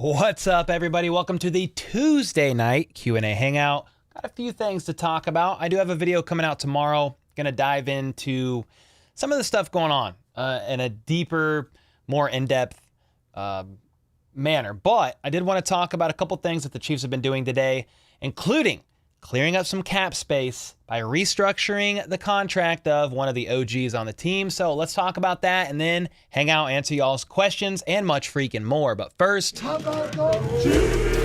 What's up, everybody? Welcome to the Tuesday night Q&A Hangout. Got a few things to talk about. I do have a video coming out tomorrow. Going to dive into some of the stuff going on in a deeper, more in-depth manner. But I did want to talk about a couple things that the Chiefs have been doing today, including clearing up some cap space by restructuring the contract of one of the OGs on the team. So let's talk about that and then hang out, answer y'all's questions, and much freaking more. But first, how about those Chiefs?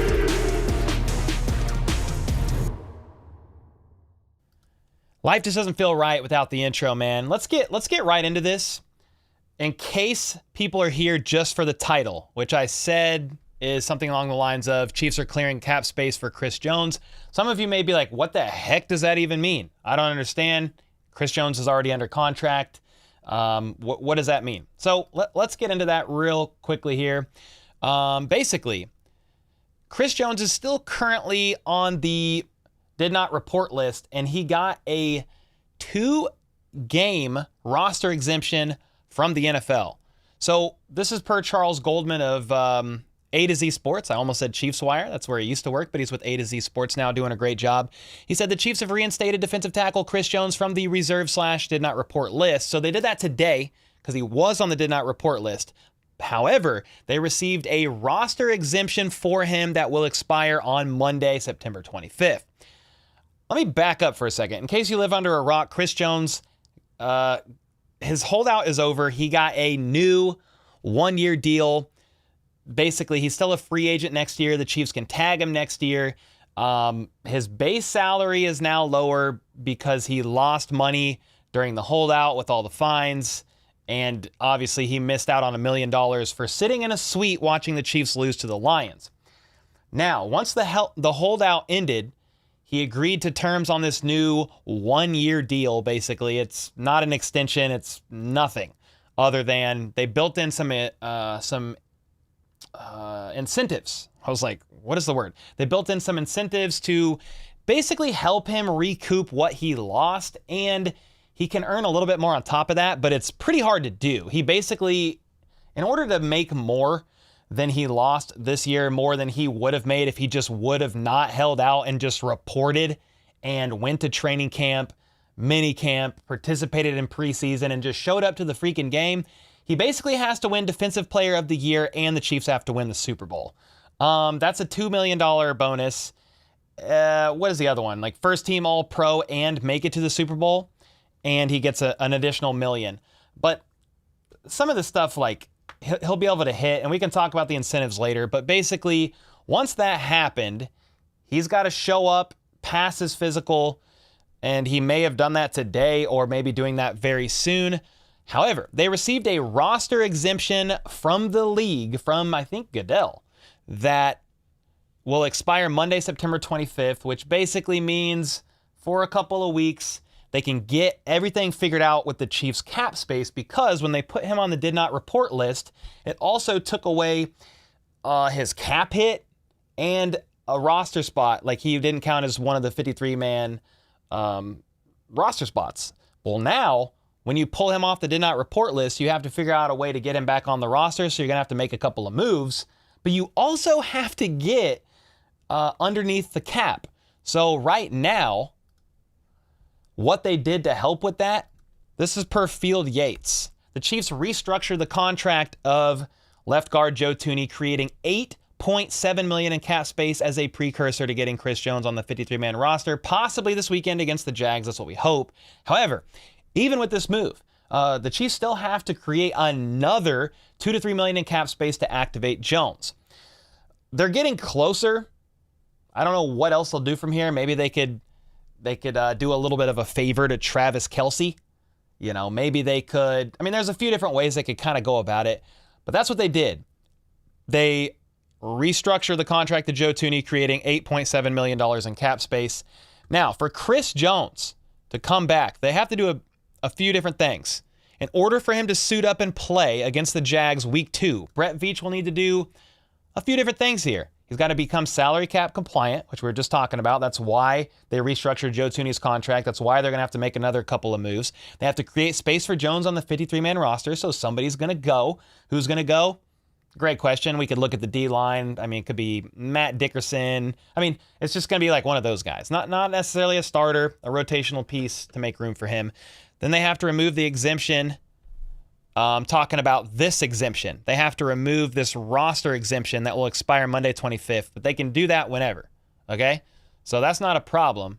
Life just doesn't feel right without the intro, man. Let's get right into this. In case people are here just for the title, which I said is something along the lines of Chiefs are clearing cap space for Chris Jones. Some of you may be like, what the heck does that even mean? I don't understand. Chris Jones is already under contract. What does that mean? So let's get into that real quickly here. Basically, Chris Jones is still currently on the did not report list, and he got a 2-game roster exemption from the NFL. So this is per Charles Goldman of A to Z Sports. I almost said Chiefs Wire. That's where he used to work, but he's with A to Z Sports now, doing a great job. He said the Chiefs have reinstated defensive tackle Chris Jones from the reserve/did not report list. So they did that today because he was on the did not report list. However, they received a roster exemption for him that will expire on Monday, September 25th. Let me back up for a second. In case you live under a rock, Chris Jones, his holdout is over. He got a new 1-year deal. Basically, he's still a free agent next year. The Chiefs can tag him next year. His base salary is now lower because he lost money during the holdout with all the fines. And obviously, he missed out on $1 million for sitting in a suite watching the Chiefs lose to the Lions. Now, once the holdout ended, he agreed to terms on this new 1-year deal. Basically, it's not an extension. It's nothing other than they built in some incentives. I was like, what is the word? They built in some incentives to basically help him recoup what he lost, and he can earn a little bit more on top of that, but it's pretty hard to do. He basically, in order to make more than he lost this year, more than he would have made if he just would have not held out and just reported and went to training camp, mini camp, participated in preseason, and just showed up to the freaking game, he basically has to win Defensive Player of the Year, and the Chiefs have to win the Super Bowl. That's a $2 million bonus. What is the other one? Like first team All-Pro and make it to the Super Bowl, and he gets an additional $1 million. But some of the stuff, like, he'll be able to hit, and we can talk about the incentives later. But basically, once that happened, he's got to show up, pass his physical, and he may have done that today or maybe doing that very soon. However, they received a roster exemption from the league, from, I think, Goodell, that will expire Monday, September 25th, which basically means for a couple of weeks, they can get everything figured out with the Chiefs' cap space, because when they put him on the did not report list, it also took away his cap hit and a roster spot. Like, he didn't count as one of the 53-man roster spots. Well, now, when you pull him off the did not report list, you have to figure out a way to get him back on the roster, so you're going to have to make a couple of moves. But you also have to get underneath the cap. So right now, what they did to help with that, this is per Field Yates. The Chiefs restructured the contract of left guard Joe Thuney, creating $8.7 million in cap space as a precursor to getting Chris Jones on the 53-man roster, possibly this weekend against the Jags. That's what we hope. However, even with this move, the Chiefs still have to create another $2 to $3 million in cap space to activate Jones. They're getting closer. I don't know what else they'll do from here. Maybe they could do a little bit of a favor to Travis Kelce. You know, maybe they could. I mean, there's a few different ways they could kind of go about it, but that's what they did. They restructured the contract to Joe Thuney, creating $8.7 million in cap space. Now, for Chris Jones to come back, they have to do a few different things. In order for him to suit up and play against the Jags week 2, Brett Veach will need to do a few different things here. He's got to become salary cap compliant, which we were just talking about. That's why they restructured Joe Thuney's contract. That's why they're going to have to make another couple of moves. They have to create space for Jones on the 53-man roster, so somebody's going to go. Who's going to go? Great question. We could look at the D-line. I mean, it could be Matt Dickerson. I mean, it's just going to be like one of those guys. Not necessarily a starter, a rotational piece to make room for him. Then they have to remove the exemption. Talking about this exemption. They have to remove this roster exemption that will expire Monday 25th, but they can do that whenever, okay? So that's not a problem.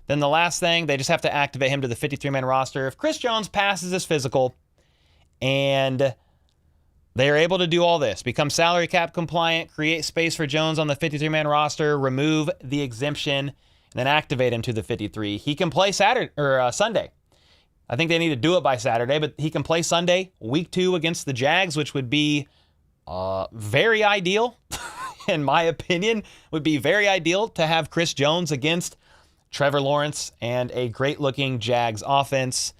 Then the last thing, they just have to activate him to the 53-man roster. If Chris Jones passes his physical and they are able to do all this, become salary cap compliant, create space for Jones on the 53-man roster, remove the exemption, and then activate him to the 53, he can play Sunday. I think they need to do it by Saturday, but he can play Sunday, week 2 against the Jags, which would be very ideal, in my opinion. Would be very ideal to have Chris Jones against Trevor Lawrence and a great-looking Jags offense.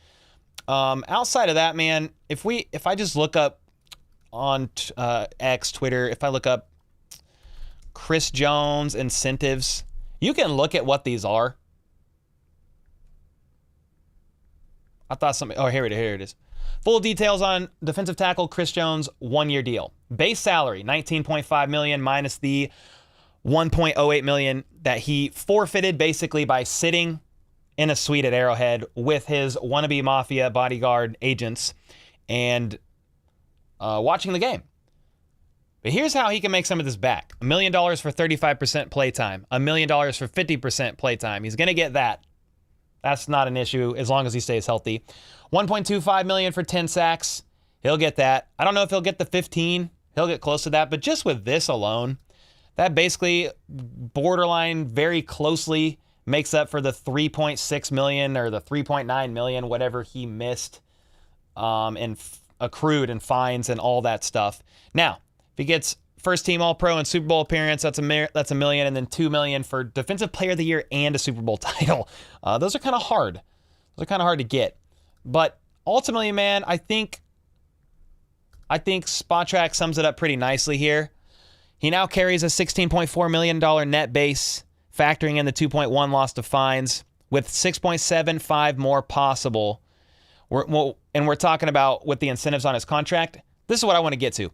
Outside of that, man, if I just look up on X, Twitter, if I look up Chris Jones incentives, you can look at what these are. I thought something. Oh, here it is. Full details on defensive tackle Chris Jones 1-year deal. Base salary $19.5 million minus the $1.08 million that he forfeited basically by sitting in a suite at Arrowhead with his wannabe mafia bodyguard agents and watching the game. But here's how he can make some of this back: $1 million for 35% playtime, $1 million for 50% playtime. He's going to get that. That's not an issue as long as he stays healthy. $1.25 million for 10 sacks. He'll get that. I don't know if he'll get the 15. He'll get close to that. But just with this alone, that basically borderline very closely makes up for the $3.6 million or the $3.9 million, whatever he missed and accrued and fines and all that stuff. Now, if he gets first team All-Pro and Super Bowl appearance, that's $1 million, and then $2 million for Defensive Player of the Year and a Super Bowl title. Those are kind of hard. Those are kind of hard to get. But ultimately, man, I think Spot Track sums it up pretty nicely here. He now carries a $16.4 million net base, factoring in the 2.1 loss to fines, with 6.75 more possible. We're talking about with the incentives on his contract. This is what I want to get to.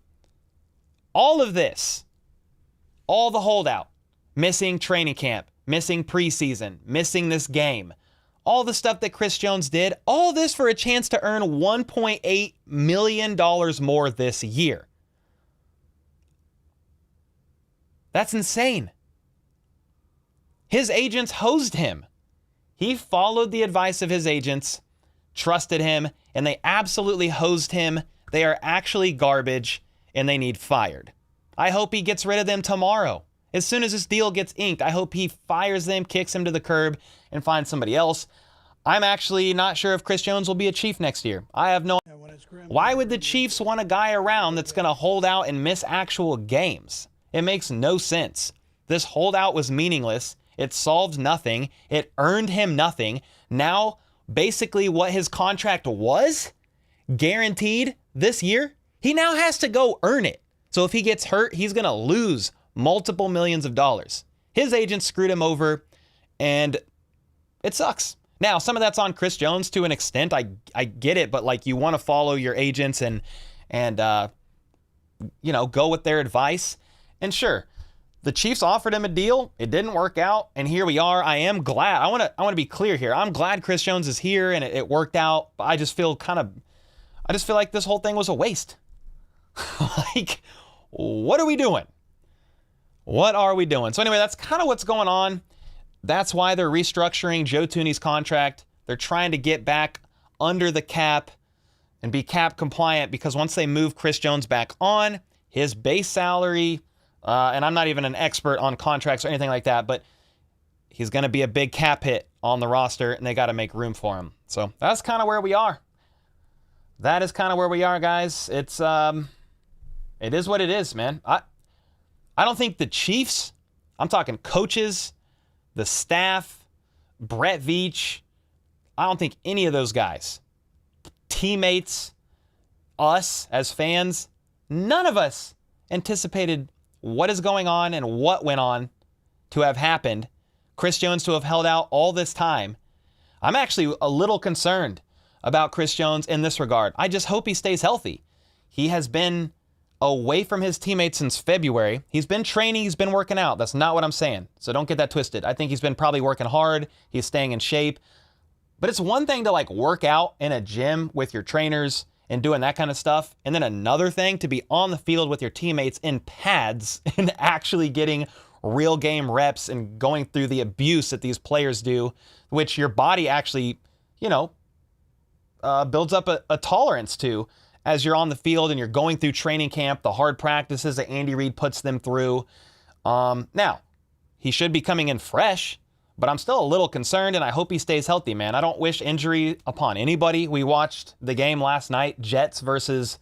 All of this, all the holdout, missing training camp, missing preseason, missing this game, all the stuff that Chris Jones did, all this for a chance to earn $1.8 million more this year. That's insane. His agents hosed him. He followed the advice of his agents, trusted him, and they absolutely hosed him. They are actually garbage, and they need fired. I hope he gets rid of them tomorrow. As soon as this deal gets inked, I hope he fires them, kicks him to the curb, and finds somebody else. I'm actually not sure if Chris Jones will be a Chief next year. I have no... Why would the Chiefs want a guy around that's going to hold out and miss actual games? It makes no sense. This holdout was meaningless. It solved nothing. It earned him nothing. Now, basically what his contract was, guaranteed this year, he now has to go earn it. So if he gets hurt, he's going to lose multiple millions of dollars. His agent screwed him over, and it sucks. Now, some of that's on Chris Jones to an extent. I get it, but like you want to follow your agents and go with their advice. And sure, the Chiefs offered him a deal. It didn't work out, and here we are. I am glad. I want to be clear here. I'm glad Chris Jones is here and it worked out. But I just feel like this whole thing was a waste. Like, what are we doing? What are we doing? So anyway, that's kind of what's going on. That's why they're restructuring Joe Thuney's contract. They're trying to get back under the cap and be cap compliant, because once they move Chris Jones back on, his base salary, and I'm not even an expert on contracts or anything like that, but he's going to be a big cap hit on the roster, and they got to make room for him. So that's kind of where we are. That is kind of where we are, guys. It is what it is, man. I don't think the Chiefs, I'm talking coaches, the staff, Brett Veach, I don't think any of those guys, teammates, us as fans, none of us anticipated what is going on and what went on to have happened. Chris Jones to have held out all this time. I'm actually a little concerned about Chris Jones in this regard. I just hope he stays healthy. He has been away from his teammates since February. He's been training, he's been working out. That's not what I'm saying. So don't get that twisted. I think he's been probably working hard. He's staying in shape. But it's one thing to like work out in a gym with your trainers and doing that kind of stuff. And then another thing to be on the field with your teammates in pads and actually getting real game reps and going through the abuse that these players do, which your body actually, builds up a tolerance to as you're on the field and you're going through training camp, the hard practices that Andy Reid puts them through. Now, he should be coming in fresh, but I'm still a little concerned, and I hope he stays healthy, man. I don't wish injury upon anybody. We watched the game last night, Jets versus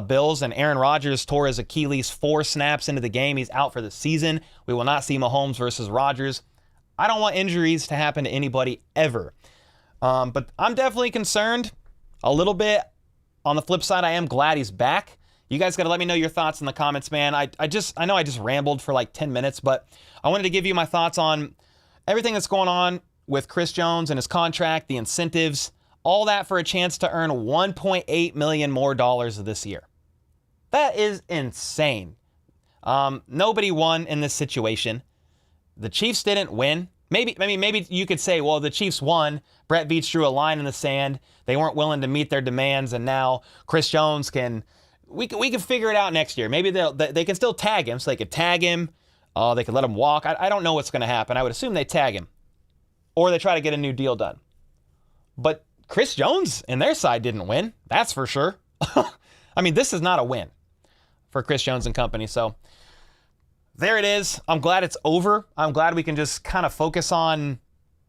Bills, and Aaron Rodgers tore his Achilles 4 snaps into the game. He's out for the season. We will not see Mahomes versus Rodgers. I don't want injuries to happen to anybody ever. But I'm definitely concerned a little bit. On the flip side, I am glad he's back. You guys got to let me know your thoughts in the comments, man. I know I just rambled for like 10 minutes, but I wanted to give you my thoughts on everything that's going on with Chris Jones and his contract, the incentives, all that for a chance to earn $1.8 million more this year. That is insane. Nobody won in this situation. The Chiefs didn't win. Maybe you could say, well, the Chiefs won. Brett Veach drew a line in the sand. They weren't willing to meet their demands, and now Chris Jones we can figure it out next year. Maybe they can still tag him, so they could tag him. They could let him walk. I don't know what's going to happen. I would assume they tag him, or they try to get a new deal done. But Chris Jones and their side didn't win. That's for sure. I mean, this is not a win for Chris Jones and company. So there it is. I'm glad it's over. I'm glad we can just kind of focus on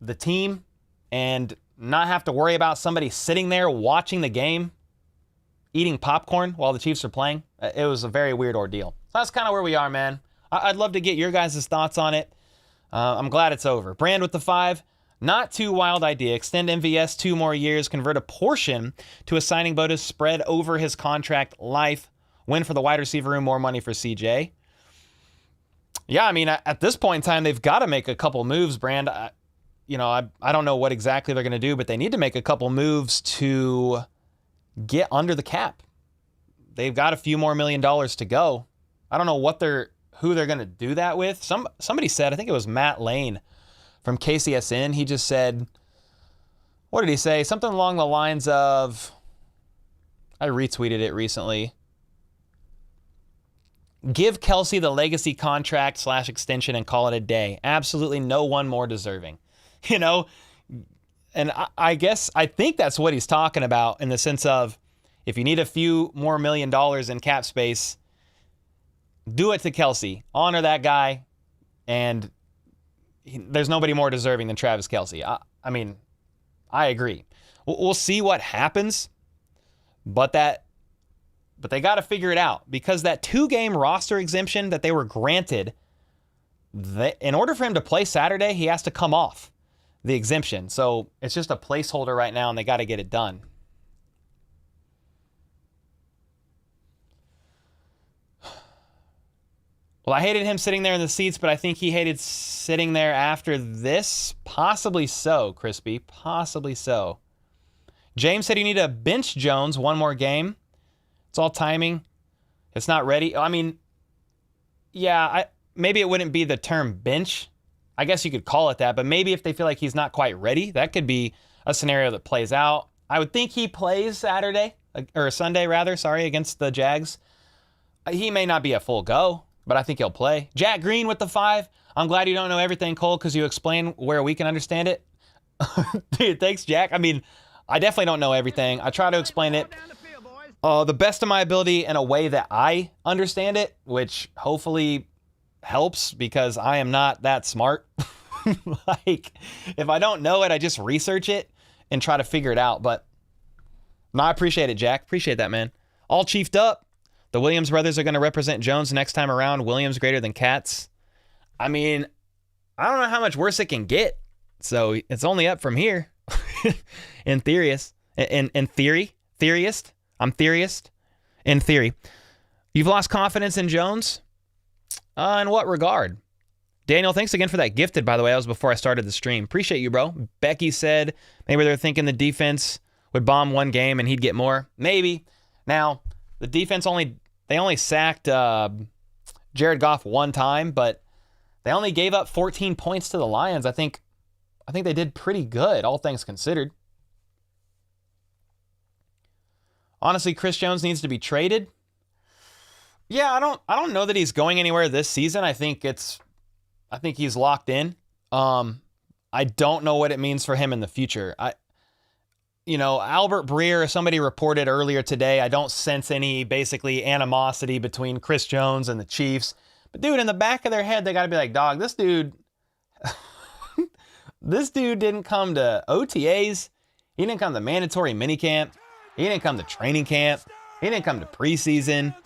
the team and not have to worry about somebody sitting there watching the game, eating popcorn while the Chiefs are playing. It was a very weird ordeal. So that's kind of where we are, man. I'd love to get your guys' thoughts on it. I'm glad it's over. Brand with the 5. Not too wild idea. Extend MVS 2 more years. Convert a portion to a signing bonus spread over his contract life. Win for the wide receiver room. More money for CJ. Yeah, I mean, at this point in time, they've got to make a couple moves, Brand. I don't know what exactly they're going to do, but they need to make a couple moves to get under the cap. They've got a few more $1 million to go. I don't know who they're going to do that with. Somebody said, I think it was Matt Lane from KCSN. He just said, what did he say? Something along the lines of, I retweeted it recently. Give Kelsey the legacy contract / extension and call it a day. Absolutely no one more deserving. And I think that's what he's talking about in the sense of if you need a few more $1 million in cap space, do it to Kelsey. Honor that guy. And there's nobody more deserving than Travis Kelsey. I agree. We'll see what happens, but they got to figure it out because that 2-game roster exemption that they were granted, in order for him to play Saturday, he has to come off the exemption. So it's just a placeholder right now, and they got to get it done. Well, I hated him sitting there in the seats, but I think he hated sitting there after this. Possibly so, Crispy. Possibly so. James said you need to bench Jones 1 more game. It's all timing. It's not ready. I mean, yeah, maybe it wouldn't be the term bench. I guess you could call it that, but maybe if they feel like he's not quite ready, that could be a scenario that plays out. I would think he plays Sunday against the Jags. He may not be a full go, but I think he'll play. Jack Green with the 5. I'm glad you don't know everything, Cole, because you explain where we can understand it. Dude, thanks, Jack. I mean, I definitely don't know everything. I try to explain it the best of my ability in a way that I understand it, which hopefully helps because I am not that smart. Like, if I don't know it, I just research it and try to figure it out. But no, I appreciate it, Jack. Appreciate that, man. All chiefed up. The Williams brothers are going to represent Jones next time around. Williams greater than Katz. I mean, I don't know how much worse it can get. So it's only up from here. In theory. Theorist. I'm theorist. In theory. You've lost confidence in Jones? In what regard? Daniel, thanks again for that gifted, by the way. That was before I started the stream. Appreciate you, bro. Becky said maybe they're thinking the defense would bomb 1 game and he'd get more. Maybe. Now, the defense only They only sacked Jared Goff one time, but they only gave up 14 points to the Lions. I think they did pretty good, all things considered. Honestly, Chris Jones needs to be traded. Yeah, I don't know that he's going anywhere this season. I think he's locked in. I don't know what it means for him in the future. Albert Breer, somebody reported earlier today, I don't sense any basically animosity between Chris Jones and the Chiefs. But dude, in the back of their head, they got to be like, dog, this dude didn't come to OTAs. He didn't come to mandatory minicamp. He didn't come to training camp. He didn't come to preseason.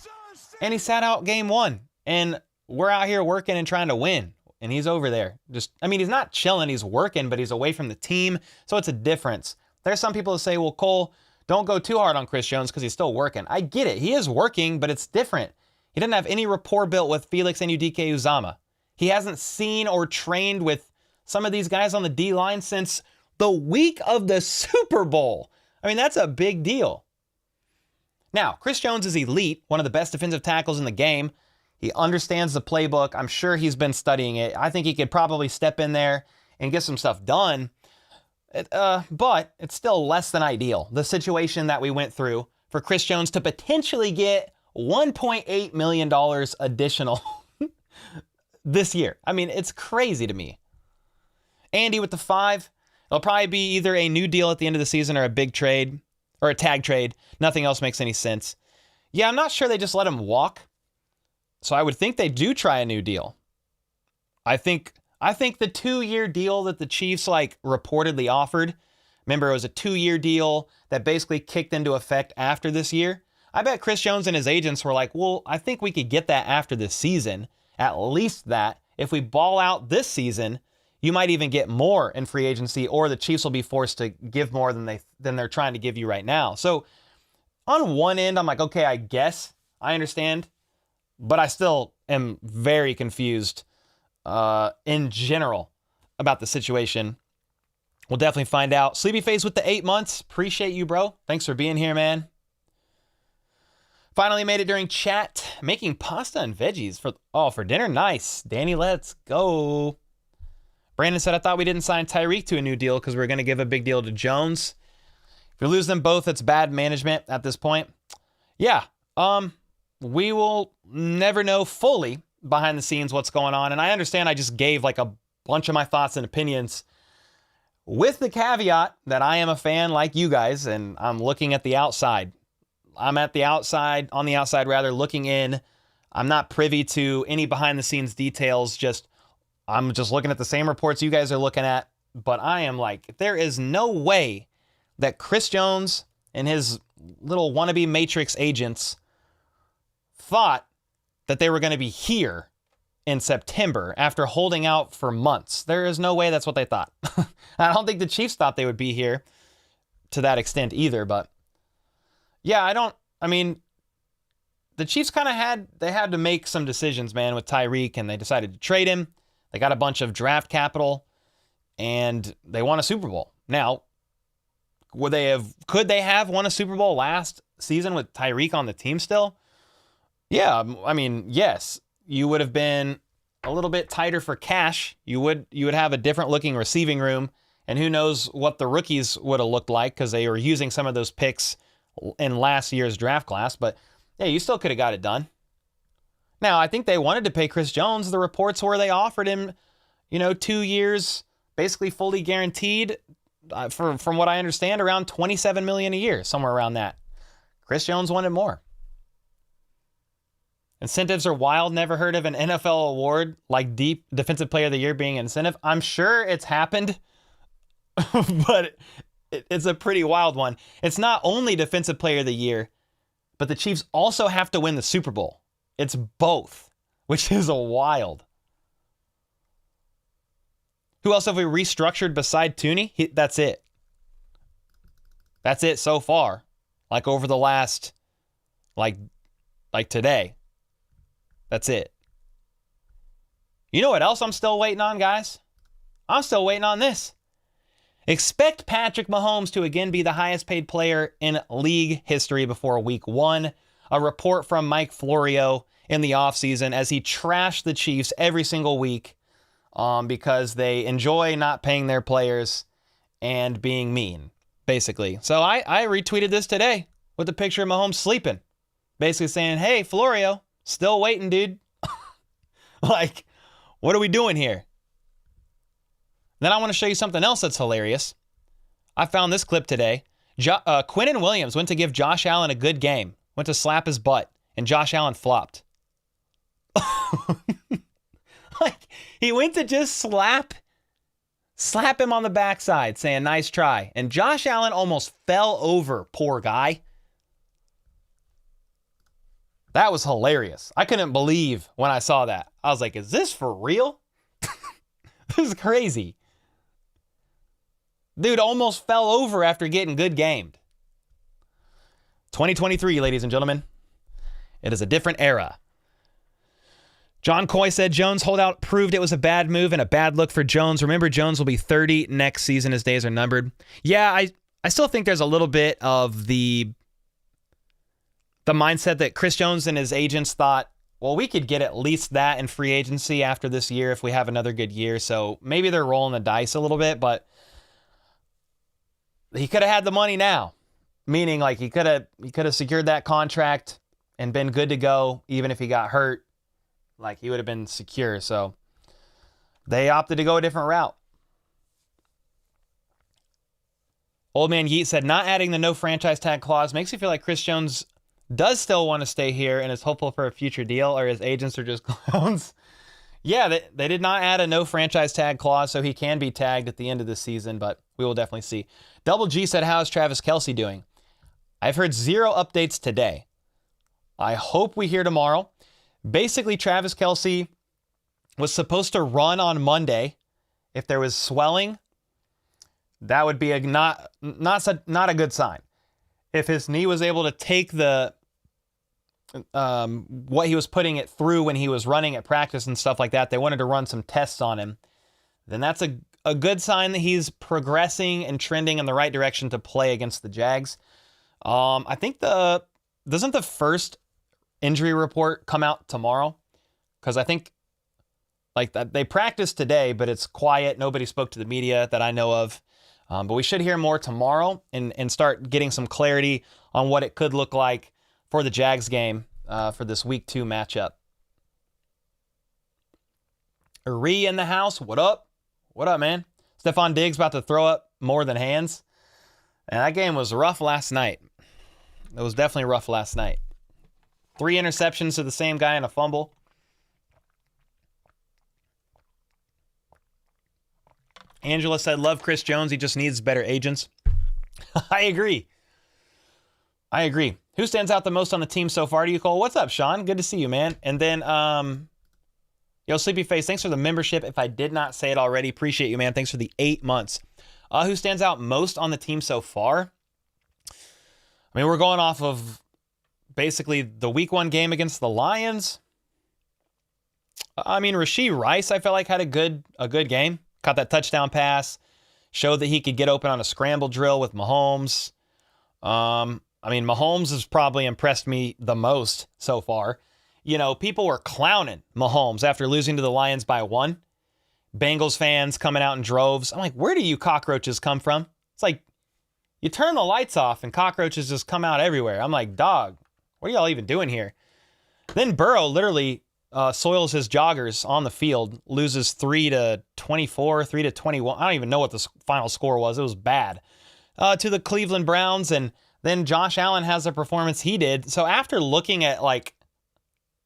And he sat out game one. And we're out here working and trying to win. And he's over there. He's not chilling. He's working, but he's away from the team. So it's a difference. There's some people that say, well, Cole, don't go too hard on Chris Jones because he's still working. I get it. He is working, but it's different. He doesn't have any rapport built with Felix Anudike-Uzomah. He hasn't seen or trained with some of these guys on the D-line since the week of the Super Bowl. That's a big deal. Now, Chris Jones is elite, one of the best defensive tackles in the game. He understands the playbook. I'm sure he's been studying it. I think he could probably step in there and get some stuff done. But it's still less than ideal. The situation that we went through for Chris Jones to potentially get $1.8 million additional this year. It's crazy to me. Andy with the 5. It'll probably be either a new deal at the end of the season or a big trade or a tag trade. Nothing else makes any sense. Yeah, I'm not sure they just let him walk. So I would think they do try a new deal. I think the 2-year deal that the Chiefs reportedly offered, remember it was a 2-year deal that basically kicked into effect after this year. I bet Chris Jones and his agents were like, well, I think we could get that after this season. At least that. If we ball out this season, you might even get more in free agency, or the Chiefs will be forced to give more than they're trying to give you right now. So on one end, I'm like, okay, I guess I understand, but I still am very confused in general about the situation. We'll definitely find out. Sleepy Face with the 8 months. Appreciate you, bro. Thanks for being here, man. Finally made it during chat. Making pasta and veggies for dinner. Nice. Danny, let's go. Brandon said, I thought we didn't sign Tyreek to a new deal because we were going to give a big deal to Jones. If you lose them both, it's bad management at this point. Yeah. We will never know fully behind the scenes what's going on. And I understand I just gave a bunch of my thoughts and opinions with the caveat that I am a fan like you guys and I'm looking at the outside. I'm on the outside looking in. I'm not privy to any behind the scenes details. I'm just looking at the same reports you guys are looking at. But I am there is no way that Chris Jones and his little wannabe Matrix agents thought that they were going to be here in September after holding out for months. There is no way that's what they thought. I don't think the Chiefs thought they would be here to that extent either, but yeah, the Chiefs kind of had to make some decisions, man, with Tyreek, and they decided to trade him. They got a bunch of draft capital and they won a Super Bowl. Now, could they have won a Super Bowl last season with Tyreek on the team still? Yeah, yes, you would have been a little bit tighter for cash. You would have a different looking receiving room, and who knows what the rookies would have looked like because they were using some of those picks in last year's draft class. But yeah, you still could have got it done. Now, I think they wanted to pay Chris Jones. The reports were they offered him, 2 years, basically fully guaranteed, from what I understand, around $27 million a year, somewhere around that. Chris Jones wanted more. Incentives are wild. Never heard of an NFL award like deep Defensive Player of the Year being an incentive. I'm sure it's happened, but it's a pretty wild one. It's not only Defensive Player of the Year, but the Chiefs also have to win the Super Bowl. It's both, which is a wild. Who else have we restructured beside Tooney? That's it. That's it so far. Over the last, today. That's it. You know what else I'm still waiting on, guys? I'm still waiting on this. Expect Patrick Mahomes to again be the highest paid player in league history before week 1 a report from Mike Florio in the offseason as he trashed the Chiefs every single week because they enjoy not paying their players and being mean, basically. So I retweeted this today with a picture of Mahomes sleeping, basically saying, hey, Florio, still waiting, dude. Like, what are we doing here? Then I want to show you something else that's hilarious. I found this clip today. Quinnen Williams went to give Josh Allen a good game, went to slap his butt, and Josh Allen flopped. Like, he went to just slap him on the backside, saying, nice try. And Josh Allen almost fell over, poor guy. That was hilarious. I couldn't believe when I saw that. I was like, is this for real? This is crazy. Dude almost fell over after getting good gamed. 2023, ladies and gentlemen. It is a different era. John Coy said Jones holdout proved it was a bad move and a bad look for Jones. Remember, Jones will be 30 next season. His days are numbered. Yeah, I still think there's a little bit of the mindset that Chris Jones and his agents thought, well, we could get at least that in free agency after this year if we have another good year. So maybe they're rolling the dice a little bit, but he could have had the money now. Meaning, like, he could have secured that contract and been good to go even if he got hurt. Like, he would have been secure. So they opted to go a different route. Old Man Yeet said, not adding the no franchise tag clause makes you feel like Chris Jones does still want to stay here and is hopeful for a future deal, or his agents are just clowns. Yeah, they did not add a no franchise tag clause, so he can be tagged at the end of the season, but we will definitely see. Double G said, how's Travis Kelce doing? I've heard 0 updates today. I hope we hear tomorrow. Basically, Travis Kelce was supposed to run on Monday. If there was swelling, that would be not a good sign. If his knee was able to take the what he was putting it through when he was running at practice and stuff like that, they wanted to run some tests on him, then that's a good sign that he's progressing and trending in the right direction to play against the Jags. I think doesn't the first injury report come out tomorrow? Because I think like that they practiced today, but it's quiet. Nobody spoke to the media that I know of. But we should hear more tomorrow and start getting some clarity on what it could look like for the Jags game for this week 2 matchup. Ree in the house. What up? What up, man? Stephon Diggs about to throw up more than hands. And that game was rough last night. It was definitely rough last night. 3 interceptions to the same guy and a fumble. Angela said, love Chris Jones. He just needs better agents. I agree. Who stands out the most on the team so far to you, Cole? What's up, Sean? Good to see you, man. And then, yo, Sleepy Face, thanks for the membership. If I did not say it already, appreciate you, man. Thanks for the 8 months. Who stands out most on the team so far? I mean, we're going off of basically the week 1 game against the Lions. I mean, Rashee Rice, I felt like had a good game. Caught that touchdown pass. Showed that he could get open on a scramble drill with Mahomes. I mean, Mahomes has probably impressed me the most so far. You know, people were clowning Mahomes after losing to the Lions by 1. Bengals fans coming out in droves. I'm like, where do you cockroaches come from? It's like, you turn the lights off and cockroaches just come out everywhere. I'm like, dog, what are y'all even doing here? Then Burrow literally soils his joggers on the field, loses 3-24, 3-21. I don't even know what the final score was. It was bad. To the Cleveland Browns, and then Josh Allen has a performance he did. So after looking at like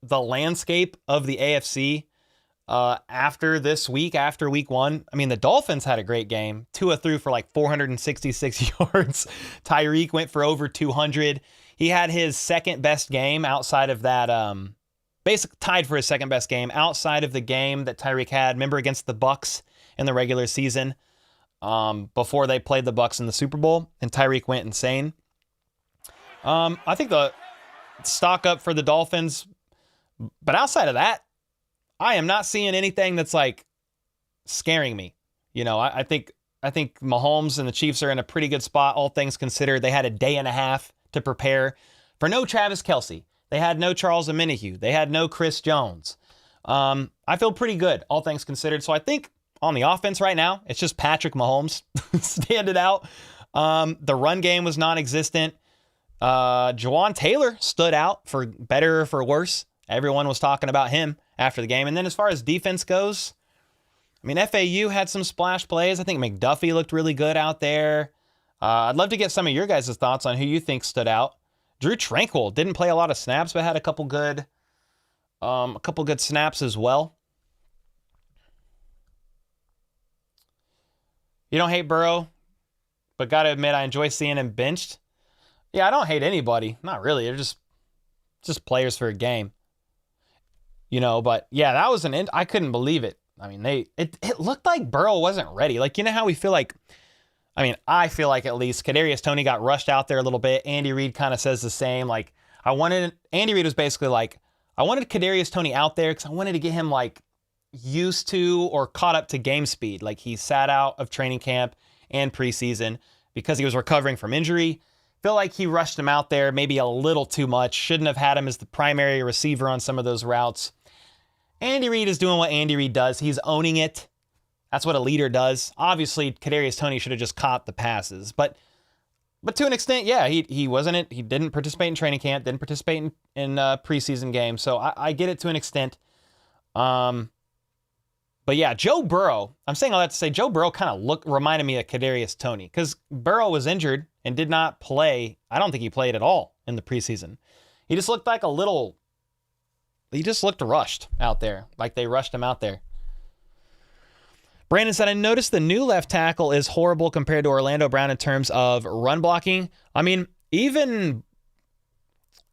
the landscape of the AFC after this week, after week 1, I mean, the Dolphins had a great game. Tua threw for like 466 yards. Tyreek went for over 200. He had his second best game outside of that, basically tied for his second best game outside of the game that Tyreek had. Remember against the Bucks in the regular season before they played the Bucks in the Super Bowl, and Tyreek went insane. I think the stock up for the Dolphins, but outside of that, I am not seeing anything that's like scaring me. You know, I think Mahomes and the Chiefs are in a pretty good spot, all things considered. They had a day and a half to prepare for no Travis Kelce. They had no Charles Omenihu. They had no Chris Jones. I feel pretty good, all things considered. So I think on the offense right now, it's just Patrick Mahomes standing out. The run game was non-existent. Jawan Taylor stood out for better or for worse. Everyone was talking about him after the game. And then as far as defense goes, I mean, FAU had some splash plays. I think McDuffie looked really good out there. I'd love to get some of your guys' thoughts on who you think stood out. Drew Tranquil didn't play a lot of snaps, but had a couple good snaps as well. You don't hate Burrow, but got to admit, I enjoy seeing him benched. Yeah, I don't hate anybody. Not really. They're just players for a game. You know, but yeah, that was I couldn't believe it. I mean, it looked like Burrow wasn't ready. Like, you know how we feel like, I mean, I feel like at least Kadarius Toney got rushed out there a little bit. Andy Reid kind of says the same. Like, Andy Reid was basically like, I wanted Kadarius Toney out there because I wanted to get him like used to or caught up to game speed. Like, he sat out of training camp and preseason because he was recovering from injury. Feel like he rushed him out there maybe a little too much. Shouldn't have had him as the primary receiver on some of those routes. Andy Reid is doing what Andy Reid does. He's owning it. That's what a leader does. Obviously, Kadarius Toney should have just caught the passes. But to an extent, yeah, he didn't participate in training camp, didn't participate in preseason games. So I get it to an extent. But yeah, Joe Burrow, I'm saying all that to say Joe Burrow kind of reminded me of Kadarius Toney because Burrow was injured and did not play. I don't think he played at all in the preseason. He just looked like he just looked rushed out there, like they rushed him out there. Brandon said, I noticed the new left tackle is horrible compared to Orlando Brown in terms of run blocking. I mean, even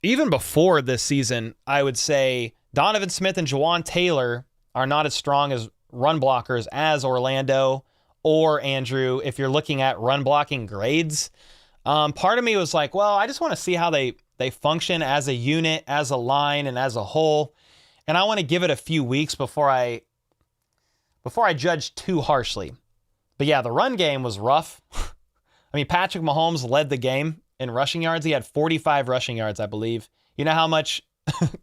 before this season, I would say Donovan Smith and Jawan Taylor are not as strong as run blockers as Orlando or Andrew. If you're looking at run blocking grades, part of me was like, well, I just want to see how they function as a unit, as a line, and as a whole. And I want to give it a few weeks before I judge too harshly. But yeah, the run game was rough. I mean, Patrick Mahomes led the game in rushing yards. He had 45 rushing yards, I believe. You know how much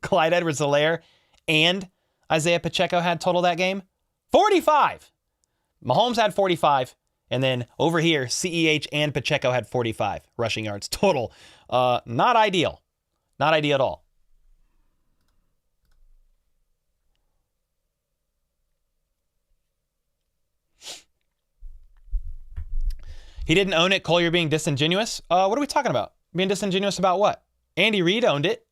Clyde Edwards-Helaire and Isaiah Pacheco had total that game? 45! Mahomes had 45. And then over here, CEH and Pacheco had 45 rushing yards total. Not ideal. Not ideal at all. He didn't own it. Cole, you're being disingenuous. What are we talking about? Being disingenuous about what? Andy Reid owned it.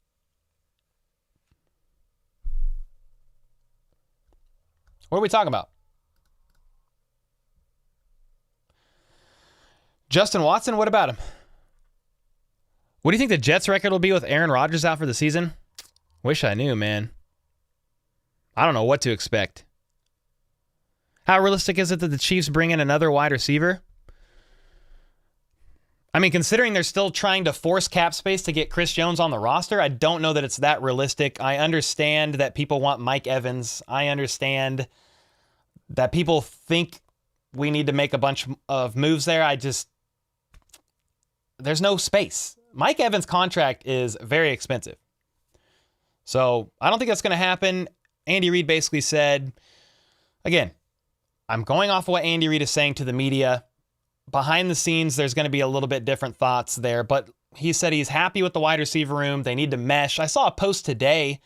What are we talking about? Justin Watson, what about him? What do you think the Jets' record will be with Aaron Rodgers out for the season? Wish I knew, man. I don't know what to expect. How realistic is it that the Chiefs bring in another wide receiver? I mean, considering they're still trying to force cap space to get Chris Jones on the roster, I don't know that it's that realistic. I understand that people want Mike Evans. I understand that people think we need to make a bunch of moves there. There's no space. Mike Evans' contract is very expensive. So I don't think that's going to happen. Andy Reid basically said, again, I'm going off of what Andy Reid is saying to the media. Behind the scenes, there's going to be a little bit different thoughts there, but he said he's happy with the wide receiver room. They need to mesh. I saw a post today,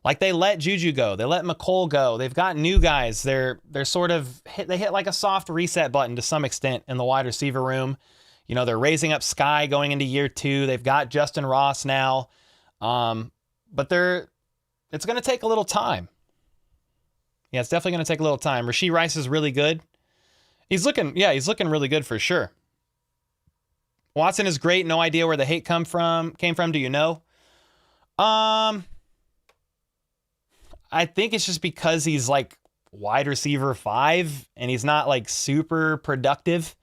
like they let Juju go. They let McColl go. They've got new guys. They're sort of they hit like a soft reset button to some extent in the wide receiver room. You know, they're raising up Sky going into year 2. They've got Justin Ross now. But it's going to take a little time. Yeah, it's definitely going to take a little time. Rashee Rice is really good. He's looking really good for sure. Watson is great. No idea where the hate came from. Do you know? I think it's just because he's like wide receiver 5 and he's not like super productive,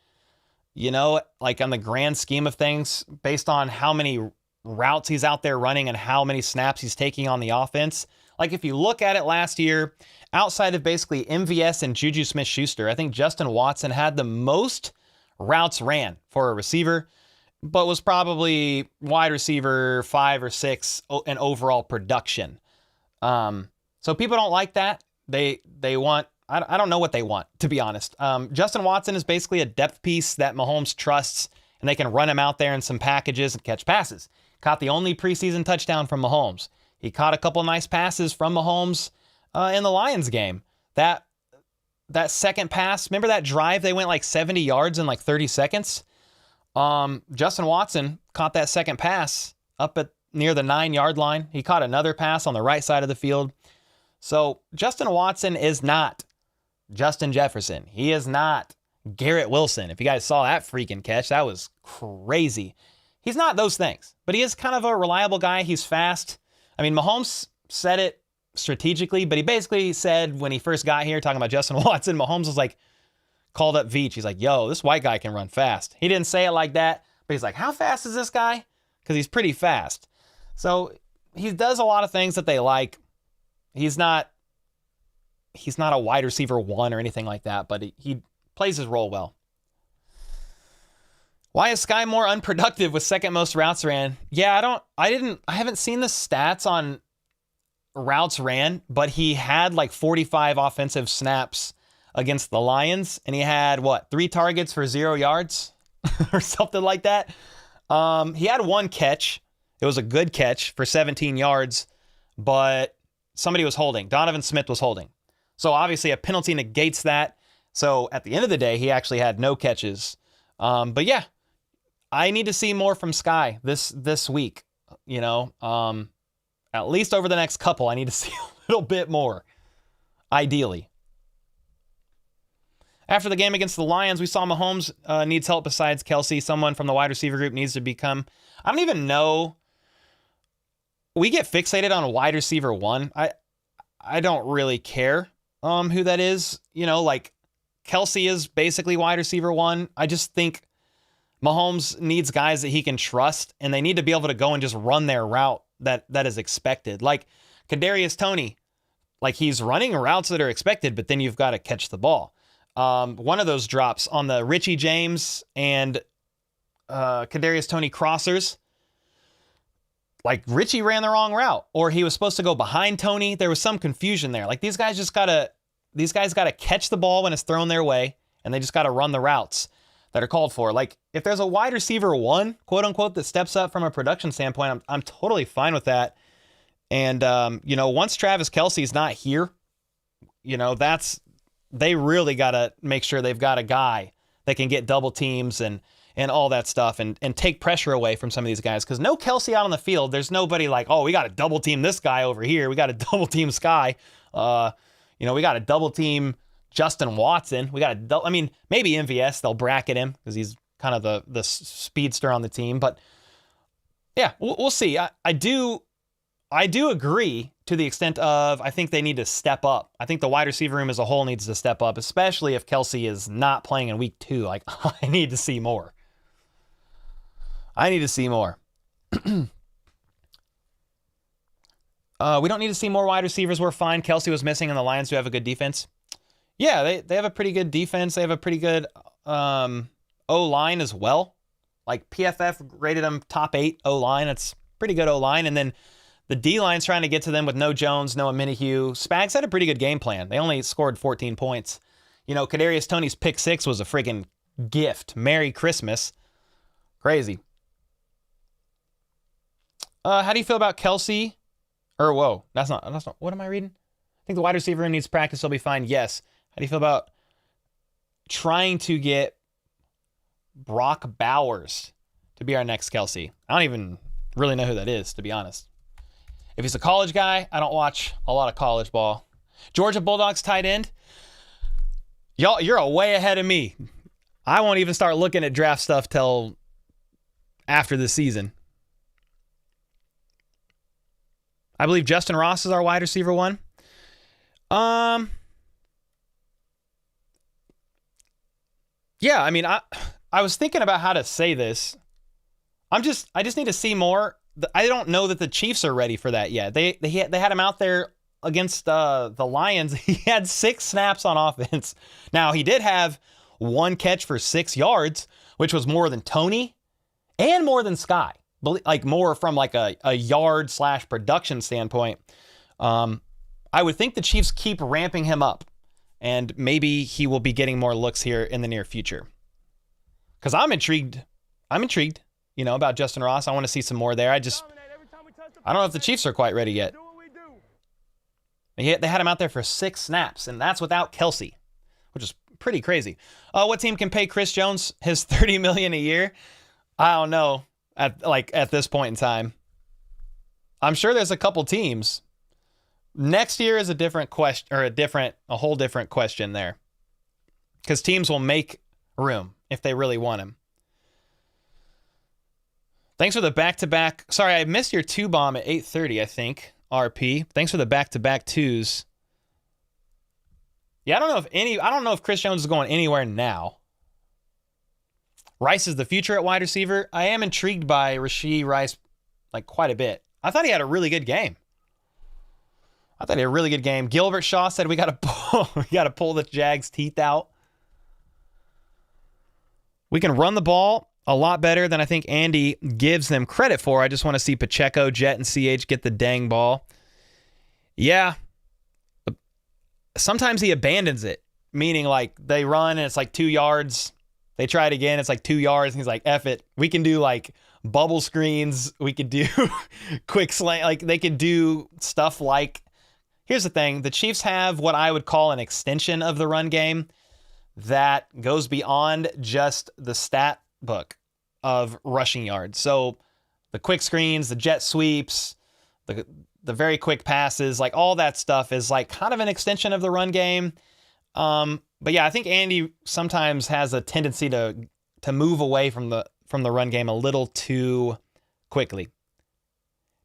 you know, like on the grand scheme of things, based on how many routes he's out there running and how many snaps he's taking on the offense. Like if you look at it last year, outside of basically MVS and Juju Smith-Schuster, I think Justin Watson had the most routes ran for a receiver. but was probably wide receiver 5 or 6 in overall production. So people don't like that. They want, I don't know what they want, to be honest. Justin Watson is basically a depth piece that Mahomes trusts, and they can run him out there in some packages and catch passes. Caught the only preseason touchdown from Mahomes. He caught a couple nice passes from Mahomes in the Lions game. That second pass, remember that drive? They went like 70 yards in like 30 seconds. Justin Watson caught that second pass up at near the 9-yard line. He caught another pass on the right side of the field. So Justin Watson is not Justin Jefferson. He is not Garrett Wilson. If you guys saw that freaking catch, that was crazy. He's not those things, but he is kind of a reliable guy. He's fast. I mean, Mahomes said it strategically, but he basically said when he first got here talking about Justin Watson, Mahomes was like, called up Veach. He's like, yo, this white guy can run fast. He didn't say it like that, but he's like, how fast is this guy? Because he's pretty fast. So he does a lot of things that they like. He's not a wide receiver 1 or anything like that, but he plays his role well. Why is Sky Moore unproductive with second most routes ran? Yeah, I haven't seen the stats on routes ran, but he had like 45 offensive snaps against the Lions, and he had 3 targets for 0 yards or something like that. He had 1 catch. It was a good catch for 17 yards, but somebody was holding. Donovan Smith was holding. So obviously a penalty negates that. So at the end of the day, he actually had no catches. But yeah, I need to see more from Sky this week. You know, at least over the next couple, I need to see a little bit more, ideally. After the game against the Lions, we saw Mahomes needs help besides Kelsey. Someone from the wide receiver group needs to become, I don't even know. We get fixated on wide receiver 1. I don't really care who that is. You know, like Kelsey is basically wide receiver 1. I just think Mahomes needs guys that he can trust, and they need to be able to go and just run their route that is expected. Like Kadarius Toney, like he's running routes that are expected, but then you've got to catch the ball. One of those drops on the Richie James and Kadarius Toney crossers, like Richie ran the wrong route, or he was supposed to go behind Toney. There was some confusion there. Like these guys gotta catch the ball when it's thrown their way, and they just gotta run the routes that are called for. Like if there's a wide receiver 1, quote unquote, that steps up from a production standpoint, I'm totally fine with that. And you know, once Travis Kelce's not here, you know, they really gotta make sure they've got a guy that can get double teams and all that stuff and take pressure away from some of these guys. Because no Kelce out on the field, there's nobody like, oh, we got to double team this guy over here. We got to double team Sky. You know, we got to double team Justin Watson. We got to, I mean, maybe MVS, they'll bracket him because he's kind of the speedster on the team. But yeah, we'll see. I do agree to the extent of, I think they need to step up. I think the wide receiver room as a whole needs to step up, especially if Kelce is not playing in week 2. Like, I need to see more. We don't need to see more wide receivers. We're fine. Kelce was missing, and the Lions do have a good defense. Yeah, they have a pretty good defense. They have a pretty good O-line as well. Like PFF rated them top 8 O-line. It's pretty good O-line. And then the D-line's trying to get to them with no Jones, no Minihue. Spags had a pretty good game plan. They only scored 14 points. You know, Kadarius Toney's pick 6 was a friggin' gift. Merry Christmas. Crazy. How do you feel about Kelce? Or, whoa, that's not, what am I reading? I think the wide receiver room needs practice. He'll be fine. Yes. How do you feel about trying to get Brock Bowers to be our next Kelce? I don't even really know who that is, to be honest. If he's a college guy, I don't watch a lot of college ball. Georgia Bulldogs tight end. Y'all, you're way ahead of me. I won't even start looking at draft stuff till after the season. I believe Justin Ross is our wide receiver 1. Yeah, I mean, I was thinking about how to say this. I just need to see more. I don't know that the Chiefs are ready for that yet. They had him out there against the Lions. He had 6 snaps on offense. Now, he did have 1 catch for 6 yards, which was more than Toney and more than Sky. Like more from like a yard / production standpoint. I would think the Chiefs keep ramping him up, and maybe he will be getting more looks here in the near future. Because I'm intrigued, about Justin Ross. I want to see some more there. I don't know if the Chiefs are quite ready yet. They had him out there for 6 snaps, and that's without Kelce, which is pretty crazy. What team can pay Chris Jones his $30 million a year? I don't know. At this point in time, I'm sure there's a couple teams. Next year is a different question, or a whole different question there, because teams will make room if they really want him. Thanks for the back-to-back. Sorry, I missed your 2-bomb at 8:30, I think. RP. Thanks for the back-to-back 2s. Yeah, I don't know if Chris Jones is going anywhere now. Rice is the future at wide receiver. I am intrigued by Rashee Rice quite a bit. I thought he had a really good game. Gilbert Shaw said we got to pull the Jags' teeth out. We can run the ball a lot better than I think Andy gives them credit for. I just want to see Pacheco, Jet, and CH get the dang ball. Yeah. Sometimes he abandons it, meaning they run and it's 2 yards. They try it again. It's 2 yards. And he's like, F it. We can do bubble screens. We could do quick slant. They could do stuff here's the thing. The Chiefs have what I would call an extension of the run game that goes beyond just the stat book of rushing yards. So the quick screens, the jet sweeps, the very quick passes, all that stuff is kind of an extension of the run game. But yeah, I think Andy sometimes has a tendency to move away from the run game a little too quickly.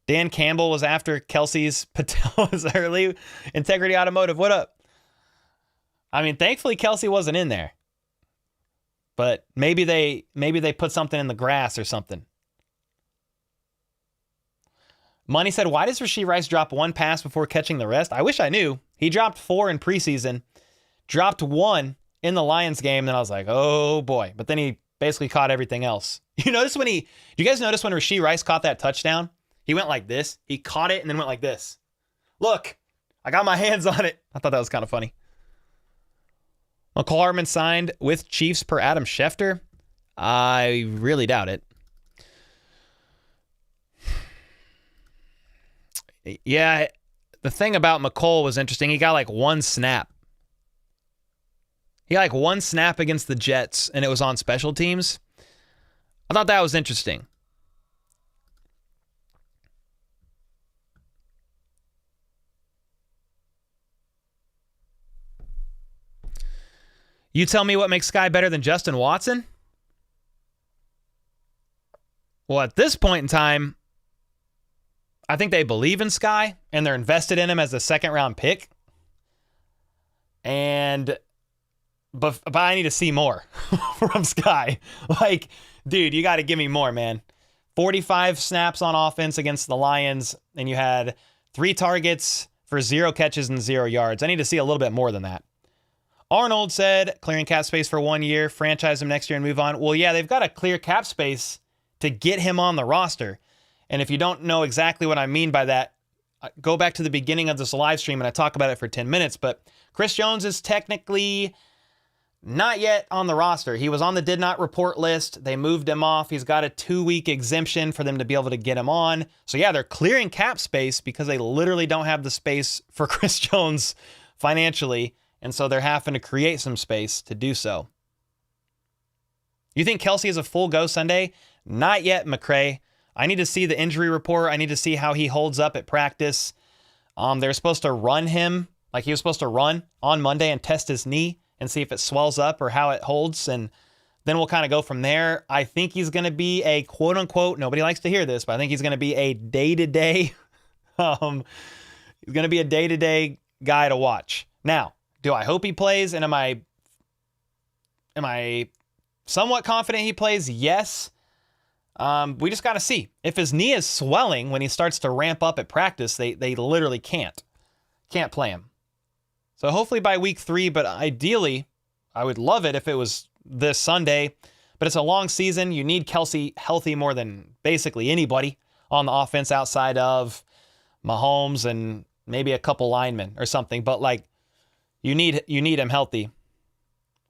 Dan Campbell was after Kelce's patellas early. Integrity Automotive, what up? I mean, thankfully Kelce wasn't in there. But maybe they put something in the grass or something. Money said, why does Rashee Rice drop 1 pass before catching the rest? I wish I knew. He dropped 4 in preseason, dropped 1 in the Lions game, then I was like, oh boy. But then he basically caught everything else. You guys notice when Rashee Rice caught that touchdown? He went like this. He caught it and then went like this. Look, I got my hands on it. I thought that was kind of funny. McCall Hardman signed with Chiefs per Adam Schefter. I really doubt it. Yeah, the thing about McCall was interesting. He got 1 snap. He got 1 snap against the Jets, and it was on special teams. I thought that was interesting. You tell me what makes Sky better than Justin Watson? Well, at this point in time, I think they believe in Sky and they're invested in him as a 2nd-round pick. But I need to see more from Sky. Dude, you got to give me more, man. 45 snaps on offense against the Lions, and you had 3 targets for 0 catches and 0 yards. I need to see a little bit more than that. Arnold said, clearing cap space for 1 year, franchise him next year and move on. Well, yeah, they've got to clear cap space to get him on the roster. And if you don't know exactly what I mean by that, go back to the beginning of this live stream and I talk about it for 10 minutes. But Chris Jones is technically not yet on the roster. He was on the did not report list. They moved him off. He's got a 2-week exemption for them to be able to get him on. So yeah, they're clearing cap space because they literally don't have the space for Chris Jones financially. And so they're having to create some space to do so. You think Kelce is a full go Sunday? Not yet, McCray. I need to see the injury report. I need to see how he holds up at practice. They're supposed to run him, he was supposed to run on Monday and test his knee and see if it swells up or how it holds. And then we'll kind of go from there. I think he's going to be a quote unquote, nobody likes to hear this, but I think he's going to be a day-to-day, he's going to be a day-to-day guy to watch. Now, do I hope he plays? And am I somewhat confident he plays? Yes. We just got to see. If his knee is swelling when he starts to ramp up at practice, they literally can't play him. So hopefully by week 3, but ideally, I would love it if it was this Sunday. but it's a long season. You need Kelsey healthy more than basically anybody on the offense outside of Mahomes and maybe a couple linemen or something. But like, you need him healthy.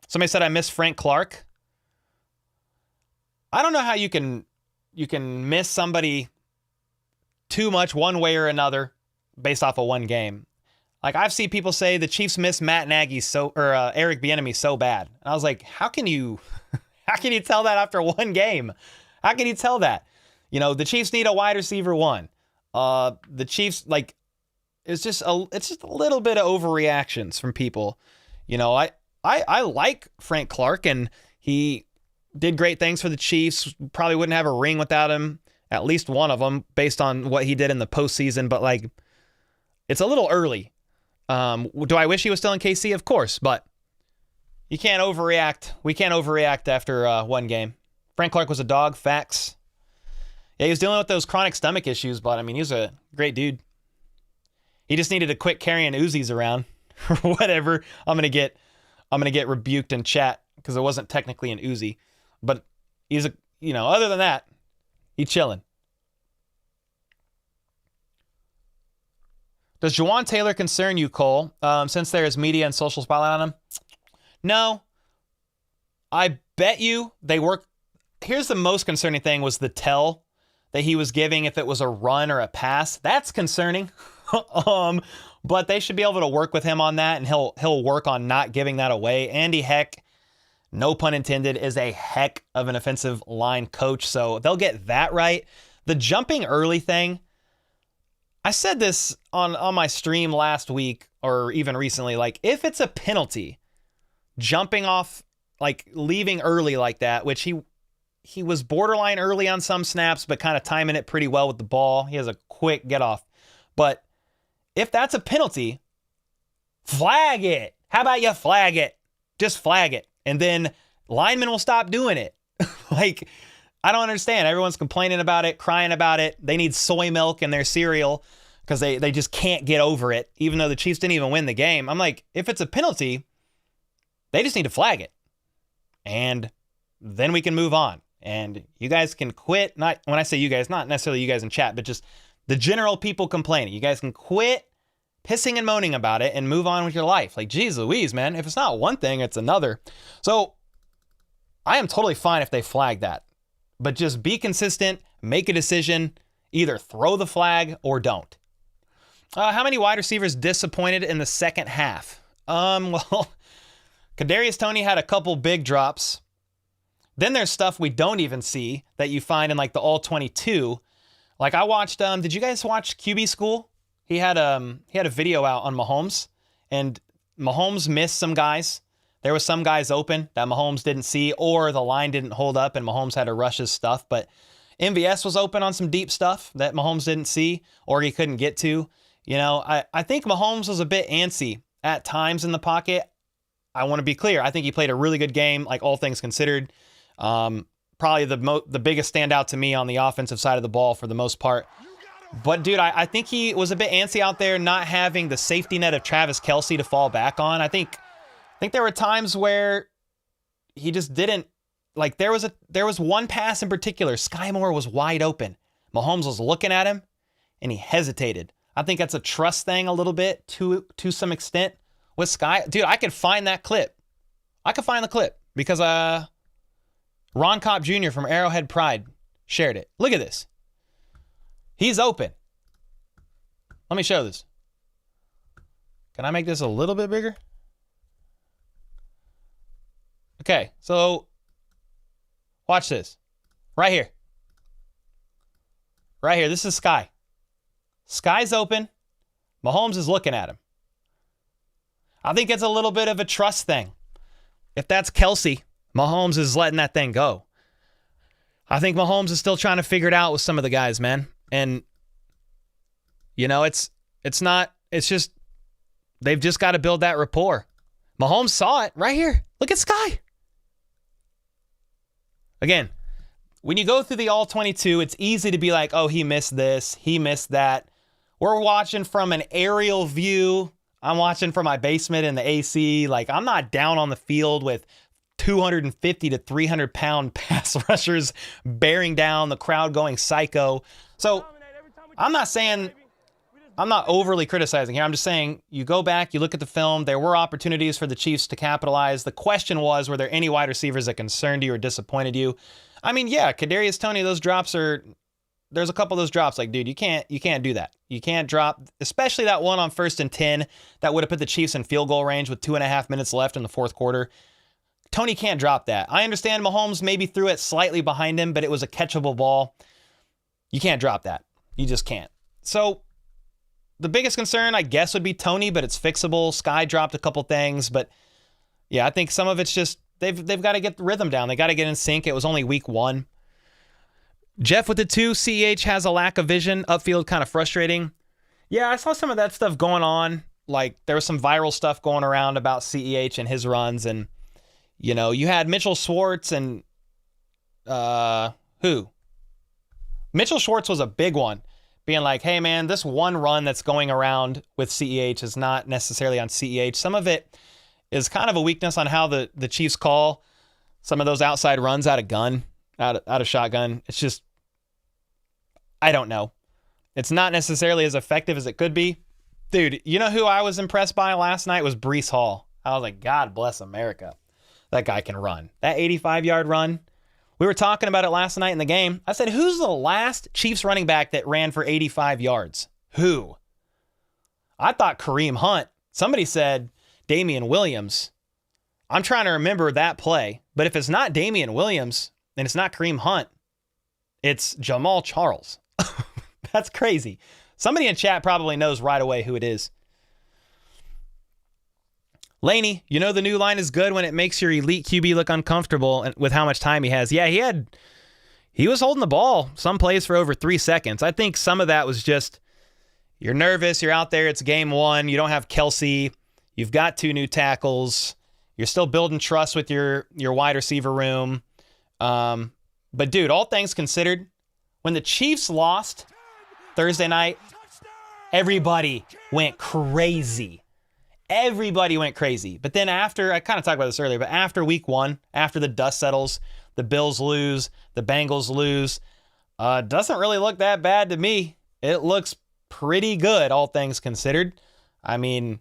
Somebody said I miss Frank Clark. I don't know how you can miss somebody too much one way or another based off of one game. Like, I've seen people say the Chiefs miss Matt Nagy Eric Bieniemy so bad. And I was like, how can you tell that after one game? How can you tell that? You know, the Chiefs need a wide receiver one. The Chiefs, like, it's just a little bit of overreactions from people. You know, I like Frank Clark, and he did great things for the Chiefs. Probably wouldn't have a ring without him, at least one of them, based on what he did in the postseason. But like, it's a little early. Do I wish he was still in KC? Of course, but you can't overreact. We can't overreact after one game. Frank Clark was a dog. Facts. Yeah, he was dealing with those chronic stomach issues, but I mean, he was a great dude. He just needed to quit carrying Uzis around or whatever. I'm gonna get rebuked in chat because it wasn't technically an Uzi, but he's other than that, he's chilling. Does Jawan Taylor concern you, Cole, since there is media and social spotlight on him? No. I bet you they work. Here's the most concerning thing was the tell that he was giving if it was a run or a pass. That's concerning. But they should be able to work with him on that, and he'll work on not giving that away. Andy Heck, no pun intended, is a heck of an offensive line coach, so they'll get that right. The jumping early thing, I said this on my stream last week or even recently, like, if it's a penalty, jumping off, like leaving early like that, which he was borderline early on some snaps, but kind of timing it pretty well with the ball. He has a quick get off. But if that's a penalty, flag it. How about you flag it? Just flag it. And then linemen will stop doing it. Like, I don't understand. Everyone's complaining about it, crying about it. They need soy milk in their cereal because they just can't get over it, even though the Chiefs didn't even win the game. I'm like, if it's a penalty, they just need to flag it. And then we can move on. And you guys can quit. Not when I say you guys, not necessarily you guys in chat, but just the general people complaining. You guys can quit pissing and moaning about it and move on with your life. Like, geez Louise, man. If it's not one thing, it's another. So I am totally fine if they flag that. But just be consistent, make a decision, either throw the flag or don't. How many wide receivers disappointed in the second half? Well, Kadarius Toney had a couple big drops. Then there's stuff we don't even see that you find in like the all 22. Like I watched, did you guys watch QB School? He had a video out on Mahomes, and Mahomes missed some guys. There was some guys open that Mahomes didn't see, or the line didn't hold up and Mahomes had to rush his stuff. But MVS was open on some deep stuff that Mahomes didn't see or he couldn't get to. You know, I think Mahomes was a bit antsy at times in the pocket. I want to be clear. I think he played a really good game, like all things considered. Probably the biggest standout to me on the offensive side of the ball for the most part. But, dude, I think he was a bit antsy out there not having the safety net of Travis Kelce to fall back on. I think there were times where he just didn't, like there was one pass in particular. Sky Moore was wide open. Mahomes was looking at him and he hesitated. I think that's a trust thing a little bit to some extent with Sky. Dude, I could find that clip. I could find the clip because Ron Kopp Jr. from Arrowhead Pride shared it. Look at this. He's open. Let me show this. Can I make this a little bit bigger? Okay, so watch this. Right here. Right here. This is Sky. Sky's open. Mahomes is looking at him. I think it's a little bit of a trust thing. If that's Kelce, Mahomes is letting that thing go. I think Mahomes is still trying to figure it out with some of the guys, man. And, you know, it's just, they've just got to build that rapport. Mahomes saw it right here. Look at Sky. Again, when you go through the all 22, it's easy to be like, oh, he missed this, he missed that. We're watching from an aerial view. I'm watching from my basement in the AC. Like, I'm not down on the field with 250 to 300 pound pass rushers bearing down, the crowd going psycho. So I'm not overly criticizing here. I'm just saying you go back, you look at the film, there were opportunities for the Chiefs to capitalize. The question was, were there any wide receivers that concerned you or disappointed you? I mean, yeah, Kadarius Toney, there's a couple of those drops. Like, dude, you can't do that. You can't drop, especially that one on 1st and 10 that would have put the Chiefs in field goal range with 2.5 minutes left in the fourth quarter. Toney can't drop that. I understand Mahomes maybe threw it slightly behind him, but it was a catchable ball. You can't drop that. You just can't. So the biggest concern, I guess, would be Toney, but it's fixable. Sky dropped a couple things, but yeah, I think some of it's just they've got to get the rhythm down. They got to get in sync. It was only week 1. Jeff with the 2, CEH has a lack of vision. Upfield kind of frustrating. Yeah, I saw some of that stuff going on. Like, there was some viral stuff going around about CEH and his runs. And, you know, you had Mitchell Schwartz and, who? Mitchell Schwartz was a big one. Being like, hey, man, this one run that's going around with CEH is not necessarily on CEH. Some of it is kind of a weakness on how the Chiefs call some of those outside runs out of shotgun. It's just, I don't know. It's not necessarily as effective as it could be. Dude, you know who I was impressed by last night was Breece Hall. I was like, God bless America. That guy can run. That 85-yard run. We were talking about it last night in the game. I said, who's the last Chiefs running back that ran for 85 yards? Who? I thought Kareem Hunt. Somebody said Damian Williams. I'm trying to remember that play. But if it's not Damian Williams, and it's not Kareem Hunt, it's Jamal Charles. That's crazy. Somebody in chat probably knows right away who it is. Laney, you know the new line is good when it makes your elite QB look uncomfortable with how much time he has. Yeah, he was holding the ball some plays for over 3 seconds. I think some of that was just, you're nervous, you're out there, it's game 1, you don't have Kelsey, you've got 2 new tackles, you're still building trust with your wide receiver room. But dude, all things considered, when the Chiefs lost Thursday night, everybody went crazy. Everybody went crazy. But then after, I kind of talked about this earlier, but after week 1, after the dust settles, the Bills lose, the Bengals lose, doesn't really look that bad to me. It looks pretty good, all things considered. I mean,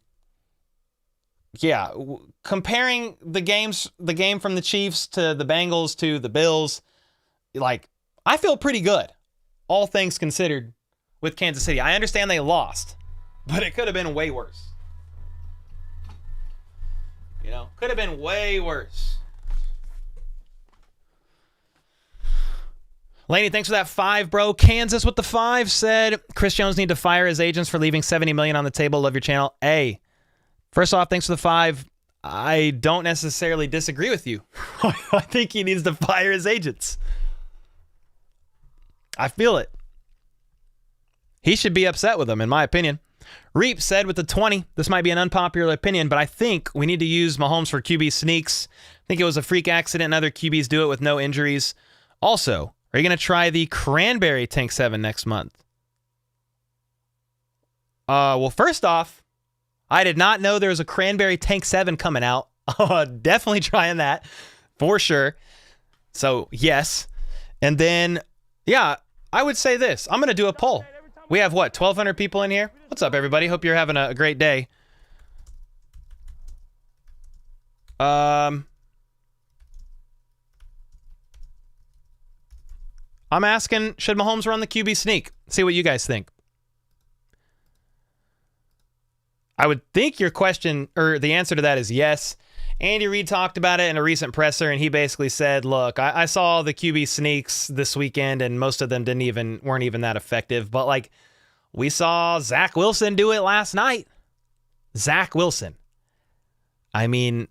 yeah, comparing the game from the Chiefs to the Bengals to the Bills, like, I feel pretty good, all things considered, with Kansas City. I understand they lost, but it could have been way worse. You know, could have been way worse. Laney, thanks for that 5, bro. Kansas with the 5 said, Chris Jones need to fire his agents for leaving $70 million on the table. Love your channel. Hey, first off, thanks for the 5. I don't necessarily disagree with you. I think he needs to fire his agents. I feel it. He should be upset with them, in my opinion. Reap said with the 20, this might be an unpopular opinion, but I think we need to use Mahomes for QB sneaks. I think it was a freak accident and other QBs do it with no injuries. Also, are you going to try the Cranberry Tank 7 next month? Well, first off, I did not know there was a Cranberry Tank 7 coming out. Definitely trying that for sure. So, yes. And then, yeah, I would say this. I'm going to do a poll. We have, what, 1,200 people in here? What's up, everybody? Hope you're having a great day. I'm asking, should Mahomes run the QB sneak? See what you guys think. I would think your question, or the answer to that is yes. Andy Reid talked about it in a recent presser, and he basically said, look, I saw the QB sneaks this weekend, and most of them weren't even that effective. But, like, we saw Zach Wilson do it last night. Zach Wilson. I mean,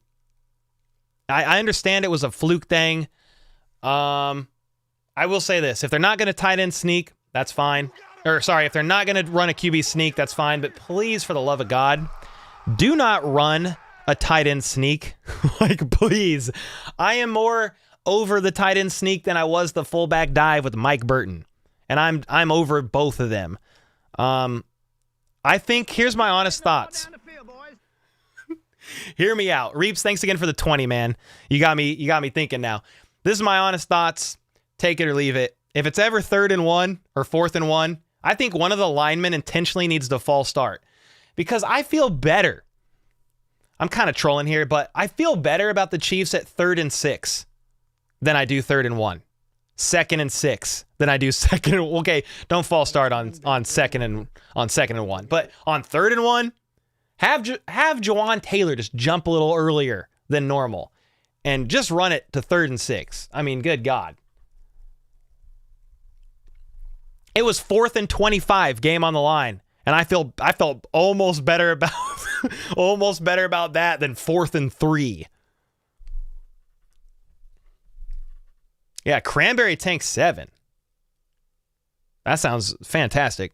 I understand it was a fluke thing. I will say this. If they're not going to tight end sneak, that's fine. Or, sorry, if they're not going to run a QB sneak, that's fine. But please, for the love of God, do not run a tight end sneak. Like, please. I am more over the tight end sneak than I was the fullback dive with Mike Burton. And I'm over both of them. I think, here's my honest thoughts. Hear me out. Reeps, thanks again for the 20, man. You got me thinking now. This is my honest thoughts. Take it or leave it. If it's ever 3rd and 1 or 4th and 1, I think one of the linemen intentionally needs to false start because I feel better. I'm kind of trolling here, but I feel better about the Chiefs at 3rd and 6 than I do 3rd and 1. 2nd and 6 than I do 2nd and okay, don't false start on 2nd and 1. But on 3rd and 1, have Jawan Taylor just jump a little earlier than normal and just run it to 3rd and 6. I mean, good God. It was 4th and 25, game on the line, and I felt almost better about that than 4th and 3. Yeah, Cranberry Tank 7. That sounds fantastic.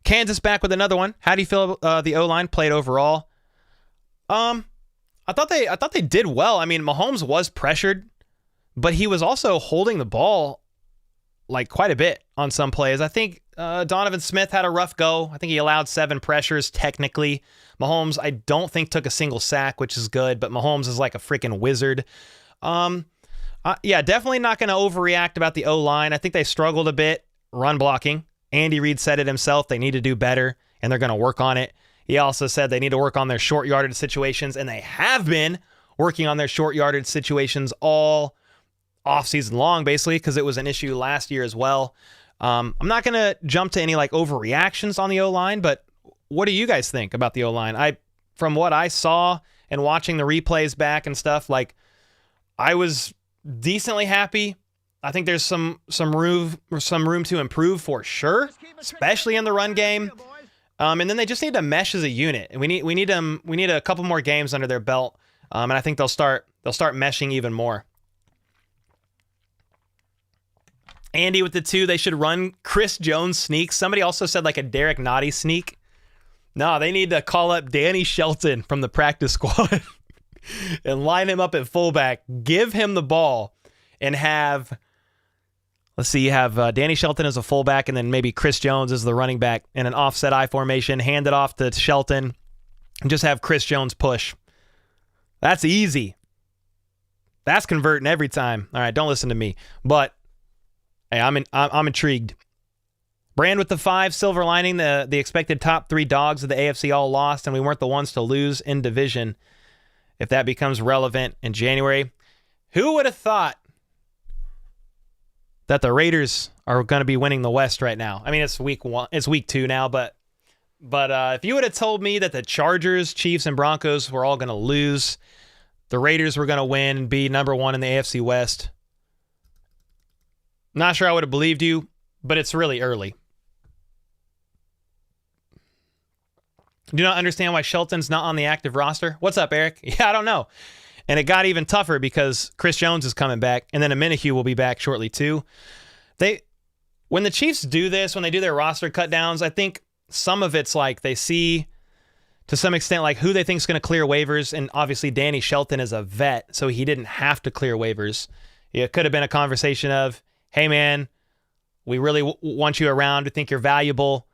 Kansas back with another one. How do you feel the O-line played overall? I thought they did well. I mean, Mahomes was pressured, but he was also holding the ball like quite a bit on some plays. I think Donovan Smith had a rough go. I think he allowed 7 pressures technically. Mahomes, I don't think took a single sack, which is good, but Mahomes is like a freaking wizard. Yeah, definitely not going to overreact about the O-line. I think they struggled a bit run blocking. Andy Reid said it himself. They need to do better, and they're going to work on it. He also said they need to work on their short yardage situations, and they have been working on their short yardage situations all offseason long, basically, because it was an issue last year as well. I'm not going to jump to any like overreactions on the O-line, but what do you guys think about the O-line? From what I saw and watching the replays back and stuff, like I was decently happy. I think there's some room to improve for sure, especially in the run game. And then they just need to mesh as a unit. And we need a couple more games under their belt. And I think they'll start meshing even more. Andy with the 2, they should run Chris Jones sneak. Somebody also said like a Derek Nottie sneak. No, they need to call up Danny Shelton from the practice squad and line him up at fullback. Give him the ball and have, let's see, you have Danny Shelton as a fullback and then maybe Chris Jones as the running back in an offset I formation. Hand it off to Shelton and just have Chris Jones push. That's easy. That's converting every time. All right, don't listen to me. But hey, I'm intrigued. Brand with the 5, silver lining. The expected top 3 dogs of the AFC all lost, and we weren't the ones to lose in division. If that becomes relevant in January, who would have thought that the Raiders are going to be winning the West right now? I mean, it's week 2 now, but if you would have told me that the Chargers, Chiefs, and Broncos were all going to lose, the Raiders were going to win and be number 1 in the AFC West, not sure I would have believed you, but it's really early. Do not understand why Shelton's not on the active roster. What's up, Eric? Yeah, I don't know. And it got even tougher because Chris Jones is coming back, and then Minihue will be back shortly too. When the Chiefs do this, when they do their roster cut downs, I think some of it's like they see to some extent like who they think is going to clear waivers, and obviously Danny Shelton is a vet, so he didn't have to clear waivers. It could have been a conversation of, hey man, we really want you around. We think you're valuable.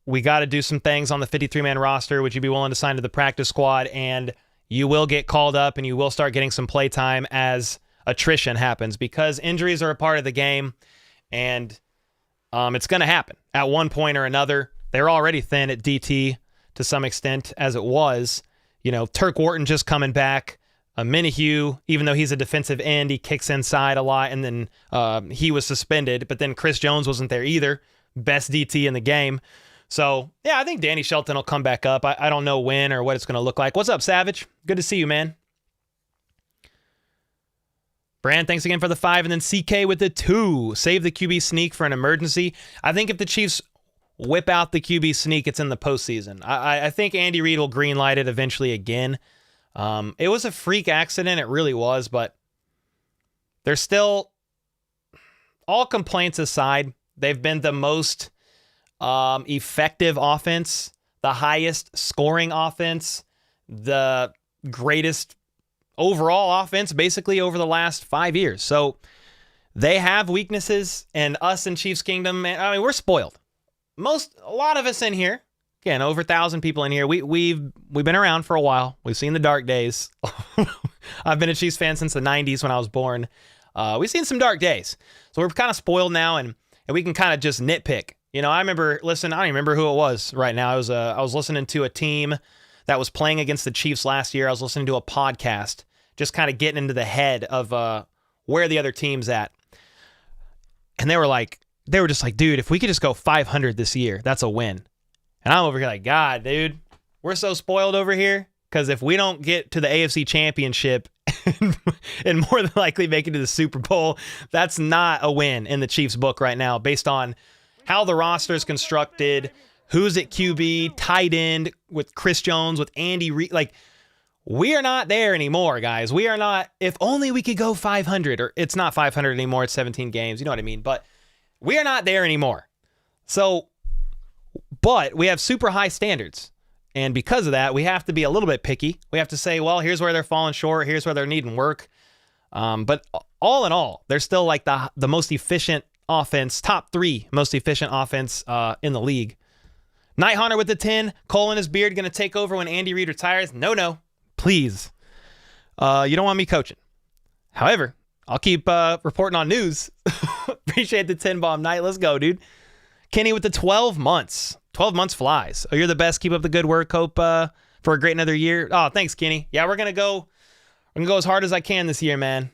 We got to do some things on the 53-man roster. Would you be willing to sign to the practice squad? And you will get called up and you will start getting some play time as attrition happens, because injuries are a part of the game, and it's going to happen at one point or another. They're already thin at DT to some extent as it was. You know, Turk Wharton just coming back. Minihue, even though he's a defensive end, he kicks inside a lot, and then he was suspended, but then Chris Jones wasn't there either. Best DT in the game. So, yeah, I think Danny Shelton will come back up. I don't know when or what it's going to look like. What's up, Savage? Good to see you, man. Brand, thanks again for the 5, and then CK with the 2. Save the QB sneak for an emergency. I think if the Chiefs whip out the QB sneak, it's in the postseason. I think Andy Reid will greenlight it eventually again. It was a freak accident, it really was, but they're still, all complaints aside, they've been the most effective offense, the highest scoring offense, the greatest overall offense basically over the last 5 years. So they have weaknesses, and us in Chiefs Kingdom, man, I mean, we're spoiled. A lot of us in here Again, over 1,000 people in here. We've been around for a while. We've seen the dark days. I've been a Chiefs fan since the 90s when I was born. We've seen some dark days. So we're kind of spoiled now, and we can kind of just nitpick. You know, I remember, I don't even remember who it was right now. I was listening to a team that was playing against the Chiefs last year. I was listening to a podcast, just kind of getting into the head of where the other team's at. And they were just like, dude, if we could just go 500 this year, that's a win. And I'm over here like, God, dude, we're so spoiled over here. Because if we don't get to the AFC Championship and more than likely make it to the Super Bowl, that's not a win in the Chiefs' book right now, based on how the roster is constructed, who's at QB, tight end with Chris Jones, with Andy Reid. Like, we are not there anymore, guys. We are not. If only we could go 500, or it's not 500 anymore. It's 17 games. You know what I mean? But we are not there anymore. So, but we have super high standards. And because of that, we have to be a little bit picky. We have to say, well, here's where they're falling short. Here's where they're needing work. But all in all, they're still like the most efficient offense, top 3 most efficient offense in the league. Night Hunter with the 10. Cole and his beard going to take over when Andy Reid retires. No, please. You don't want me coaching. However, I'll keep reporting on news. Appreciate the 10 bomb night. Let's go, dude. Kenny with the 12 months. 12 months flies. Oh, you're the best. Keep up the good work. Hope for a great another year. Oh, thanks, Kenny. Yeah, we're gonna go as hard as I can this year, man.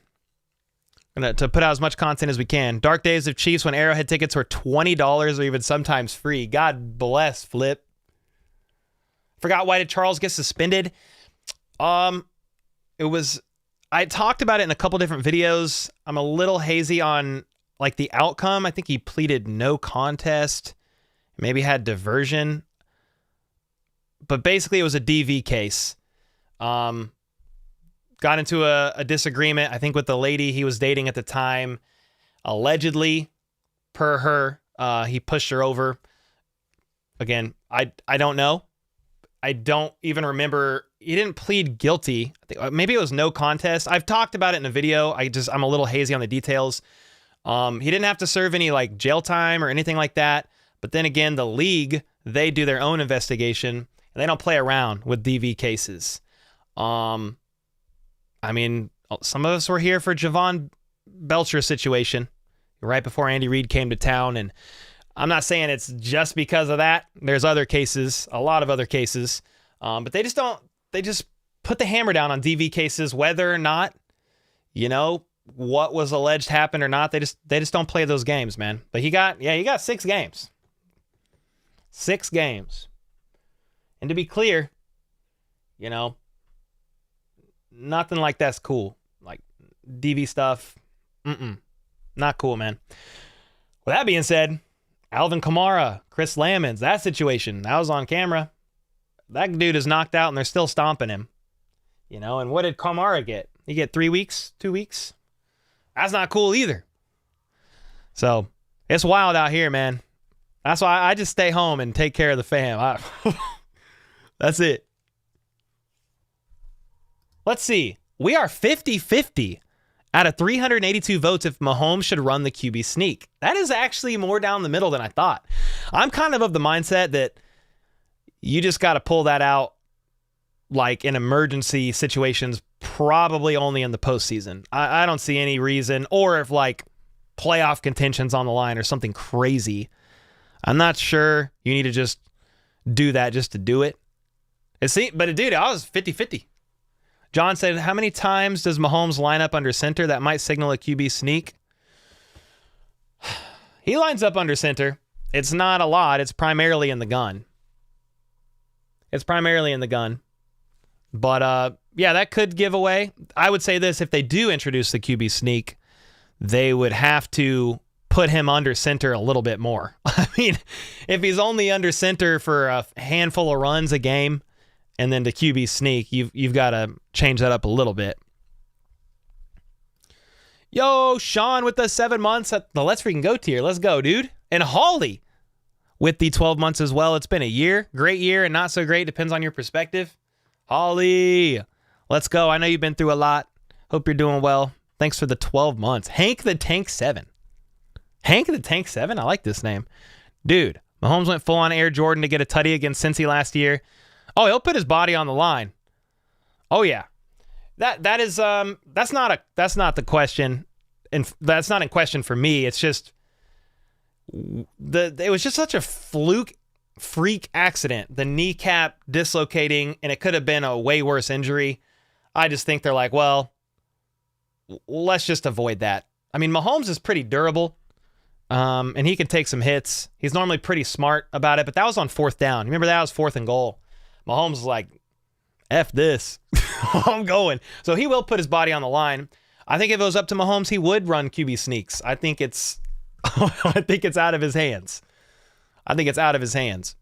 To put out as much content as we can. Dark days of Chiefs when Arrowhead tickets were $20 or even sometimes free. God bless, Flip. Forgot, why did Charles get suspended? I talked about it in a couple different videos. I'm a little hazy on like the outcome. I think he pleaded no contest. Maybe had diversion. But basically it was a DV case. Got into a disagreement, I think, with the lady he was dating at the time. Allegedly, per her, he pushed her over. Again, I don't know. I don't even remember. He didn't plead guilty. I think maybe it was no contest. I've talked about it in a video. I'm a little hazy on the details. He didn't have to serve any like jail time or anything like that. But then again, the league, they do their own investigation, and they don't play around with DV cases. I mean, some of us were here for Javon Belcher's situation right before Andy Reid came to town, and I'm not saying it's just because of that. There's other cases, a lot of other cases, but they just put the hammer down on DV cases, whether or not, what was alleged happened or not. They just don't play those games, man. But he got 6 games. 6 games. And to be clear, nothing like that's cool. Like DV stuff, not cool, man. With that being said, Alvin Kamara, Chris Lamons, that situation, that was on camera. That dude is knocked out and they're still stomping him. And what did Kamara get? He get 3 weeks, 2 weeks? That's not cool either. So it's wild out here, man. That's why I just stay home and take care of the fam. That's it. Let's see. We are 50-50 out of 382 votes if Mahomes should run the QB sneak. That is actually more down the middle than I thought. I'm kind of the mindset that you just got to pull that out like in emergency situations, probably only in the postseason. I don't see any reason, or if like playoff contention's on the line or something crazy. I'm not sure you need to just do that just to do it. But dude, I was 50-50. John said, how many times does Mahomes line up under center? That might signal a QB sneak. He lines up under center. It's not a lot. It's primarily in the gun. But, yeah, that could give away. I would say this, if they do introduce the QB sneak, they would have to put him under center a little bit more. I mean, if he's only under center for a handful of runs a game and then the QB sneak, you've got to change that up a little bit. Yo, Sean with the 7 months at the Let's Freaking Go tier. Let's go, dude. And Holly with the 12 months as well. It's been a year. Great year and not so great. Depends on your perspective. Holly, let's go. I know you've been through a lot. Hope you're doing well. Thanks for the 12 months. Hank the Tank 7. Hank the Tank 7? I like this name. Dude, Mahomes went full on Air Jordan to get a tutty against Cincy last year. Oh, he'll put his body on the line. Oh yeah, that is that's not the question, and that's not in question for me. It's just it was just such a freak accident. The kneecap dislocating, and it could have been a way worse injury. I just think they're like, well, let's just avoid that. I mean, Mahomes is pretty durable, and he can take some hits. He's normally pretty smart about it, but that was on 4th down. Remember, that was 4th and goal. Mahomes was like, F this. I'm going. So he will put his body on the line. I think if it was up to Mahomes, he would run QB sneaks. I think it's out of his hands. I think it's out of his hands.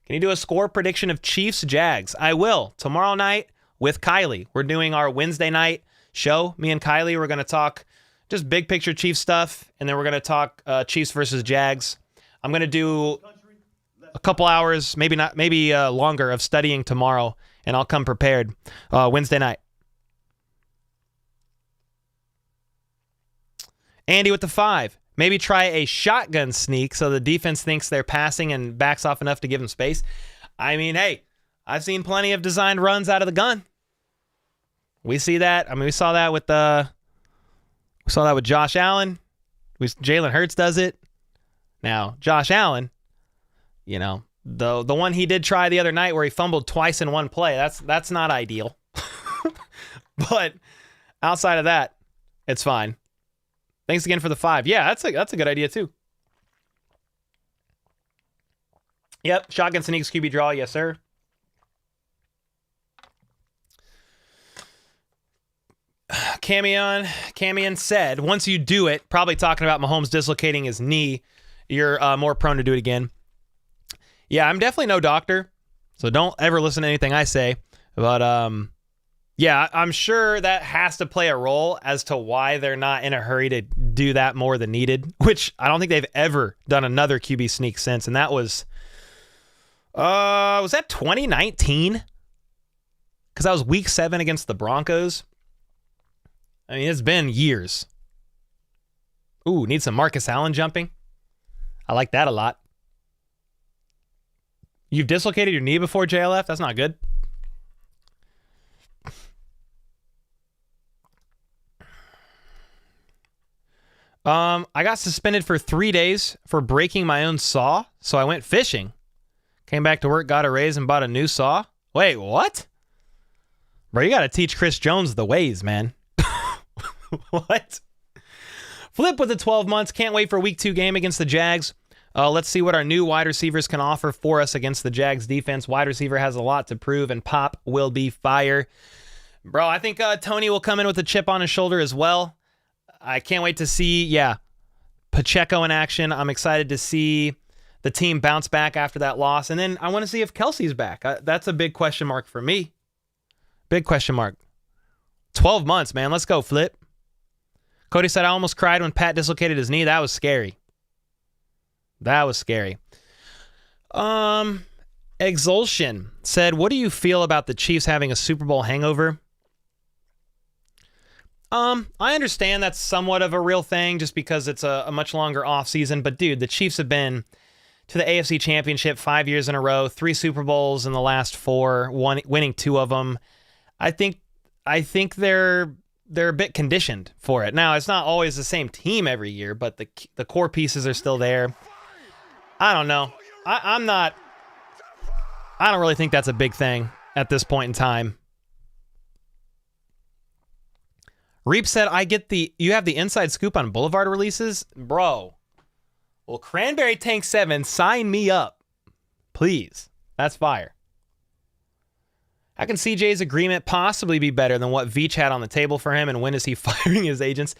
Can you do a score prediction of Chiefs-Jags? I will. Tomorrow night with Kylie. We're doing our Wednesday night show. Me and Kylie, we're going to talk just big picture Chiefs stuff, and then we're going to talk Chiefs versus Jags. I'm going to do a couple hours, maybe longer, of studying tomorrow, and I'll come prepared Wednesday night. Andy with the 5. Maybe try a shotgun sneak so the defense thinks they're passing and backs off enough to give them space. I mean, hey, I've seen plenty of designed runs out of the gun. We see that. I mean, we saw that with Josh Allen. Jalen Hurts does it. Now, Josh Allen, you know, the one he did try the other night where he fumbled twice in one play, that's not ideal. But outside of that, it's fine. Thanks again for the 5. Yeah, that's a good idea too. Yep, shotgun sneaks, QB draw, yes sir. Camion said, once you do it, probably talking about Mahomes dislocating his knee, you're more prone to do it again. Yeah, I'm definitely no doctor, so don't ever listen to anything I say. But yeah, I'm sure that has to play a role as to why they're not in a hurry to do that more than needed, which I don't think they've ever done another QB sneak since, and that was that 2019? Because that was week 7 against the Broncos. I mean, it's been years. Ooh, need some Marcus Allen jumping. I like that a lot. You've dislocated your knee before, JLF? That's not good. I got suspended for 3 days for breaking my own saw, so I went fishing. Came back to work, got a raise, and bought a new saw. Wait, what? Bro, you got to teach Chris Jones the ways, man. What? Flip with the 12 months. Can't wait for week 2 game against the Jags. Let's see what our new wide receivers can offer for us against the Jags defense. Wide receiver has a lot to prove, and Pop will be fire. Bro, I think Tony will come in with a chip on his shoulder as well. I can't wait to see, Pacheco in action. I'm excited to see the team bounce back after that loss. And then I want to see if Kelsey's back. That's a big question mark for me. Big question mark. 12 months, man. Let's go, Flip. Cody said, I almost cried when Pat dislocated his knee. That was scary. That was scary. Exulsion said, what do you feel about the Chiefs having a Super Bowl hangover? I understand that's somewhat of a real thing just because it's a much longer offseason. But, dude, the Chiefs have been to the AFC Championship 5 years in a row, 3 Super Bowls in the last 4, winning 2 of them. I think they're a bit conditioned for it. Now, it's not always the same team every year, but the core pieces are still there. I don't know. I don't really think that's a big thing at this point in time. Reap said, you have the inside scoop on Boulevard releases? Bro. Well, Cranberry Tank 7, sign me up. Please. That's fire. How can CJ's agreement possibly be better than what Veach had on the table for him, and when is he firing his agents?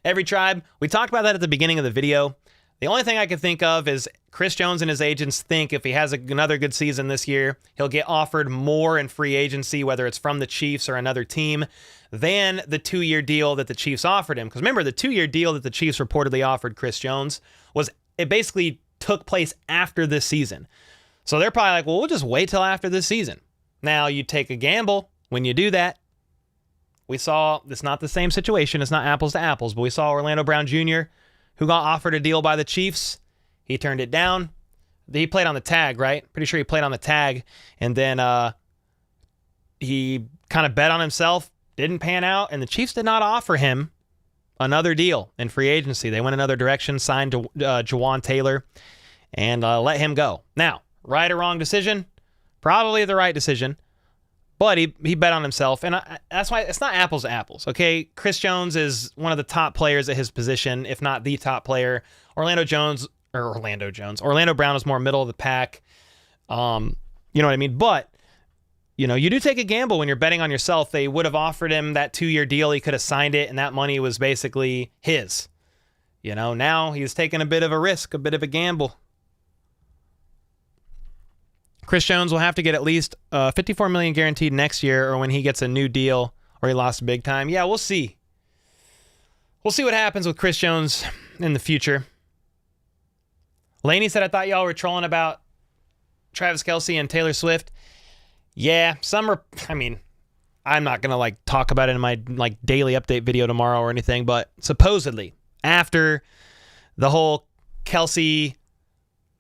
Every tribe. We talked about that at the beginning of the video. The only thing I can think of is Chris Jones and his agents think if he has another good season this year, he'll get offered more in free agency, whether it's from the Chiefs or another team, than the 2-year deal that the Chiefs offered him. Because remember, the 2-year deal that the Chiefs reportedly offered Chris Jones it basically took place after this season. So they're probably like, well, we'll just wait till after this season. Now, you take a gamble when you do that. We saw, it's not the same situation. It's not apples to apples, but we saw Orlando Brown Jr., who got offered a deal by the Chiefs, He turned it down. He played on the tag, right? Pretty sure he played on the tag. And then he kind of bet on himself, didn't pan out, and the Chiefs did not offer him another deal in free agency. They went another direction, signed Jawan Taylor, and let him go. Now, right or wrong decision? Probably the right decision. But he bet on himself, and that's why it's not apples to apples, okay? Chris Jones is one of the top players at his position, if not the top player. Orlando Brown is more middle of the pack. You know what I mean? But, you do take a gamble when you're betting on yourself. They would have offered him that 2-year deal. He could have signed it, and that money was basically his. Now he's taking a bit of a risk, a bit of a gamble. Chris Jones will have to get at least $54 million guaranteed next year, or when he gets a new deal, or he lost big time. Yeah, we'll see. We'll see what happens with Chris Jones in the future. Laney said, I thought y'all were trolling about Travis Kelce and Taylor Swift. Yeah, I'm not going to talk about it in my daily update video tomorrow or anything, but supposedly after the whole Kelce,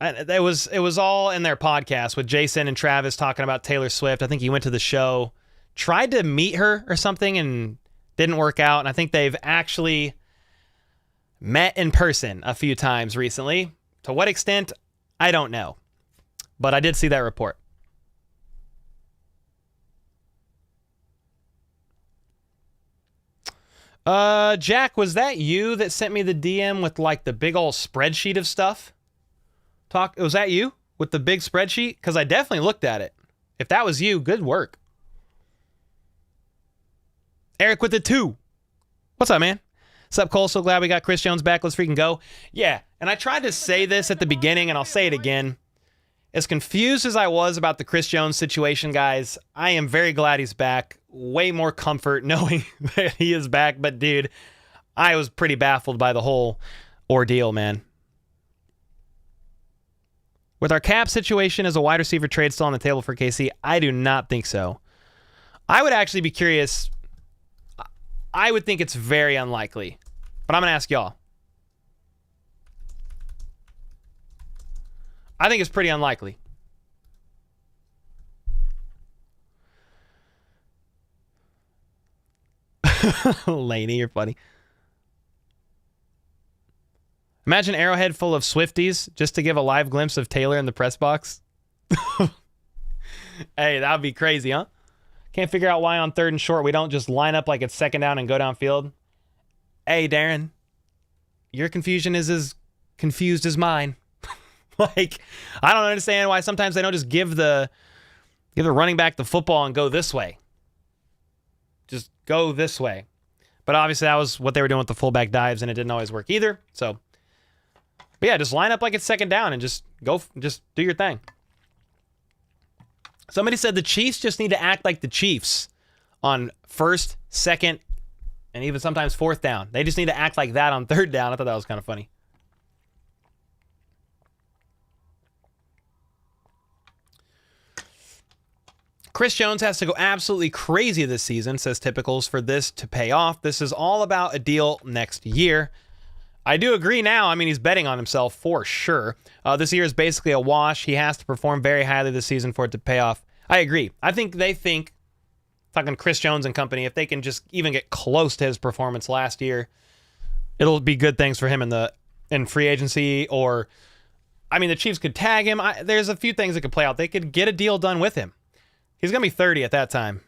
it was all in their podcast with Jason and Travis talking about Taylor Swift. I think he went to the show, tried to meet her or something, and didn't work out. And I think they've actually met in person a few times recently. To what extent, I don't know. But I did see that report. Jack, was that you that sent me the DM with the big old spreadsheet of stuff? Was that you with the big spreadsheet? Because I definitely looked at it. If that was you, good work. Eric with the 2. What's up, man? What's up, Cole? So glad we got Chris Jones back. Let's freaking go. Yeah, and I tried to say this at the beginning, and I'll say it again. As confused as I was about the Chris Jones situation, guys, I am very glad he's back. Way more comfort knowing that he is back. But, dude, I was pretty baffled by the whole ordeal, man. With our cap situation, as a wide receiver trade still on the table for KC? I do not think so. I would actually be curious. I would think it's very unlikely. But I'm going to ask y'all. I think it's pretty unlikely. Laney, you're funny. Imagine Arrowhead full of Swifties just to give a live glimpse of Taylor in the press box. Hey, that would be crazy, huh? Can't figure out why on 3rd and short we don't just line up like it's 2nd down and go downfield. Hey, Darren, your confusion is as confused as mine. I don't understand why sometimes they don't just give the running back the football and go this way. Just go this way. But obviously that was what they were doing with the fullback dives, and it didn't always work either. So, but yeah, just line up like it's 2nd down and just do your thing. Somebody said the Chiefs just need to act like the Chiefs on 1st, 2nd, and even sometimes 4th down. They just need to act like that on 3rd down. I thought that was kind of funny. Chris Jones has to go absolutely crazy this season, says Typicals, for this to pay off. This is all about a deal next year. I do agree now. I mean, he's betting on himself for sure. This year is basically a wash. He has to perform very highly this season for it to pay off. I agree. I think they think, talking Chris Jones and company, if they can just even get close to his performance last year, it'll be good things for him in free agency. Or, I mean, the Chiefs could tag him. There's a few things that could play out. They could get a deal done with him. He's going to be 30 at that time.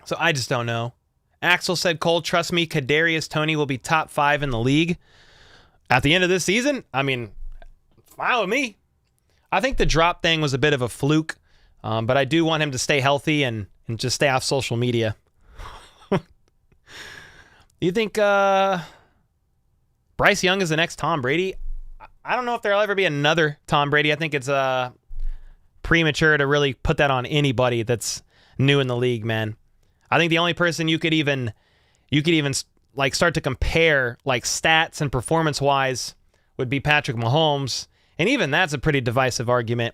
So I just don't know. Axel said, Cole, trust me, Kadarius Toney will be top 5 in the league at the end of this season. I mean, fine with me. I think the drop thing was a bit of a fluke, but I do want him to stay healthy and just stay off social media. You think Bryce Young is the next Tom Brady? I don't know if there'll ever be another Tom Brady. I think it's premature to really put that on anybody that's new in the league, man. I think the only person you could even start to compare stats and performance wise would be Patrick Mahomes, and even that's a pretty divisive argument.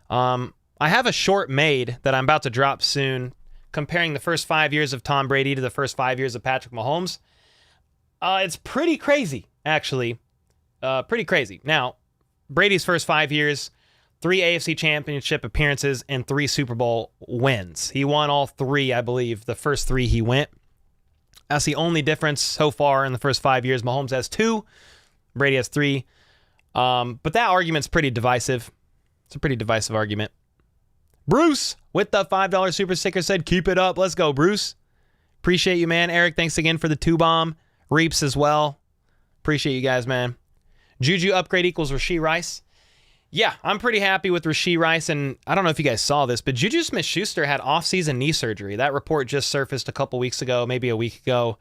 I have a short made that I'm about to drop soon, comparing the first 5 years of Tom Brady to the first 5 years of Patrick Mahomes. It's pretty crazy, actually. Pretty crazy. Now, Brady's first 5 years, 3 AFC championship appearances, and 3 Super Bowl wins. He won all 3, I believe, the first 3 he went. That's the only difference so far in the first 5 years. Mahomes has 2, Brady has 3. But that argument's pretty divisive. It's a pretty divisive argument. Bruce with the $5 super sticker said, keep it up. Let's go, Bruce. Appreciate you, man. Eric, thanks again for the 2-bomb. Reaps as well. Appreciate you guys, man. Juju upgrade equals Rashee Rice. Yeah, I'm pretty happy with Rashee Rice, and I don't know if you guys saw this, but Juju Smith-Schuster had off-season knee surgery. That report just surfaced a couple weeks ago, maybe a week ago.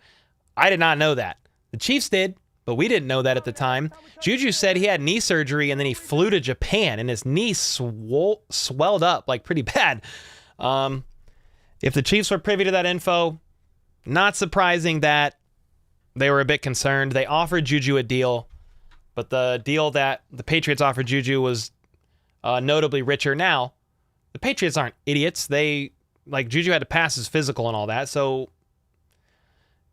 I did not know that. The Chiefs did, but we didn't know that at the time. Juju said he had knee surgery, and then he flew to Japan, and his knee swelled up like pretty bad. If the Chiefs were privy to that info, not surprising that they were a bit concerned. They offered Juju a deal, but the deal that the Patriots offered Juju was notably richer. Now, the Patriots aren't idiots. Juju had to pass his physical and all that, so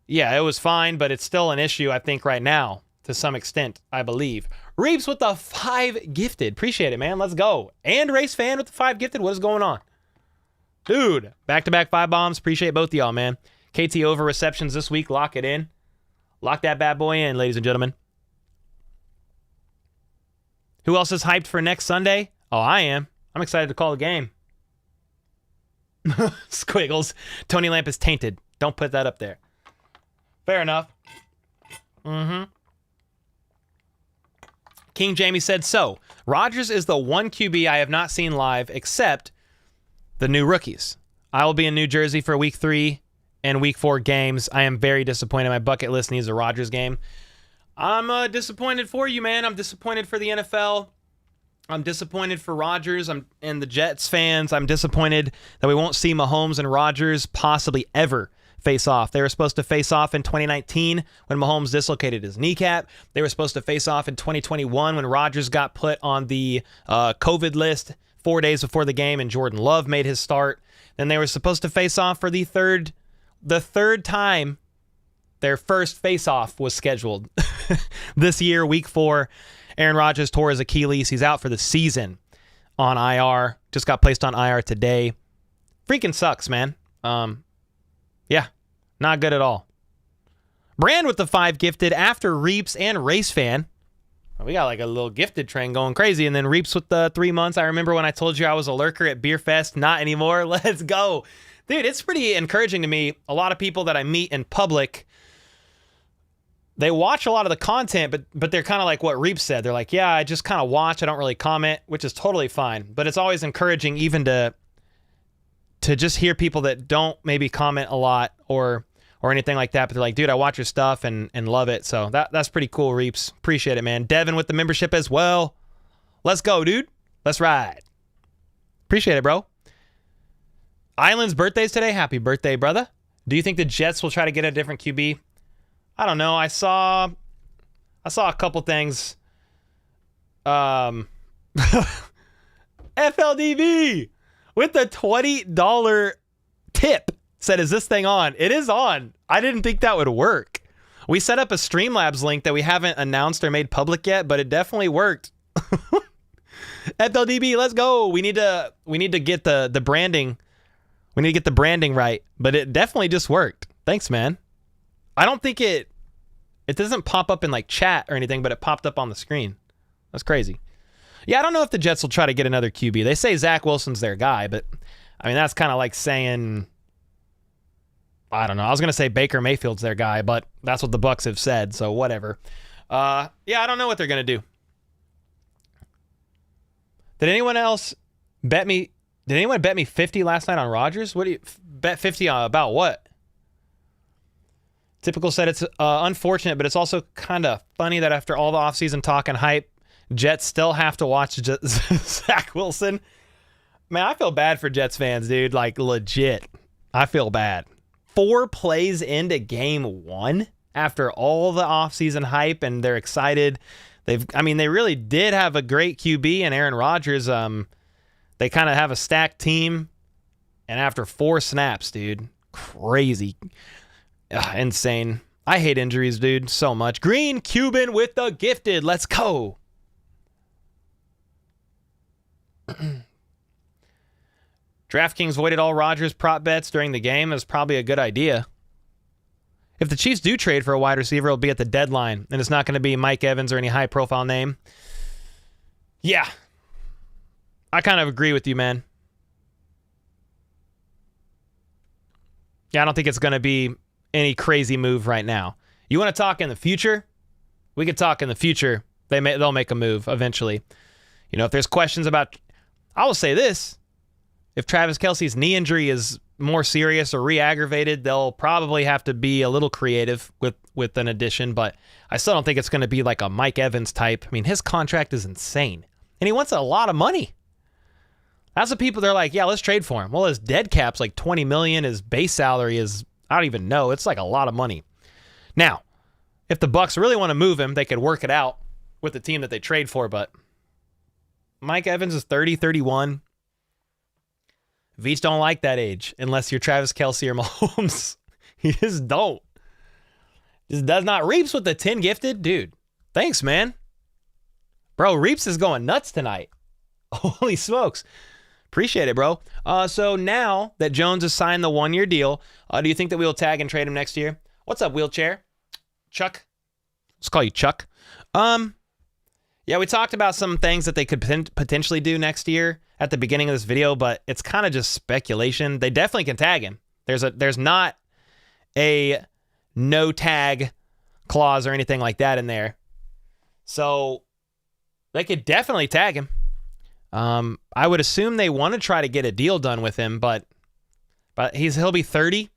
yeah, it was fine, but it's still an issue, I think, right now, to some extent, I believe. Reeves with the 5 gifted. Appreciate it, man. Let's go. And Race Fan with the 5 gifted. What is going on? Dude, back-to-back 5 bombs. Appreciate both of y'all, man. KT over receptions this week. Lock it in. Lock that bad boy in, ladies and gentlemen. Who else is hyped for next Sunday? Oh, I am. I'm excited to call the game. Squiggles. Tony Lamp is tainted. Don't put that up there. Fair enough. King Jamie said, so, Rodgers is the one QB I have not seen live except the new rookies. I will be in New Jersey for week 3 and week 4 games. I am very disappointed. My bucket list needs a Rodgers game. I'm disappointed for you, man. I'm disappointed for the NFL. I'm disappointed for Rodgers and the Jets fans. I'm disappointed that we won't see Mahomes and Rodgers possibly ever face off. They were supposed to face off in 2019 when Mahomes dislocated his kneecap. They were supposed to face off in 2021 when Rodgers got put on the COVID list 4 days before the game and Jordan Love made his start. Then they were supposed to face off for the third time their first face-off was scheduled. This year, week 4, Aaron Rodgers tore his Achilles. He's out for the season on IR. Just got placed on IR today. Freaking sucks, man. Yeah, not good at all. Brand with the 5 gifted after Reeps and Race Fan. We got like a little gifted train going crazy. And then Reeps with the 3 months. I remember when I told you I was a lurker at Beer Fest. Not anymore. Let's go. Dude, it's pretty encouraging to me. A lot of people that I meet in public, they watch a lot of the content, but they're kind of like what Reeps said. They're like, yeah, I just kind of watch. I don't really comment, which is totally fine. But it's always encouraging even to just hear people that don't maybe comment a lot or anything like that. But they're like, dude, I watch your stuff and love it. So that's pretty cool, Reeps. Appreciate it, man. Devin with the membership as well. Let's go, dude. Let's ride. Appreciate it, bro. Island's birthday's today. Happy birthday, brother. Do you think the Jets will try to get a different QB? I don't know. I saw a couple things. FLDB with the $20 tip said, is this thing on? It is on. I didn't think that would work. We set up a Streamlabs link that we haven't announced or made public yet, but it definitely worked. FLDB, let's go. We need to get the branding. We need to get the branding right, but it definitely just worked. Thanks, man. I don't think it doesn't pop up in like chat or anything, but it popped up on the screen. That's crazy. Yeah, I don't know if the Jets will try to get another QB. They say Zach Wilson's their guy, but I mean, that's kind of like saying, I don't know. I was going to say Baker Mayfield's their guy, but that's what the Bucs have said, so whatever. Yeah, I don't know what they're going to do. Did anyone bet me 50 last night on Rodgers? What do you bet 50 about what? Typical said it's unfortunate, but it's also kind of funny that after all the offseason talk and hype, Jets still have to watch Zach Wilson. Man, I feel bad for Jets fans, dude. Like, legit. I feel bad. 4 plays into game 1 after all the offseason hype, and they're excited. They really did have a great QB in Aaron Rodgers. They kind of have a stacked team, and after 4 snaps, dude, crazy. Insane. I hate injuries, dude, so much. Green Cuban with the gifted. Let's go. DraftKings voided all Rodgers prop bets during the game. Is probably a good idea. If the Chiefs do trade for a wide receiver, it'll be at the deadline, and it's not going to be Mike Evans or any high-profile name. Yeah. I kind of agree with you, man. Yeah, I don't think it's going to be any crazy move right now. You want to talk in the future? We could talk in the future. They'll make a move eventually. You know, if there's questions about... I will say this. If Travis Kelce's knee injury is more serious or re-aggravated, they'll probably have to be a little creative with an addition, but I still don't think it's going to be like a Mike Evans type. I mean, his contract is insane, and he wants a lot of money. That's what people, they're like, yeah, let's trade for him. Well, his dead cap's like $20 million. His base salary is, I don't even know. It's like a lot of money. Now, if the Bucs really want to move him, they could work it out with the team that they trade for, but Mike Evans is 30, 31. Veets don't like that age unless you're Travis Kelce or Mahomes. He just don't. Just does not. Reeps with the 10 gifted. Dude, thanks, man. Bro, Reeps is going nuts tonight. Holy smokes. Appreciate it, bro. So now that Jones has signed the 1-year deal, do you think that we'll tag and trade him next year? What's up, Wheelchair? Chuck? Let's call you Chuck. Yeah, we talked about some things that they could potentially do next year at the beginning of this video, but it's kind of just speculation. They definitely can tag him. There's not a no tag clause or anything like that in there. So they could definitely tag him. I would assume they want to try to get a deal done with him, but he'll be 30.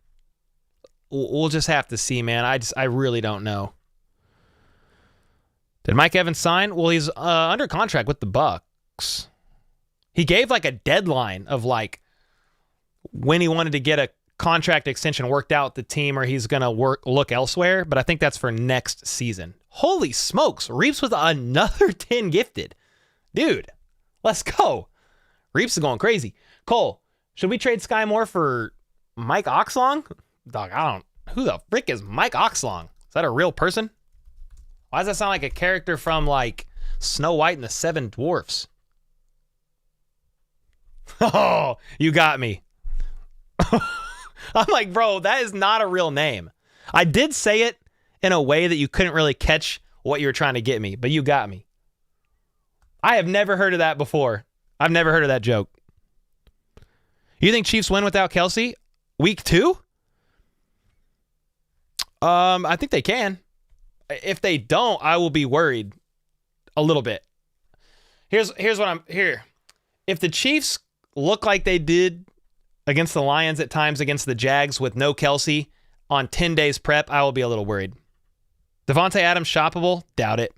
We'll just have to see, man. I really don't know. Did Mike Evans sign? Well, he's under contract with the Bucs. He gave like a deadline of like when he wanted to get a contract extension worked out with the team, or he's gonna look elsewhere. But I think that's for next season. Holy smokes! Reeps with another 10 gifted, dude. Let's go. Reeps is going crazy. Cole, should we trade Sky Moore for Mike Oxlong? Dog, who the frick is Mike Oxlong? Is that a real person? Why does that sound like a character from like Snow White and the Seven Dwarfs? Oh, you got me. I'm like, bro, that is not a real name. I did say it in a way that you couldn't really catch what you were trying to get me, but you got me. I have never heard of that before. I've never heard of that joke. You think Chiefs win without Kelce? Week 2? I think they can. If they don't, I will be worried a little bit. Here's what I'm here. If the Chiefs look like they did against the Lions at times against the Jags with no Kelce on 10 days prep, I will be a little worried. Devontae Adams shoppable? Doubt it.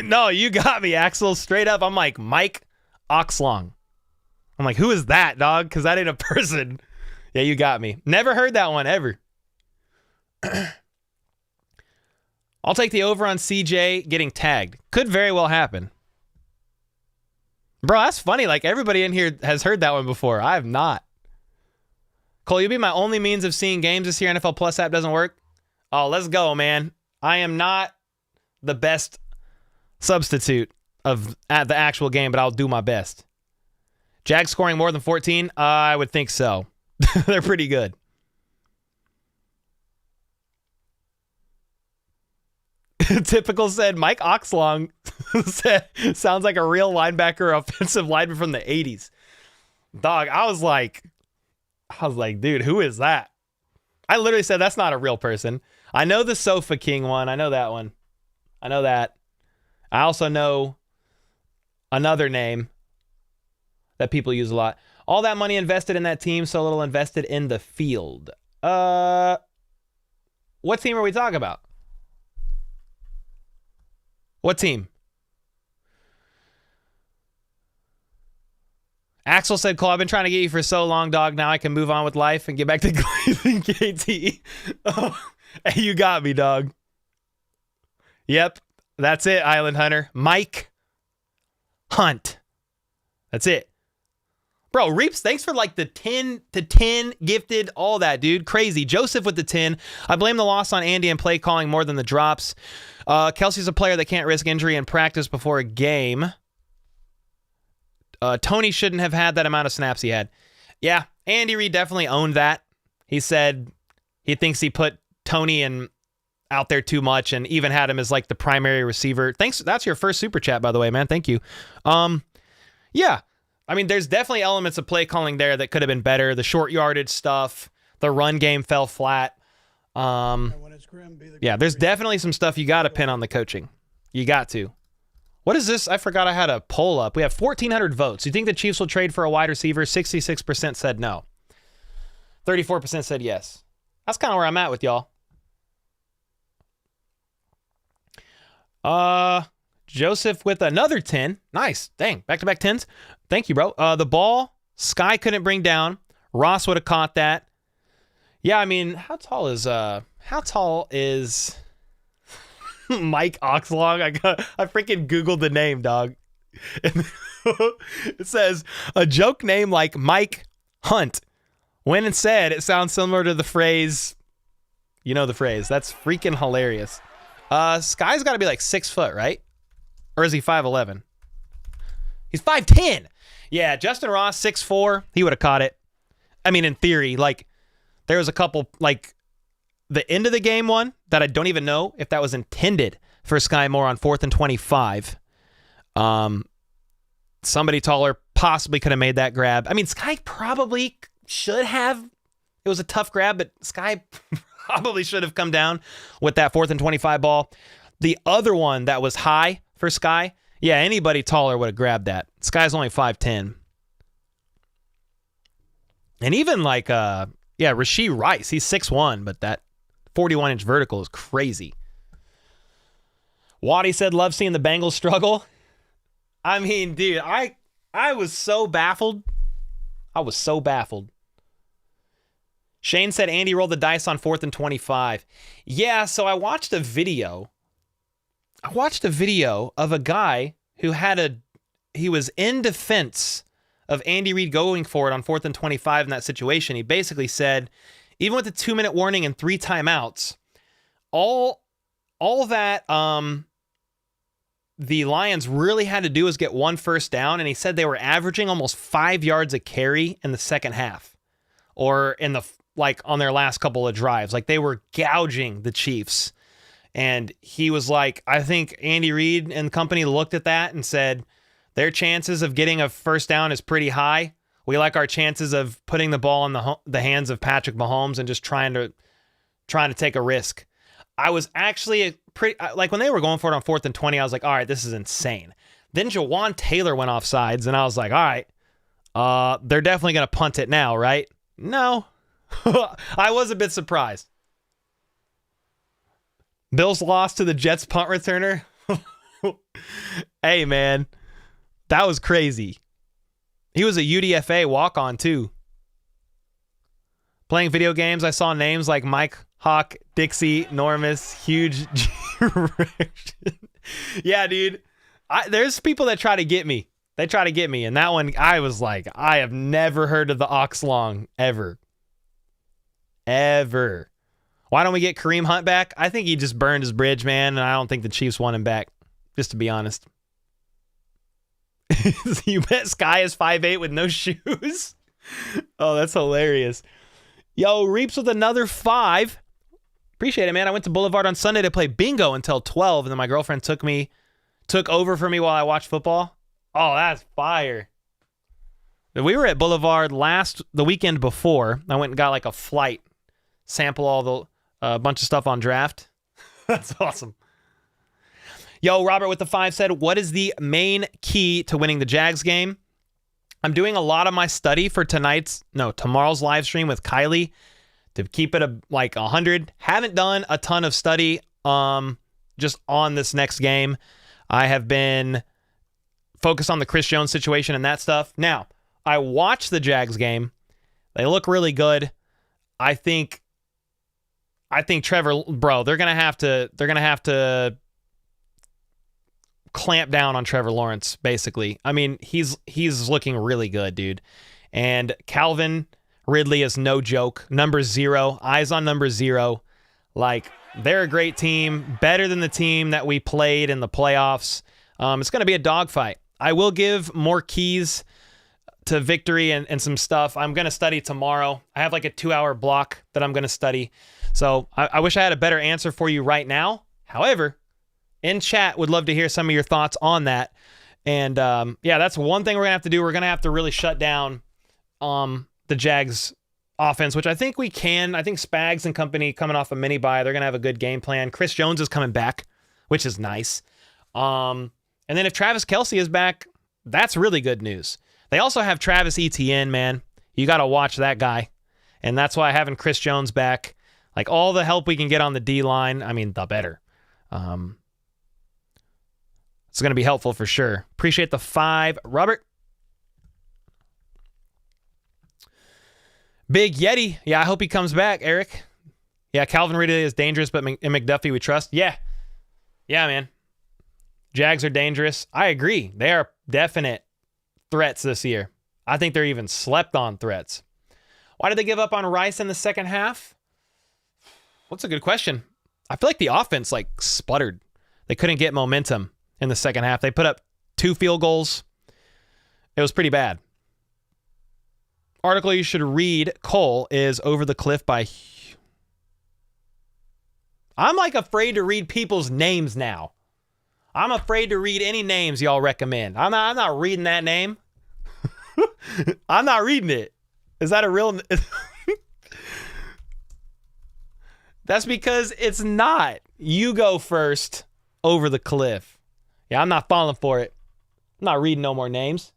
No, you got me, Axel. Straight up, I'm like, Mike Oxlong. I'm like, who is that, dog? Because that ain't a person. Yeah, you got me. Never heard that one, ever. I'll take the over on CJ getting tagged. Could very well happen. Bro, that's funny. Like, everybody in here has heard that one before. I have not. Cole, you'll be my only means of seeing games this year. NFL Plus app doesn't work. Oh, let's go, man. I am not the best substitute at the actual game, but I'll do my best. Jags scoring more than 14? I would think so. They're pretty good. Typical said, Mike Oxlong sounds like a real linebacker or offensive lineman from the 80s. Dog, I was like, dude, who is that? I literally said, that's not a real person. I know the Sofa King one. I know that one. I know that. I also know another name that people use a lot. All that money invested in that team, so little invested in the field. What team are we talking about? What team? Axel said, Cole, I've been trying to get you for so long, dog. Now I can move on with life and get back to Cleveland KT. Oh, hey, you got me, dog. Yep, that's it, Island Hunter. Mike Hunt. That's it. Bro, Reaps, thanks for like the 10 to 10 gifted, all that, dude. Crazy. Joseph with the 10. I blame the loss on Andy and play calling more than the drops. Kelsey's a player that can't risk injury in practice before a game. Tony shouldn't have had that amount of snaps he had. Yeah, Andy Reid definitely owned that. He said he thinks he put Tony out there too much and even had him as like the primary receiver. Thanks. That's your first super chat, by the way, man. Thank you. Yeah. I mean, there's definitely elements of play calling there that could have been better. The short yardage stuff, the run game fell flat. Yeah, there's definitely some stuff you got to pin on the coaching. You got to. What is this? I forgot I had a poll up. We have 1,400 votes. You think the Chiefs will trade for a wide receiver? 66% said no. 34% said yes. That's kind of where I'm at with y'all. Joseph with another 10. Nice. Dang. Back-to-back 10s. Thank you, bro. The ball, Sky couldn't bring down. Ross would have caught that. Yeah, I mean, how tall is Mike Oxlong? I freaking Googled the name, dog. It says, a joke name like Mike Hunt. When it's said, it sounds similar to the phrase, you know the phrase. That's freaking hilarious. Sky's got to be like 6 foot, right? Or is he 5'11"? He's 5'10". Yeah, Justin Ross, 6'4". He would have caught it. I mean, in theory, like, there was a couple, like, the end of the game one that I don't even know if that was intended for Sky Moore on 4th and 25. Somebody taller possibly could have made that grab. I mean, Sky probably should have. It was a tough grab, but Sky probably should have come down with that 4th and 25 ball. The other one that was high for Sky, yeah, anybody taller would have grabbed that. Sky's only 5'10". And even like, Rashee Rice, he's 6'1", but that 41-inch vertical is crazy. Waddy said, love seeing the Bengals struggle. I mean, dude, I was so baffled. I was so baffled. Shane said Andy rolled the dice on 4th and 25. Yeah, so I watched a video. Of a guy who he was in defense of Andy Reid going for it on 4th and 25 in that situation. He basically said, even with the 2-minute warning and 3 timeouts, all that the Lions really had to do was get 1 first down, and he said they were averaging almost 5 yards a carry in the second half, or in the on their last couple of drives. Like, they were gouging the Chiefs. And he was like, I think Andy Reid and company looked at that and said, their chances of getting a first down is pretty high. We like our chances of putting the ball in the hands of Patrick Mahomes and just trying to take a risk. I was actually like, when they were going for it on 4th and 20, I was like, all right, this is insane. Then Jawan Taylor went off sides, and I was like, all right, they're definitely going to punt it now, right? No. I was a bit surprised. Bills lost to the Jets punt returner. Hey, man, that was crazy. He was a UDFA walk-on, too. Playing video games, I saw names like Mike, Hawk, Dixie, Normus, Huge. Yeah, dude. There's people that try to get me. They try to get me. And that one, I was like, I have never heard of the Oxlong ever. Ever. Why don't we get Kareem Hunt back? I think he just burned his bridge, man, and I don't think the Chiefs want him back, just to be honest. You bet Sky is 5'8" with no shoes? Oh, that's hilarious. Yo, Reaps with another 5. Appreciate it, man. I went to Boulevard on Sunday to play bingo until 12, and then my girlfriend took over for me while I watched football. Oh, that's fire. We were at Boulevard the weekend before. I went and got like a flight, sample all the bunch of stuff on draft. That's awesome. Yo, Robert with the 5 said, what is the main key to winning the Jags game? I'm doing a lot of my study for tomorrow's live stream with Kylie to keep it like 100. Haven't done a ton of study just on this next game. I have been focused on the Chris Jones situation and that stuff. Now, I watched the Jags game. They look really good. I think Trevor, bro, they're gonna have to clamp down on Trevor Lawrence, basically. I mean, he's looking really good, dude. And Calvin Ridley is no joke. Number 0. Eyes on number 0. Like, they're a great team. Better than the team that we played in the playoffs. It's going to be a dogfight. I will give more keys to victory and some stuff. I'm going to study tomorrow. I have like a 2-hour block that I'm going to study. So I wish I had a better answer for you right now. However, in chat, would love to hear some of your thoughts on that. And yeah, that's one thing we're going to have to do. We're going to have to really shut down the Jags offense, which I think we can. I think Spags and company coming off a mini bye, they're going to have a good game plan. Chris Jones is coming back, which is nice. And then if Travis Kelce is back, that's really good news. They also have Travis Etienne, man. You got to watch that guy. And that's why having Chris Jones back, like all the help we can get on the D-line, I mean, the better. It's going to be helpful for sure. Appreciate the 5. Robert. Big Yeti. Yeah, I hope he comes back, Eric. Yeah, Calvin Ridley is dangerous, but in McDuffie we trust. Yeah. Yeah, man. Jags are dangerous. I agree. They are definite threats this year. I think they're even slept on threats. Why did they give up on Rice in the second half? What's a good question? I feel like the offense like sputtered. They couldn't get momentum in the second half. They put up 2 field goals. It was pretty bad. Article you should read, Cole, is Over the Cliff by... I'm like afraid to read people's names now. I'm afraid to read any names y'all recommend. I'm not reading that name. I'm not reading it. Is that a real... That's because it's not. You go first. Over the Cliff. Yeah, I'm not falling for it. I'm not reading no more names.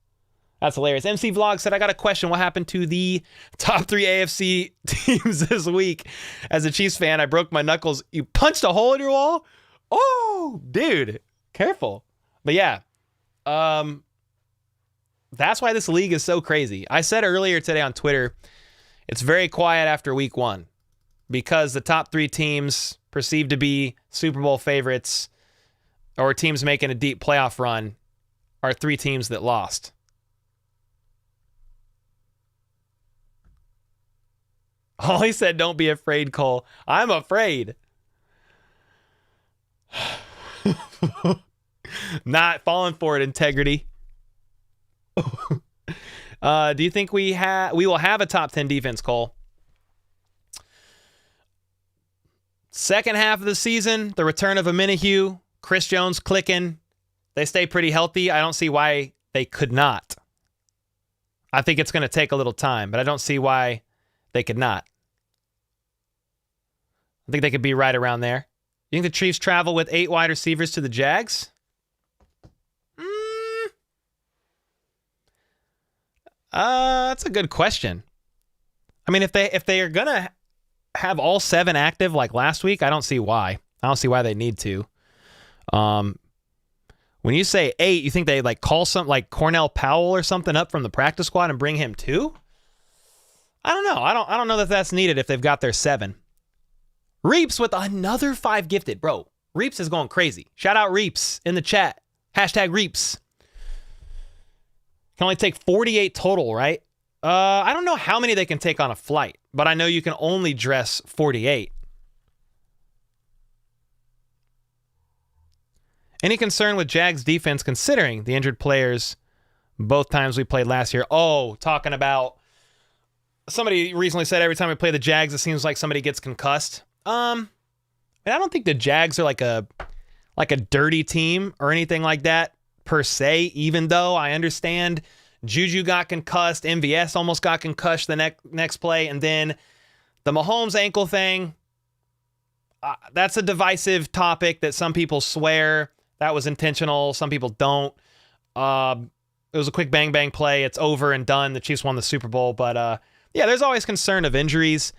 That's hilarious. MC Vlog said, I got a question. What happened to the top 3 AFC teams this week? As a Chiefs fan, I broke my knuckles. You punched a hole in your wall? Oh, dude. Careful. But yeah. That's why this league is so crazy. I said earlier today on Twitter, it's very quiet after week 1 because the top 3 teams perceived to be Super Bowl favorites or teams making a deep playoff run are 3 teams that lost. Holly said, don't be afraid, Cole. I'm afraid. Not falling for it, integrity. Do you think we will have a top 10 defense, Cole? Second half of the season, the return of Minihue, Chris Jones clicking. They stay pretty healthy. I don't see why they could not. I think it's going to take a little time, but I don't see why they could not. I think they could be right around there. You think the Chiefs travel with 8 wide receivers to the Jags? That's a good question. I mean, if they are going to have all 7 active like last week, I don't see why. I don't see why they need to. When you say 8, you think they like call something like Cornell Powell or something up from the practice squad and bring him too? I don't know. I don't know that that's needed if they've got their 7. Reeps with another 5 gifted. Bro, Reeps is going crazy. Shout out Reeps in the chat. Hashtag Reeps. Can only take 48 total, right? I don't know how many they can take on a flight, but I know you can only dress 48. Any concern with Jags defense considering the injured players both times we played last year? Oh, talking about... Somebody recently said every time we play the Jags, it seems like somebody gets concussed. I don't think the Jags are like a dirty team or anything like that per se, even though I understand Juju got concussed, MVS almost got concussed the next play, and then the Mahomes ankle thing, that's a divisive topic that some people swear that was intentional, some people don't. It was a quick bang play, it's over and done, the Chiefs won the Super Bowl, but yeah, there's always concern of injuries.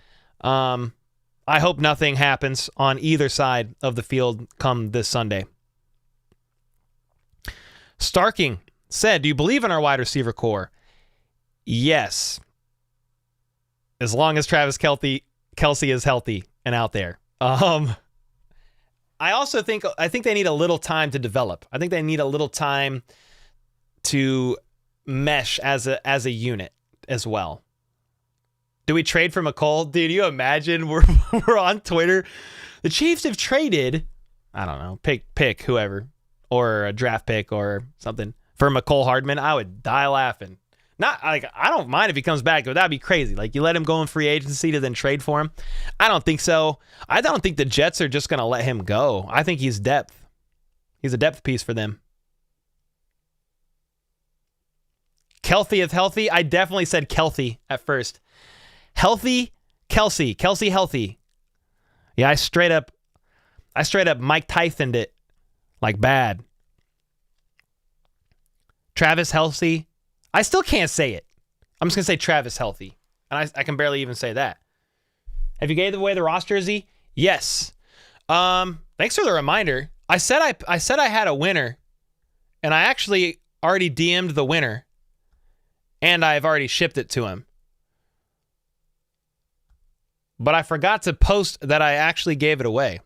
I hope nothing happens on either side of the field come this Sunday. Starking said, do you believe in our wide receiver core? Yes. As long as Travis Kelce is healthy and out there. I also think they need a little time to develop. I think they need a little time to mesh as a unit. as well. Do we trade for McColl? Dude, you imagine we're on Twitter. The Chiefs have traded, I don't know, pick whoever, or a draft pick or something for McColl Hardman. I would die laughing. Not like I don't mind if he comes back, but that'd be crazy. Like you let him go in free agency to then trade for him. I don't think so. I don't think the Jets are just gonna let him go. I think he's depth. He's a depth piece for them. Kelty is healthy. I definitely said Kelty at first. Healthy, Kelsey healthy. Yeah, I straight up Mike Tyson'd it. Like bad. Travis healthy. I still can't say it. I'm just going to say Travis healthy. And I can barely even say that. Have you gave away the Ross jersey? Yes. Thanks for the reminder. I said I had a winner. And I actually already DM'd the winner. And I've already shipped it to him. But I forgot to post that I actually gave it away.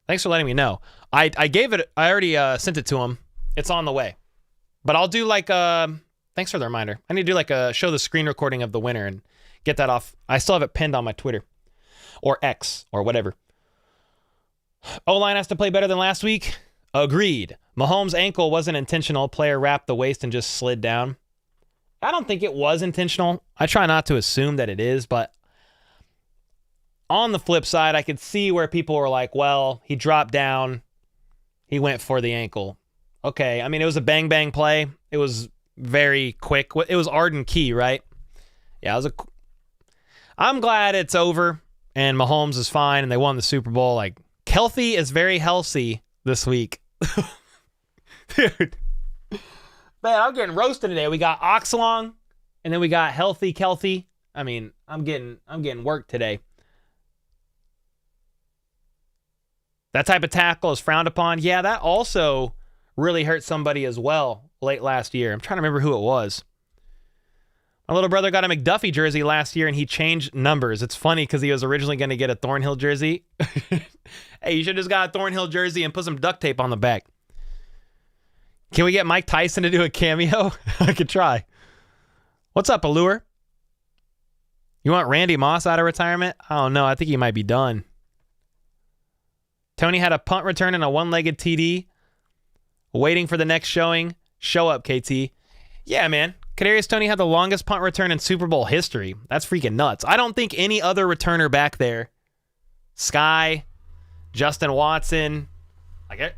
Thanks for letting me know. I already sent it to him. It's on the way. But I'll do like thanks for the reminder. I need to do like show the screen recording of the winner and get that off. I still have it pinned on my Twitter or X or whatever. O-line has to play better than last week. Agreed. Mahomes' ankle wasn't intentional. Player wrapped the waist and just slid down. I don't think it was intentional. I try not to assume that it is, but on the flip side, I could see where people were like, well, he dropped down. He went for the ankle. Okay, I mean, it was a bang-bang play. It was very quick. It was Arden Key, right? Yeah, I'm glad it's over and Mahomes is fine and they won the Super Bowl. Like, Kelty is very healthy this week. Dude. Man, I'm getting roasted today. We got Oxlong and then we got healthy Kelty. I mean, I'm getting work today. That type of tackle is frowned upon. Yeah, that also really hurt somebody as well late last year. I'm trying to remember who it was. My little brother got a McDuffie jersey last year, and he changed numbers. It's funny because he was originally going to get a Thornhill jersey. Hey, you should have just got a Thornhill jersey and put some duct tape on the back. Can we get Mike Tyson to do a cameo? I could try. What's up, Allure? You want Randy Moss out of retirement? I don't know. I think he might be done. Tony had a punt return and a one-legged TD. Waiting for the next showing. Show up, KT. Yeah, man. Kadarius Toney had the longest punt return in Super Bowl history. That's freaking nuts. I don't think any other returner back there, Sky, Justin Watson, I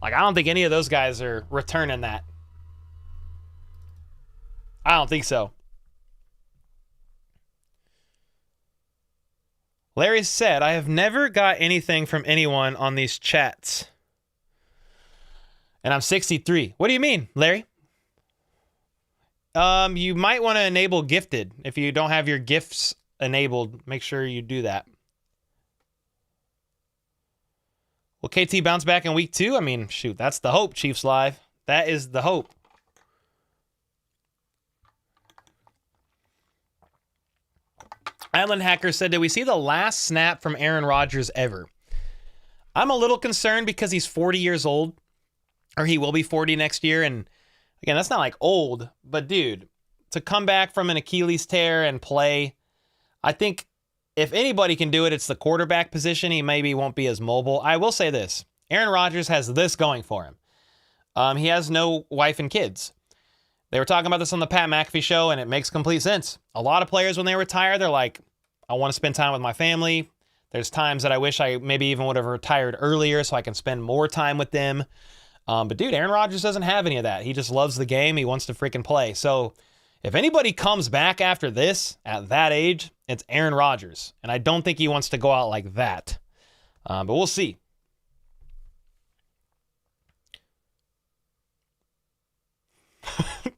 don't think any of those guys are returning that. I don't think so. Larry said, I have never got anything from anyone on these chats. And I'm 63. What do you mean, Larry? You might want to enable gifted. If you don't have your gifts enabled, make sure you do that. Will KT bounce back in week 2? I mean, shoot, that's the hope, Chiefs Live. That is the hope. Island Hacker said, did we see the last snap from Aaron Rodgers ever? I'm a little concerned because he's 40 years old, or he will be 40 next year. And again, that's not like old, but dude, to come back from an Achilles tear and play, I think if anybody can do it, it's the quarterback position. He maybe won't be as mobile. I will say this. Aaron Rodgers has this going for him. He has no wife and kids. They were talking about this on the Pat McAfee show, and it makes complete sense. A lot of players, when they retire, they're like, I want to spend time with my family. There's times that I wish I maybe even would have retired earlier so I can spend more time with them. But dude, Aaron Rodgers doesn't have any of that. He just loves the game. He wants to freaking play. So if anybody comes back after this at that age, it's Aaron Rodgers. And I don't think he wants to go out like that. But we'll see.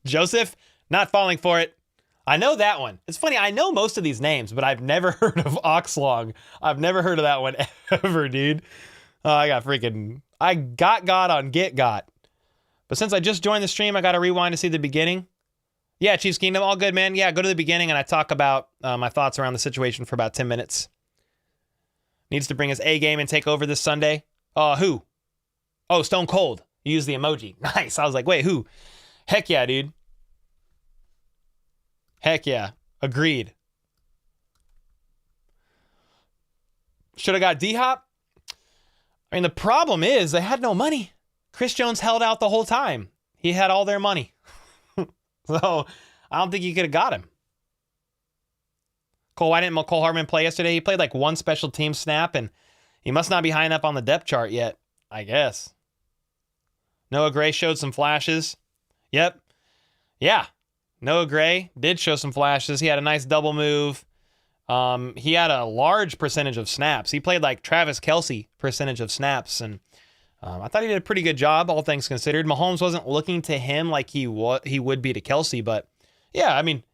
Joseph, not falling for it. I know that one. It's funny. I know most of these names, but I've never heard of Oxlong. I've never heard of that one ever, dude. I got God on Get Got. But since I just joined the stream, I got to rewind to see the beginning. Yeah, Chiefs Kingdom, all good, man. Yeah, go to the beginning and I talk about my thoughts around the situation for about 10 minutes. Needs to bring his A game and take over this Sunday. Who? Oh, Stone Cold. You use the emoji. Nice. I was like, wait, who? Heck yeah, dude. Heck yeah. Agreed. Should have got D-Hop? I mean, the problem is they had no money. Chris Jones held out the whole time. He had all their money. So I don't think you could have got him. Cole, why didn't McCole Hardman play yesterday? He played like one special team snap, and he must not be high enough on the depth chart yet, I guess. Noah Gray showed some flashes. Yep. Yeah. Noah Gray did show some flashes. He had a nice double move. He had a large percentage of snaps. He played like Travis Kelce percentage of snaps, and I thought he did a pretty good job, all things considered. Mahomes wasn't looking to him like he would be to Kelce, but yeah, I mean,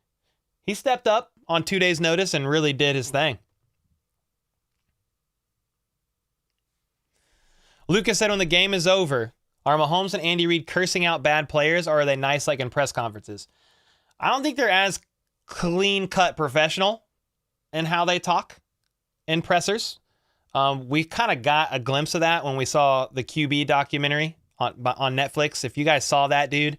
he stepped up on 2 days' notice and really did his thing. Lucas said when the game is over, are Mahomes and Andy Reid cursing out bad players, or are they nice like in press conferences? I don't think they're as clean-cut professional in how they talk in pressers. We kind of got a glimpse of that when we saw the QB documentary on Netflix. If you guys saw that, dude,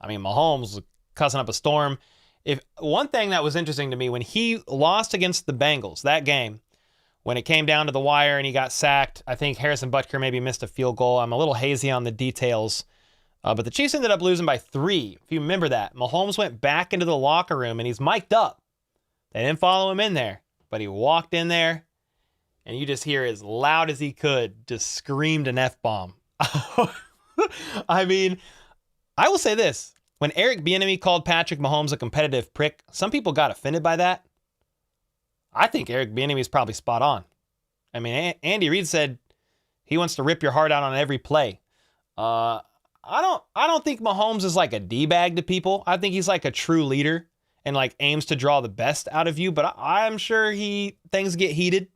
I mean, Mahomes was cussing up a storm. If one thing that was interesting to me, when he lost against the Bengals, that game, when it came down to the wire and he got sacked, I think Harrison Butker maybe missed a field goal. I'm a little hazy on the details. But the Chiefs ended up losing by 3. If you remember that, Mahomes went back into the locker room and he's mic'd up. They didn't follow him in there, but he walked in there and you just hear as loud as he could, just screamed an F-bomb. I mean, I will say this. When Eric Bieniemy called Patrick Mahomes a competitive prick, some people got offended by that. I think Eric Bieniemy is probably spot on. I mean, Andy Reid said he wants to rip your heart out on every play. I don't think Mahomes is like a D-bag to people. I think he's like a true leader and like aims to draw the best out of you. But I'm sure things get heated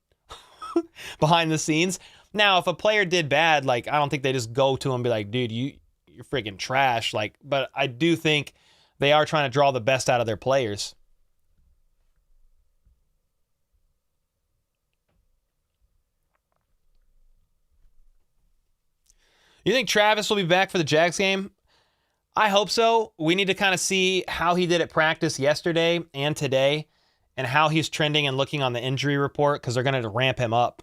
behind the scenes. Now, if a player did bad, like I don't think they just go to him and be like, dude, you're freaking trash. Like, but I do think they are trying to draw the best out of their players. You think Travis will be back for the Jags game? I hope so. We need to kind of see how he did at practice yesterday and today and how he's trending and looking on the injury report because they're going to ramp him up.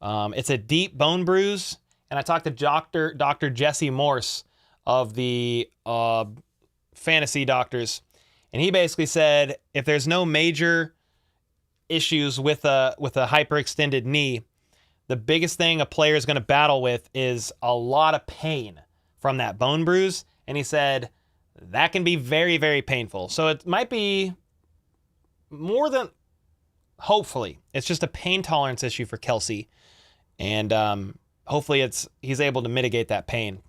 It's a deep bone bruise, and I talked to Dr. Jesse Morse of the fantasy doctors, and he basically said if there's no major issues with a hyperextended knee, the biggest thing a player is going to battle with is a lot of pain from that bone bruise. And he said that can be very, very painful. So it might be more than, hopefully, it's just a pain tolerance issue for Kelce. And hopefully he's able to mitigate that pain.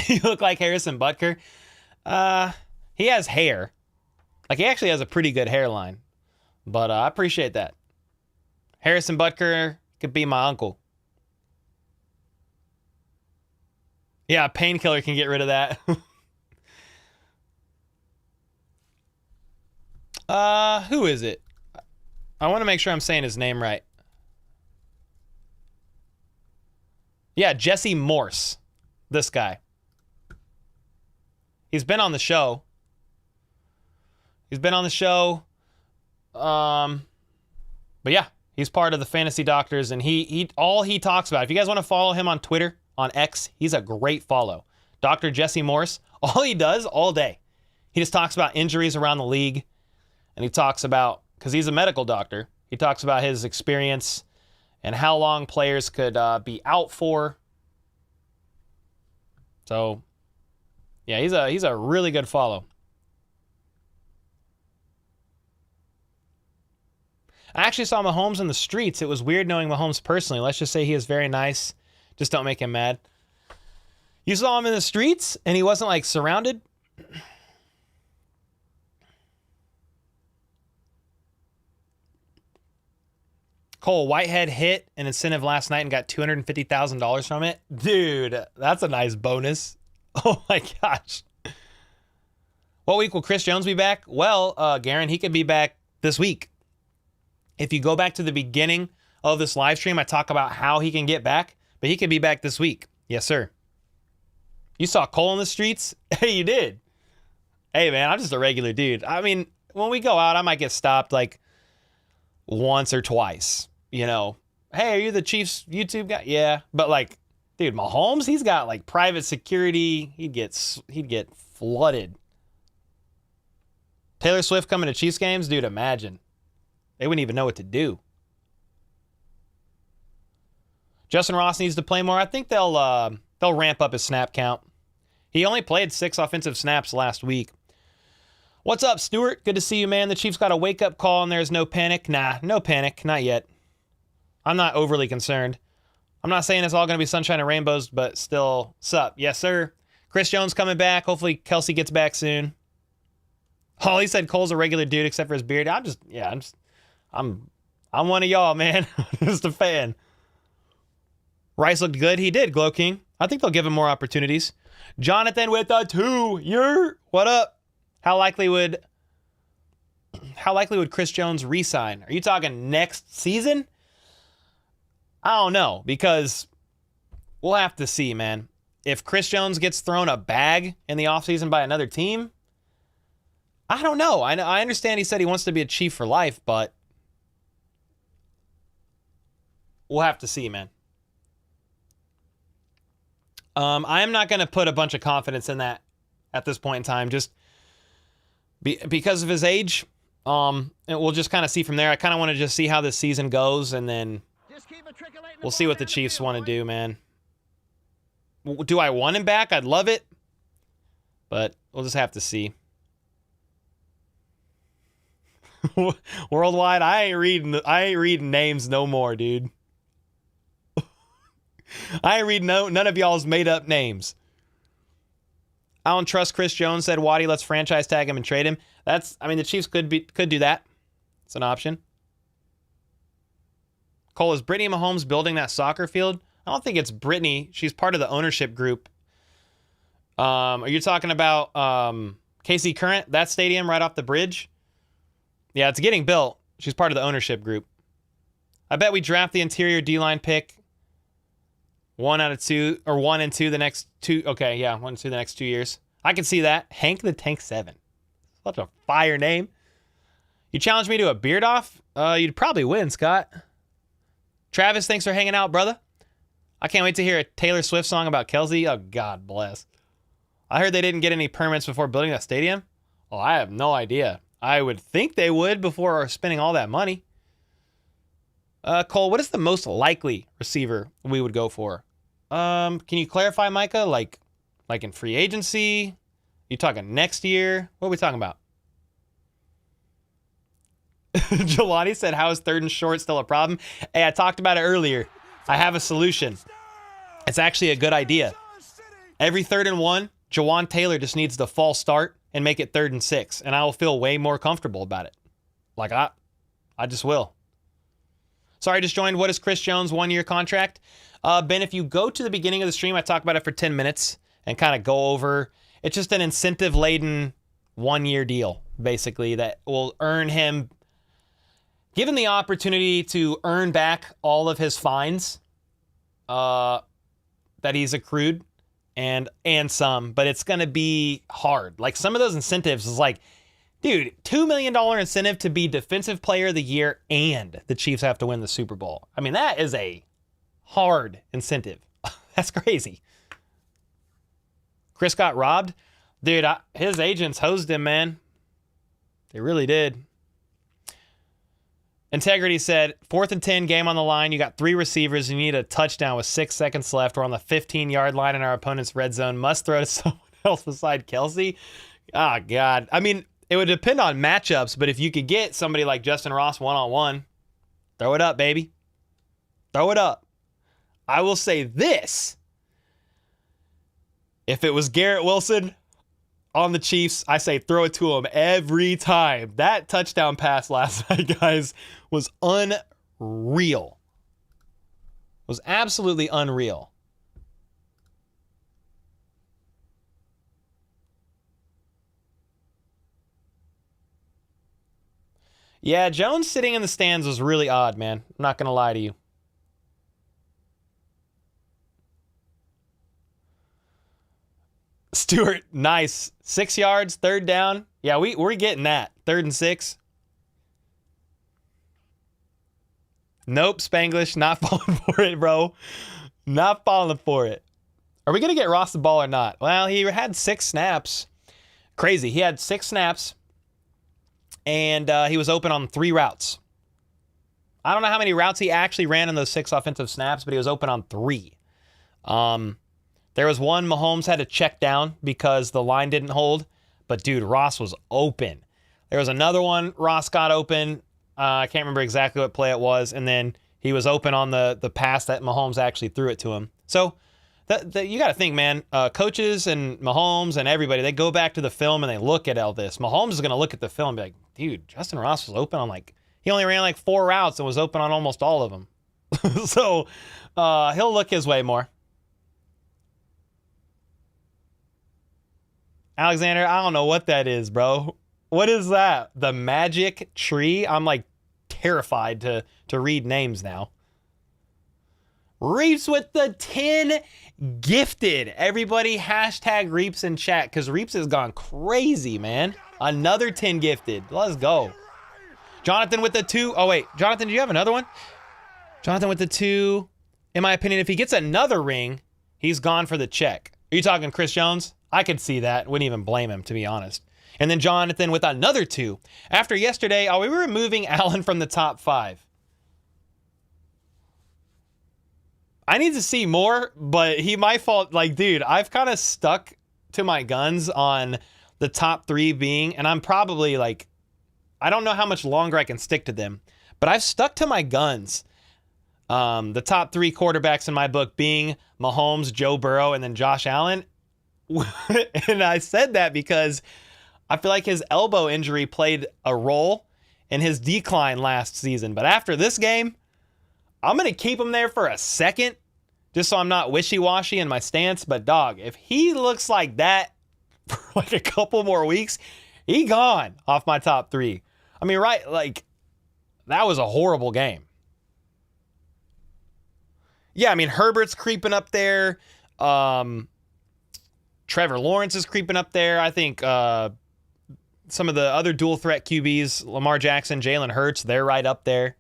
You look like Harrison Butker. He has hair. Like, he actually has a pretty good hairline. But I appreciate that. Harrison Butker could be my uncle. Yeah, a painkiller can get rid of that. Who is it? I want to make sure I'm saying his name right. Yeah, Jesse Morse. This guy. He's been on the show. But yeah, he's part of the fantasy doctors, and he all he talks about. If you guys want to follow him on Twitter, on X, he's a great follow. Dr. Jesse Morse, all he does all day, he just talks about injuries around the league, and he talks about, because he's a medical doctor, he talks about his experience and how long players could be out for. So, yeah, he's a really good follow. I actually saw Mahomes in the streets. It was weird knowing Mahomes personally. Let's just say he is very nice. Just don't make him mad. You saw him in the streets and he wasn't like surrounded? Cole Whitehead hit an incentive last night and got $250,000 from it. Dude, that's a nice bonus. Oh my gosh. What week will Chris Jones be back? Well, Garen, he could be back this week. If you go back to the beginning of this live stream, I talk about how he can get back, but he could be back this week. Yes, sir. You saw Cole in the streets? Hey, you did. Hey, man, I'm just a regular dude. I mean, when we go out, I might get stopped like once or twice. You know, hey, are you the Chiefs YouTube guy? Yeah, but like, dude, Mahomes, he's got like private security. He'd get flooded. Taylor Swift coming to Chiefs games, dude. Imagine they wouldn't even know what to do. Justin Ross needs to play more. I think they'll ramp up his snap count. He only played 6 offensive snaps last week. What's up, Stuart? Good to see you, man. The Chiefs got a wake-up call and there's no panic. Nah, no panic. Not yet. I'm not overly concerned. I'm not saying it's all going to be sunshine and rainbows, but still, sup? Yes, sir. Chris Jones coming back. Hopefully Kelsey gets back soon. Holly said Cole's a regular dude except for his beard. I'm one of y'all, man. Just a fan. Rice looked good. He did, Glow King. I think they'll give him more opportunities. Jonathan with a 2. What up? How likely would Chris Jones re-sign? Are you talking next season? I don't know, because we'll have to see, man. If Chris Jones gets thrown a bag in the offseason by another team, I don't know. I understand he said he wants to be a Chief for life, but we'll have to see, man. I am not going to put a bunch of confidence in that at this point in time, just because of his age. And we'll just kind of see from there. I kind of want to just see how this season goes, and then we'll see what the Chiefs want to do, man. Do I want him back? I'd love it, but we'll just have to see. Worldwide, I ain't reading names no more, dude. I ain't reading none of y'all's made up names. I don't trust Chris Jones, said Waddy. Let's franchise tag him and trade him. The Chiefs could do that. It's an option. Cole, is Brittany Mahomes building that soccer field? I don't think it's Brittany. She's part of the ownership group. Are you talking about KC Current, that stadium right off the bridge? Yeah, it's getting built. She's part of the ownership group. I bet we draft the interior D-line pick 1 out of 2, or 1 and 2 the next 2. Okay, yeah, 1 and 2 the next 2 years. I can see that. Hank the Tank 7. Such a fire name. You challenge me to a beard off? You'd probably win, Scott. Travis, thanks for hanging out, brother. I can't wait to hear a Taylor Swift song about Kelsey. Oh, God bless. I heard they didn't get any permits before building that stadium. Oh, I have no idea. I would think they would before spending all that money. Cole, what is the most likely receiver we would go for? Can you clarify, Micah? Like in free agency? You talking next year? What are we talking about? Jelani said, how is 3rd and short still a problem? Hey, I talked about it earlier. I have a solution. It's actually a good idea. Every 3rd and 1, Jawan Taylor just needs to false start and make it 3rd and 6, and I will feel way more comfortable about it. Like, I just will. Sorry, I just joined. What is Chris Jones' 1-year contract? Ben, if you go to the beginning of the stream, I talk about it for 10 minutes and kind of go over. It's just an incentive-laden 1-year deal, basically, that will earn him, give him the opportunity to earn back all of his fines that he's accrued and some, but it's going to be hard. Like, some of those incentives is like, dude, $2 million incentive to be Defensive Player of the Year and the Chiefs have to win the Super Bowl. I mean, that is a hard incentive. That's crazy. Chris got robbed? Dude, his agents hosed him, man. They really did. Integrity said, 4th and 10, game on the line. You got 3 receivers. You need a touchdown with 6 seconds left. We're on the 15-yard line in our opponent's red zone. Must throw to someone else beside Kelsey. Oh, God. I mean, it would depend on matchups, but if you could get somebody like Justin Ross one-on-one, throw it up, baby. Throw it up. I will say this. If it was Garrett Wilson on the Chiefs, I say throw it to him every time. That touchdown pass last night, guys, was unreal. Was absolutely unreal. Yeah, Jones sitting in the stands was really odd, man. I'm not going to lie to you. Stewart, nice. 6 yards, third down. Yeah, we're getting that. 3rd and 6. Nope, Spanglish, not falling for it, bro. Not falling for it. Are we going to get Ross the ball or not? Well, he had 6 snaps. Crazy. He had 6 snaps, and he was open on 3 routes. I don't know how many routes he actually ran in those 6 offensive snaps, but he was open on 3. There was one Mahomes had to check down because the line didn't hold. But, dude, Ross was open. There was another one Ross got open. I can't remember exactly what play it was. And then he was open on the pass that Mahomes actually threw it to him. So, you got to think, man, coaches and Mahomes and everybody, they go back to the film and they look at all this. Mahomes is going to look at the film and be like, dude, Justin Ross was open on he only ran 4 routes and was open on almost all of them. So, he'll look his way more. Alexander, I don't know what that is, bro. What is that? The magic tree? I'm terrified to read names now. Reeps with the 10 gifted. Everybody hashtag Reeps in chat because Reeps has gone crazy, man. Another 10 gifted. Let's go. Jonathan with the 2. Oh, wait. Jonathan, do you have another one? Jonathan with the 2. In my opinion, if he gets another ring, he's gone for the check. Are you talking Chris Jones? I could see that. Wouldn't even blame him, to be honest. And then Jonathan with another 2. After yesterday, are we removing Allen from the top 5? I need to see more, but he might fall. Dude, I've kind of stuck to my guns on the top 3 being, and I'm probably I don't know how much longer I can stick to them, but I've stuck to my guns. The top 3 quarterbacks in my book being Mahomes, Joe Burrow, and then Josh Allen. And I said that because I feel like his elbow injury played a role in his decline last season. But after this game, I'm going to keep him there for a second, just so I'm not wishy-washy in my stance. But, dog, if he looks like that for a couple more weeks, he gone off my top 3. I mean, right, that was a horrible game. Yeah, I mean, Herbert's creeping up there. Trevor Lawrence is creeping up there. I think some of the other dual threat QBs, Lamar Jackson, Jalen Hurts, they're right up there.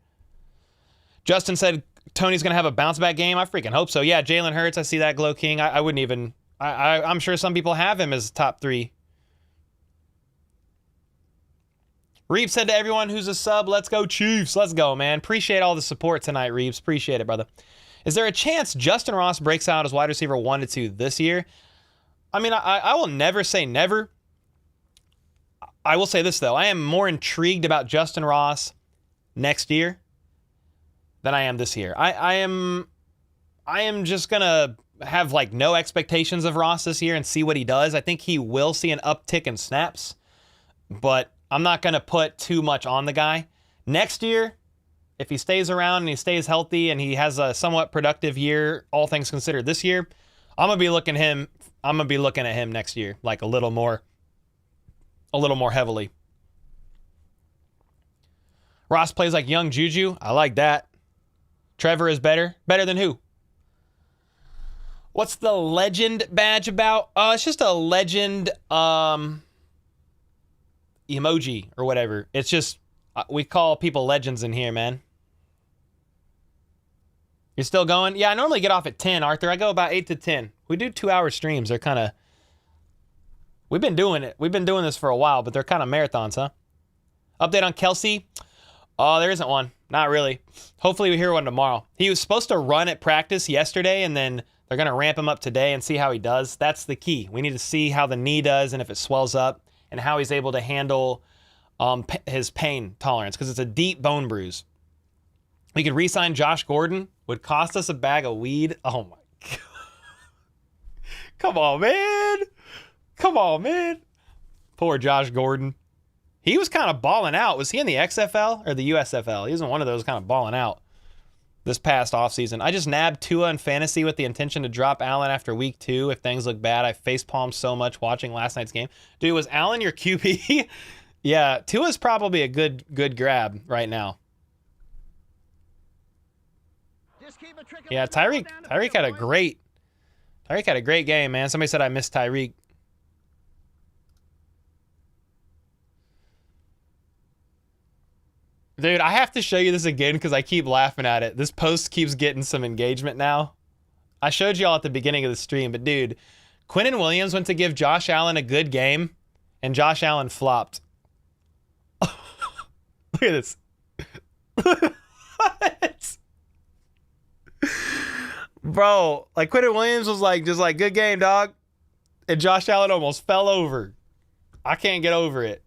Justin said Tony's going to have a bounce back game. I freaking hope so. Yeah, Jalen Hurts, I see that, Glow King. I wouldn't even, I'm sure some people have him as top 3. Reeves said to everyone who's a sub, let's go Chiefs. Let's go, man. Appreciate all the support tonight, Reeves. Appreciate it, brother. Is there a chance Justin Ross breaks out as wide receiver 1 to 2 this year? I mean, I will never say never. I will say this, though. I am more intrigued about Justin Ross next year than I am this year. I am just going to have no expectations of Ross this year and see what he does. I think he will see an uptick in snaps, but I'm not going to put too much on the guy. Next year, if he stays around and he stays healthy and he has a somewhat productive year, all things considered this year, I'm going to be looking at him next year a little more heavily. Ross plays like young Juju. I like that. Trevor is better. Better than who? What's the legend badge about? It's just a legend emoji or whatever. It's just, we call people legends in here, man. You're still going? Yeah, I normally get off at 10, Arthur. I go about 8 to 10. We do 2-hour streams. They're kind of... We've been doing it. We've been doing this for a while, but they're kind of marathons, huh? Update on Kelsey? Oh, there isn't one. Not really. Hopefully we hear one tomorrow. He was supposed to run at practice yesterday, and then they're going to ramp him up today and see how he does. That's the key. We need to see how the knee does and if it swells up and how he's able to handle his pain tolerance, because it's a deep bone bruise. We could re-sign Josh Gordon. Would cost us a bag of weed. Oh, my God. Come on, man. Come on, man. Poor Josh Gordon. He was kind of balling out. Was he in the XFL or the USFL? He was in one of those kind of balling out this past offseason. I just nabbed Tua in fantasy with the intention to drop Allen after week 2 if things look bad. I facepalmed so much watching last night's game. Dude, was Allen your QB? Yeah, Tua's probably a good grab right now. Yeah, Tyreek had a great game, man. Somebody said I missed Tyreek. Dude, I have to show you this again because I keep laughing at it. This post keeps getting some engagement now. I showed y'all at the beginning of the stream, but dude, Quinnen Williams went to give Josh Allen a good game, and Josh Allen flopped. Look at this. What? Bro, like Quinnen Williams was like, just like, good game, dog. And Josh Allen almost fell over. I can't get over it.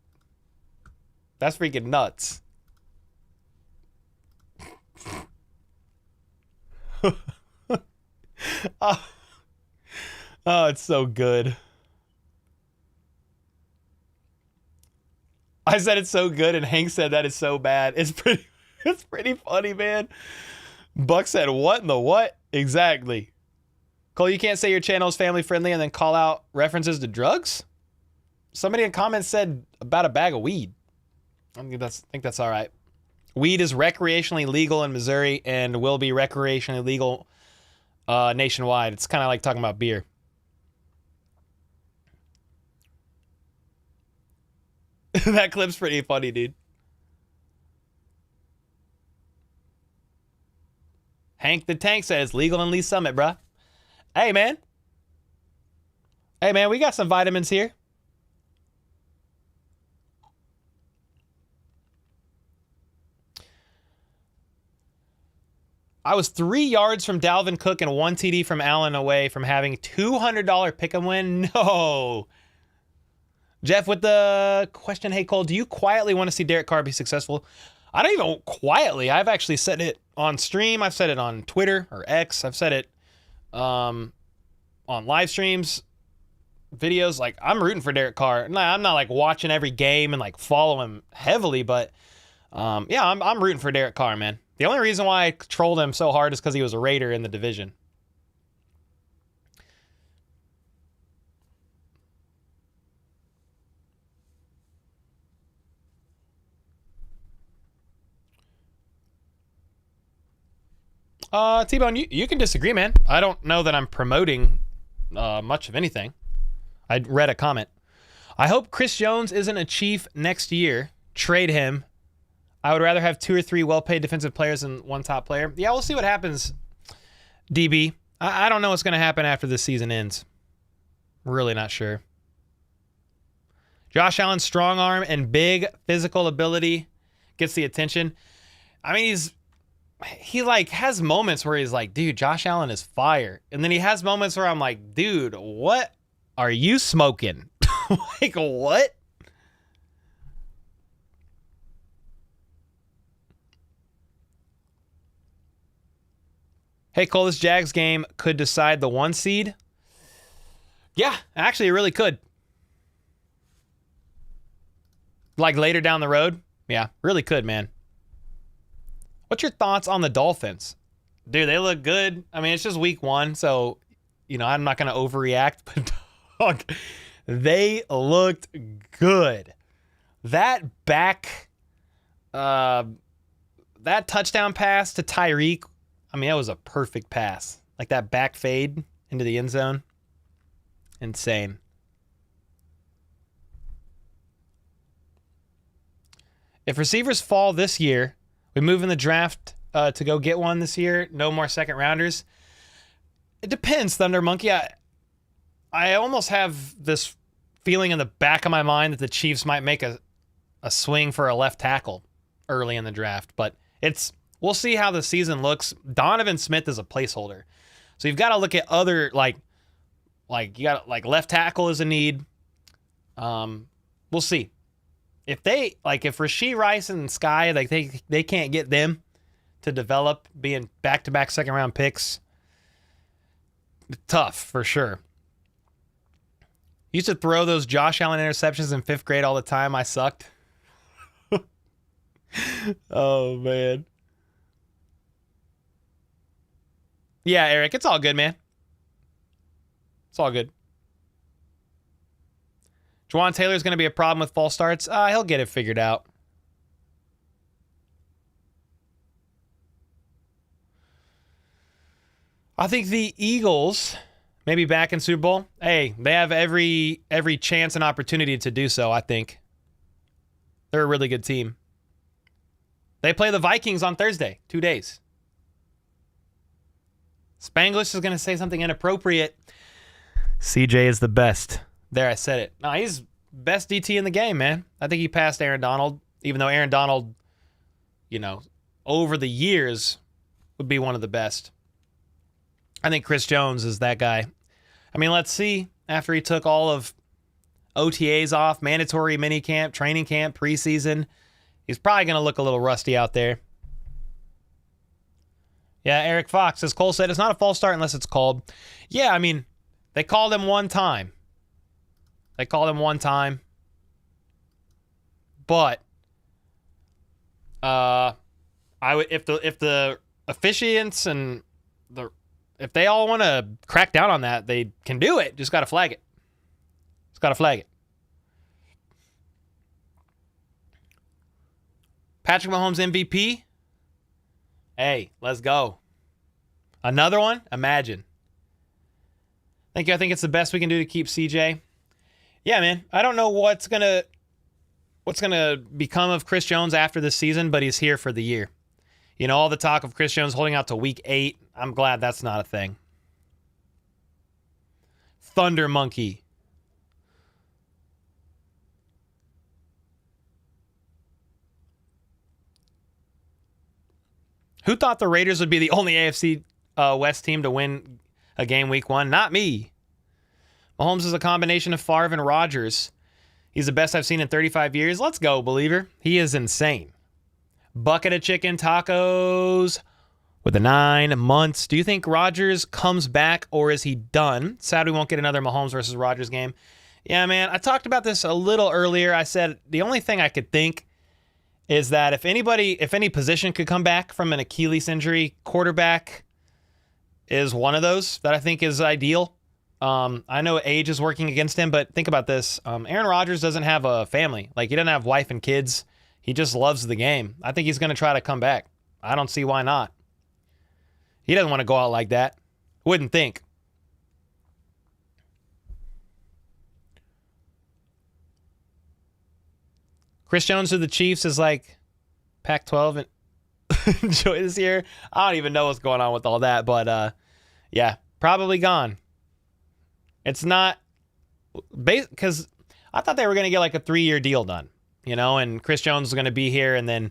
That's freaking nuts. Oh, it's so good. I said it's so good, and Hank said that is so bad. It's pretty funny, man. Buck said, what in the what? Exactly. Cole, you can't say your channel is family friendly and then call out references to drugs? Somebody in comments said about a bag of weed. I think that's all right. Weed is recreationally legal in Missouri and will be recreationally legal nationwide. It's kind of like talking about beer. That clip's pretty funny, dude. Hank the Tank says legal in Lee Summit, bruh. Hey, man. Hey, man, we got some vitamins here. I was 3 yards from Dalvin Cook and 1 TD from Allen away from having $200 pick-em win. No. Jeff with the question, hey, Cole, do you quietly want to see Derek Carr be successful? I don't even quietly. I've actually said it on stream. I've said it on Twitter or X. I've said it on live streams, videos. Like, I'm rooting for Derek Carr. No, I'm not like watching every game and like follow him heavily, but yeah, I'm rooting for Derek Carr, man. The only reason why I trolled him so hard is because he was a Raider in the division. T-Bone, you can disagree, man. I don't know that I'm promoting much of anything. I read a comment. I hope Chris Jones isn't a Chief next year. Trade him. I would rather have 2 or 3 well-paid defensive players than one top player. Yeah, we'll see what happens, DB. I don't know what's going to happen after this season ends. Really not sure. Josh Allen's strong arm and big physical ability gets the attention. I mean, he like has moments where he's like, dude, Josh Allen is fire. And then he has moments where I'm like, dude, what are you smoking? Like, what? Hey, Cole, this Jags game could decide the 1 seed. Yeah, actually, it really could. Like later down the road. Yeah, really could, man. What's your thoughts on the Dolphins? Dude, they look good. I mean, it's just week 1, so, you know, I'm not going to overreact, but dog, they looked good. That touchdown pass to Tyreek, I mean, that was a perfect pass. Like that back fade into the end zone. Insane. If receivers fall this year, we move in the draft to go get one this year. No more second rounders. It depends, Thunder Monkey. I almost have this feeling in the back of my mind that the Chiefs might make a swing for a left tackle early in the draft, but we'll see how the season looks. Donovan Smith is a placeholder. So you've got to look at other, like you got like left tackle is a need. We'll see. If Rashee Rice and Sky, like they can't get them to develop being back-to-back second-round picks, tough for sure. Used to throw those Josh Allen interceptions in 5th grade all the time. I sucked. Oh, man. Yeah, Eric, it's all good, man. It's all good. Juwan Taylor's going to be a problem with false starts. He'll get it figured out. I think the Eagles may be back in Super Bowl. Hey, they have every chance and opportunity to do so, I think. They're a really good team. They play the Vikings on Thursday, 2 days. Spanglish is going to say something inappropriate. CJ is the best. There, I said it. No, he's best DT in the game, man. I think he passed Aaron Donald, even though Aaron Donald, over the years would be one of the best. I think Chris Jones is that guy. I mean, let's see. After he took all of OTAs off, mandatory minicamp, training camp, preseason, he's probably going to look a little rusty out there. Yeah, Eric Fox, as Cole said, it's not a false start unless it's called. Yeah, I mean, they called him one time. But I would if the officiants and if they all want to crack down on that, they can do it. Just got to flag it. Patrick Mahomes MVP. Hey, let's go. Another one? Imagine. Thank you. I think it's the best we can do to keep CJ. Yeah, man. I don't know what's gonna become of Chris Jones after this season, but he's here for the year. All the talk of Chris Jones holding out to week 8. I'm glad that's not a thing. Thunder Monkey. Who thought the Raiders would be the only AFC West team to win a game week 1? Not me. Mahomes is a combination of Favre and Rodgers. He's the best I've seen in 35 years. Let's go, believer. He is insane. Bucket of chicken tacos with the 9 months. Do you think Rodgers comes back or is he done? Sad we won't get another Mahomes versus Rodgers game. Yeah, man, I talked about this a little earlier. I said the only thing I could think is that if any position could come back from an Achilles injury, quarterback is one of those that I think is ideal. I know age is working against him, but think about this. Aaron Rodgers doesn't have a family. He doesn't have wife and kids. He just loves the game. I think he's going to try to come back. I don't see why not. He doesn't want to go out like that. Wouldn't think. Chris Jones to the Chiefs is like Pac-12 and enjoy this year. I don't even know what's going on with all that, but yeah, probably gone. It's not because I thought they were going to get a 3-year deal done, and Chris Jones was going to be here and then,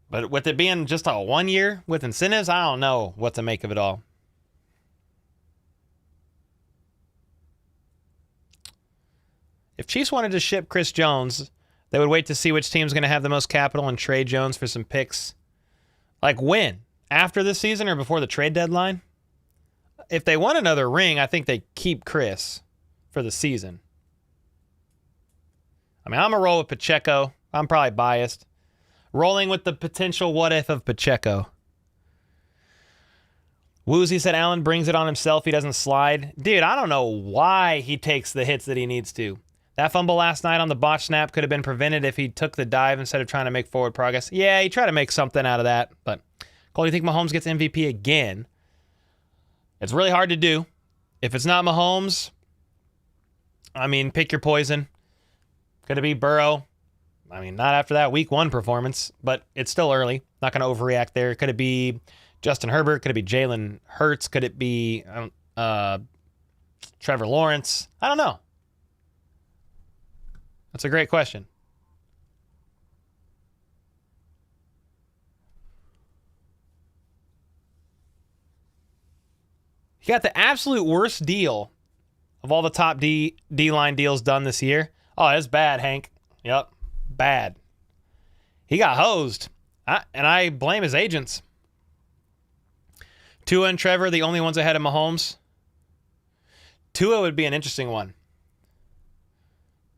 but with it being just a 1 year with incentives, I don't know what to make of it all. If Chiefs wanted to ship Chris Jones, they would wait to see which team's going to have the most capital and trade Jones for some picks. When? After this season or before the trade deadline? If they want another ring, I think they keep Chris for the season. I mean, I'm going to roll with Pacheco. I'm probably biased. Rolling with the potential what if of Pacheco. Woozy said Allen brings it on himself. He doesn't slide. Dude, I don't know why he takes the hits that he needs to. That fumble last night on the botch snap could have been prevented if he took the dive instead of trying to make forward progress. Yeah, he tried to make something out of that. But, Cole, do you think Mahomes gets MVP again? It's really hard to do. If it's not Mahomes, I mean, pick your poison. Could it be Burrow? I mean, not after that week 1 performance, but it's still early. Not going to overreact there. Could it be Justin Herbert? Could it be Jalen Hurts? Could it be Trevor Lawrence? I don't know. That's a great question. He got the absolute worst deal of all the top D-line deals done this year. Oh, that's bad, Hank. Yep, bad. He got hosed, and I blame his agents. Tua and Trevor, the only ones ahead of Mahomes. Tua would be an interesting one.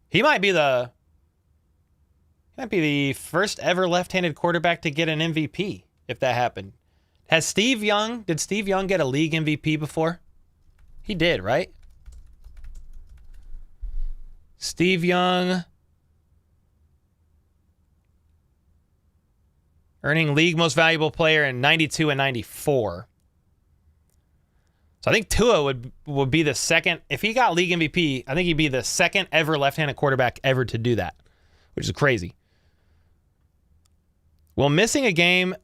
He might be the first ever left-handed quarterback to get an MVP if that happened. Did Steve Young get a league MVP before? He did, right? Steve Young earning league most valuable player in 92 and 94. So I think Tua would be the second. If he got league MVP, I think he'd be the second ever left-handed quarterback ever to do that, which is crazy. Will missing a game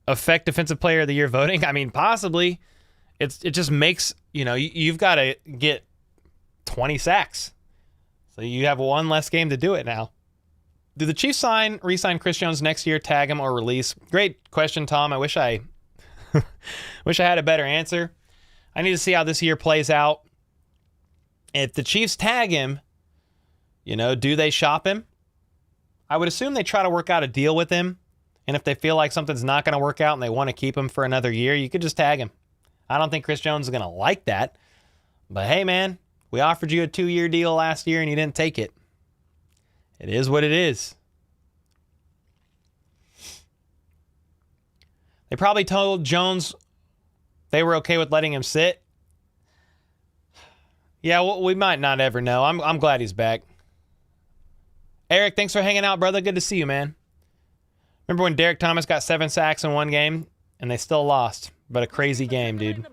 affect Defensive Player of the Year voting? I mean, possibly. It just makes, you've got to get 20 sacks. So you have one less game to do it now. Do the Chiefs re-sign Chris Jones next year, tag him, or release? Great question, Tom. I wish I had a better answer. I need to see how this year plays out. If the Chiefs tag him, do they shop him? I would assume they try to work out a deal with him. And if they feel like something's not going to work out and they want to keep him for another year, you could just tag him. I don't think Chris Jones is going to like that. But hey, man, we offered you a 2-year deal last year and you didn't take it. It is what it is. They probably told Jones they were okay with letting him sit. Yeah, well, we might not ever know. I'm glad he's back. Eric, thanks for hanging out, brother. Good to see you, man. Remember when Derek Thomas got 7 sacks in one game and they still lost? But a crazy game, dude.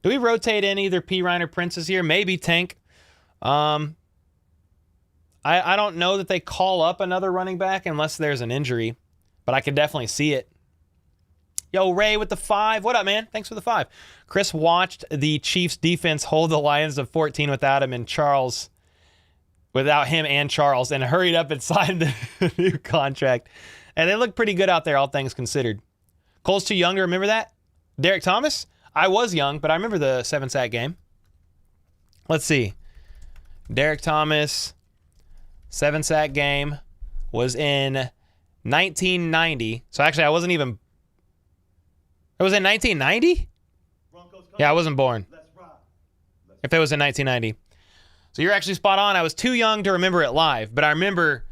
Do we rotate in either P. Ryan or Prince's here? Maybe Tank. I don't know that they call up another running back unless there's an injury, but I could definitely see it. Yo, Ray with the 5. What up, man? Thanks for the 5. Chris watched the Chiefs defense hold the Lions to 14 without him and Charles. Without him and Charles, and hurried up and signed the new contract. And they look pretty good out there, all things considered. Cole's too young to remember that. Derek Thomas? I was young, but I remember the 7-sack game. Let's see. Derek Thomas, 7-sack game, was in 1990. So actually, I wasn't even... It was in 1990? Yeah, I wasn't born. If it was in 1990. So you're actually spot on. I was too young to remember it live, but I remember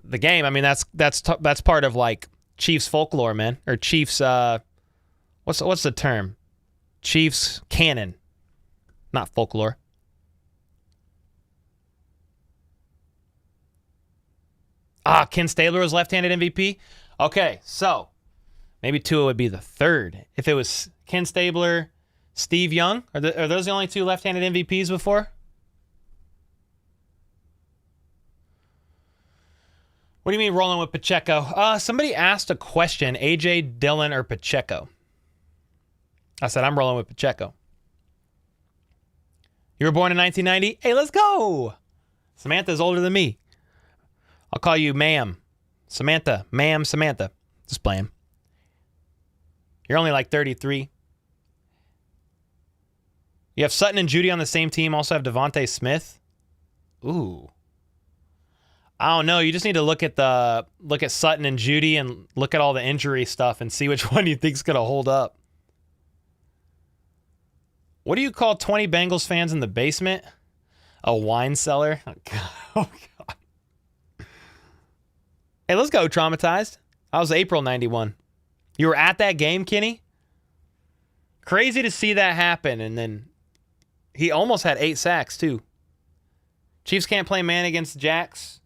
the game. I mean, that's part of like Chiefs folklore, man, or Chiefs. What's the term? Chiefs canon, not folklore. Ken Stabler was left-handed MVP. Okay, so maybe Tua would be the third if it was Ken Stabler, Steve Young. Are those the only 2 left-handed MVPs before? What do you mean rolling with Pacheco? Somebody asked a question, AJ, Dillon, or Pacheco. I said, I'm rolling with Pacheco. You were born in 1990? Hey, let's go. Samantha's older than me. I'll call you ma'am. Samantha. Ma'am, Samantha. Just playing. You're only like 33. You have Sutton and Judy on the same team. Also have Devontae Smith. Ooh. I don't know. You just need to look at Sutton and Judy and look at all the injury stuff and see which one you think's going to hold up. What do you call 20 Bengals fans in the basement? A wine cellar? Oh, God. Oh, God. Hey, let's go, Traumatized. I was April 91. You were at that game, Kenny? Crazy to see that happen. And then he almost had 8 sacks, too. Chiefs can't play man against Jacks.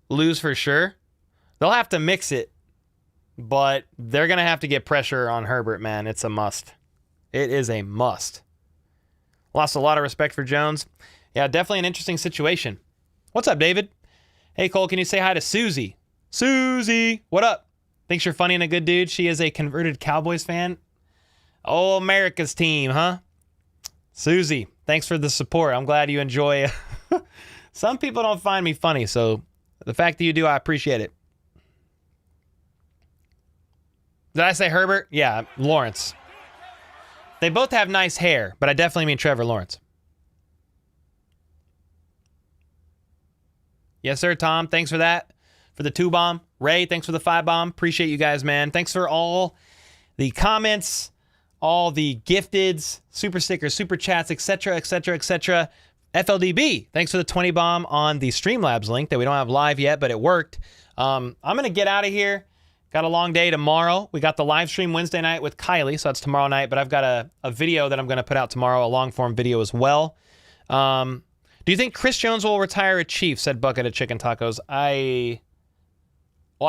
Lose for sure. They'll have to mix it, but they're going to have to get pressure on Herbert, man. It's a must. It is a must. Lost a lot of respect for Jones. Yeah, definitely an interesting situation. What's up, David? Hey, Cole, can you say hi to Susie? Susie, what up? Thinks you're funny and a good dude. She is a converted Cowboys fan. Oh, America's team, huh? Susie, thanks for the support. I'm glad you enjoy it. Some people don't find me funny, so the fact that you do, I appreciate it. Did I say Herbert? Yeah, Lawrence. They both have nice hair, but I definitely mean Trevor Lawrence. Yes, sir, Tom. Thanks for that. For the 2-bomb. Ray, thanks for the 5-bomb. Appreciate you guys, man. Thanks for all the comments, all the gifteds, super stickers, super chats, etc., etc., etc. FLDB, thanks for the 20-bomb on the Streamlabs link that we don't have live yet, but it worked. I'm going to get out of here. Got a long day tomorrow. We got the live stream Wednesday night with Kylie, so that's tomorrow night, but I've got a video that I'm going to put out tomorrow, a long-form video as well. Do you think Chris Jones will retire a Chief, said Bucket of Chicken Tacos? I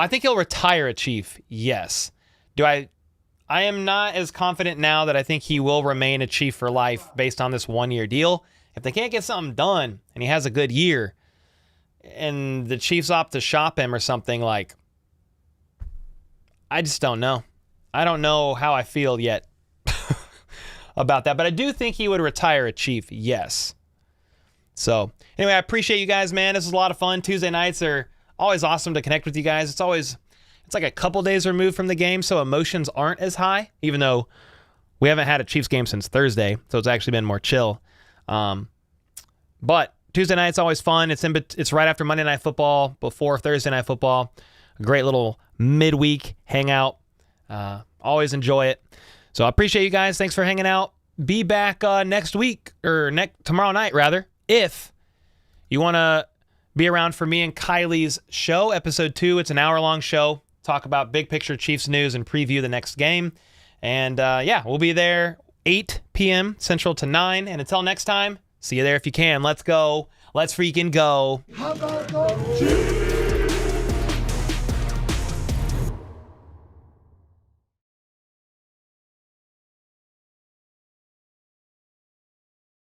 think he'll retire a Chief, yes. I am not as confident now that I think he will remain a Chief for life based on this 1-year deal. If they can't get something done and he has a good year, and the Chiefs opt to shop him or something, like, I just don't know. I don't know how I feel yet about that, but I do think he would retire a Chief, yes. So, anyway, I appreciate you guys, man. This is a lot of fun. Tuesday nights are always awesome to connect with you guys. It's like a couple days removed from the game, so emotions aren't as high, even though we haven't had a Chiefs game since Thursday, so it's actually been more chill. But Tuesday night's always fun. It's right after Monday Night Football, before Thursday Night Football. A great little midweek hangout. Always enjoy it. So I appreciate you guys. Thanks for hanging out. Be back next week, or tomorrow night, rather, if you want to be around for me and Kylie's show, episode 2. It's an hour-long show. Talk about big picture Chiefs news and preview the next game. And yeah, we'll be there 8 p.m. Central to 9. And until next time, see you there if you can. Let's go. Let's freaking go. How about the Chiefs?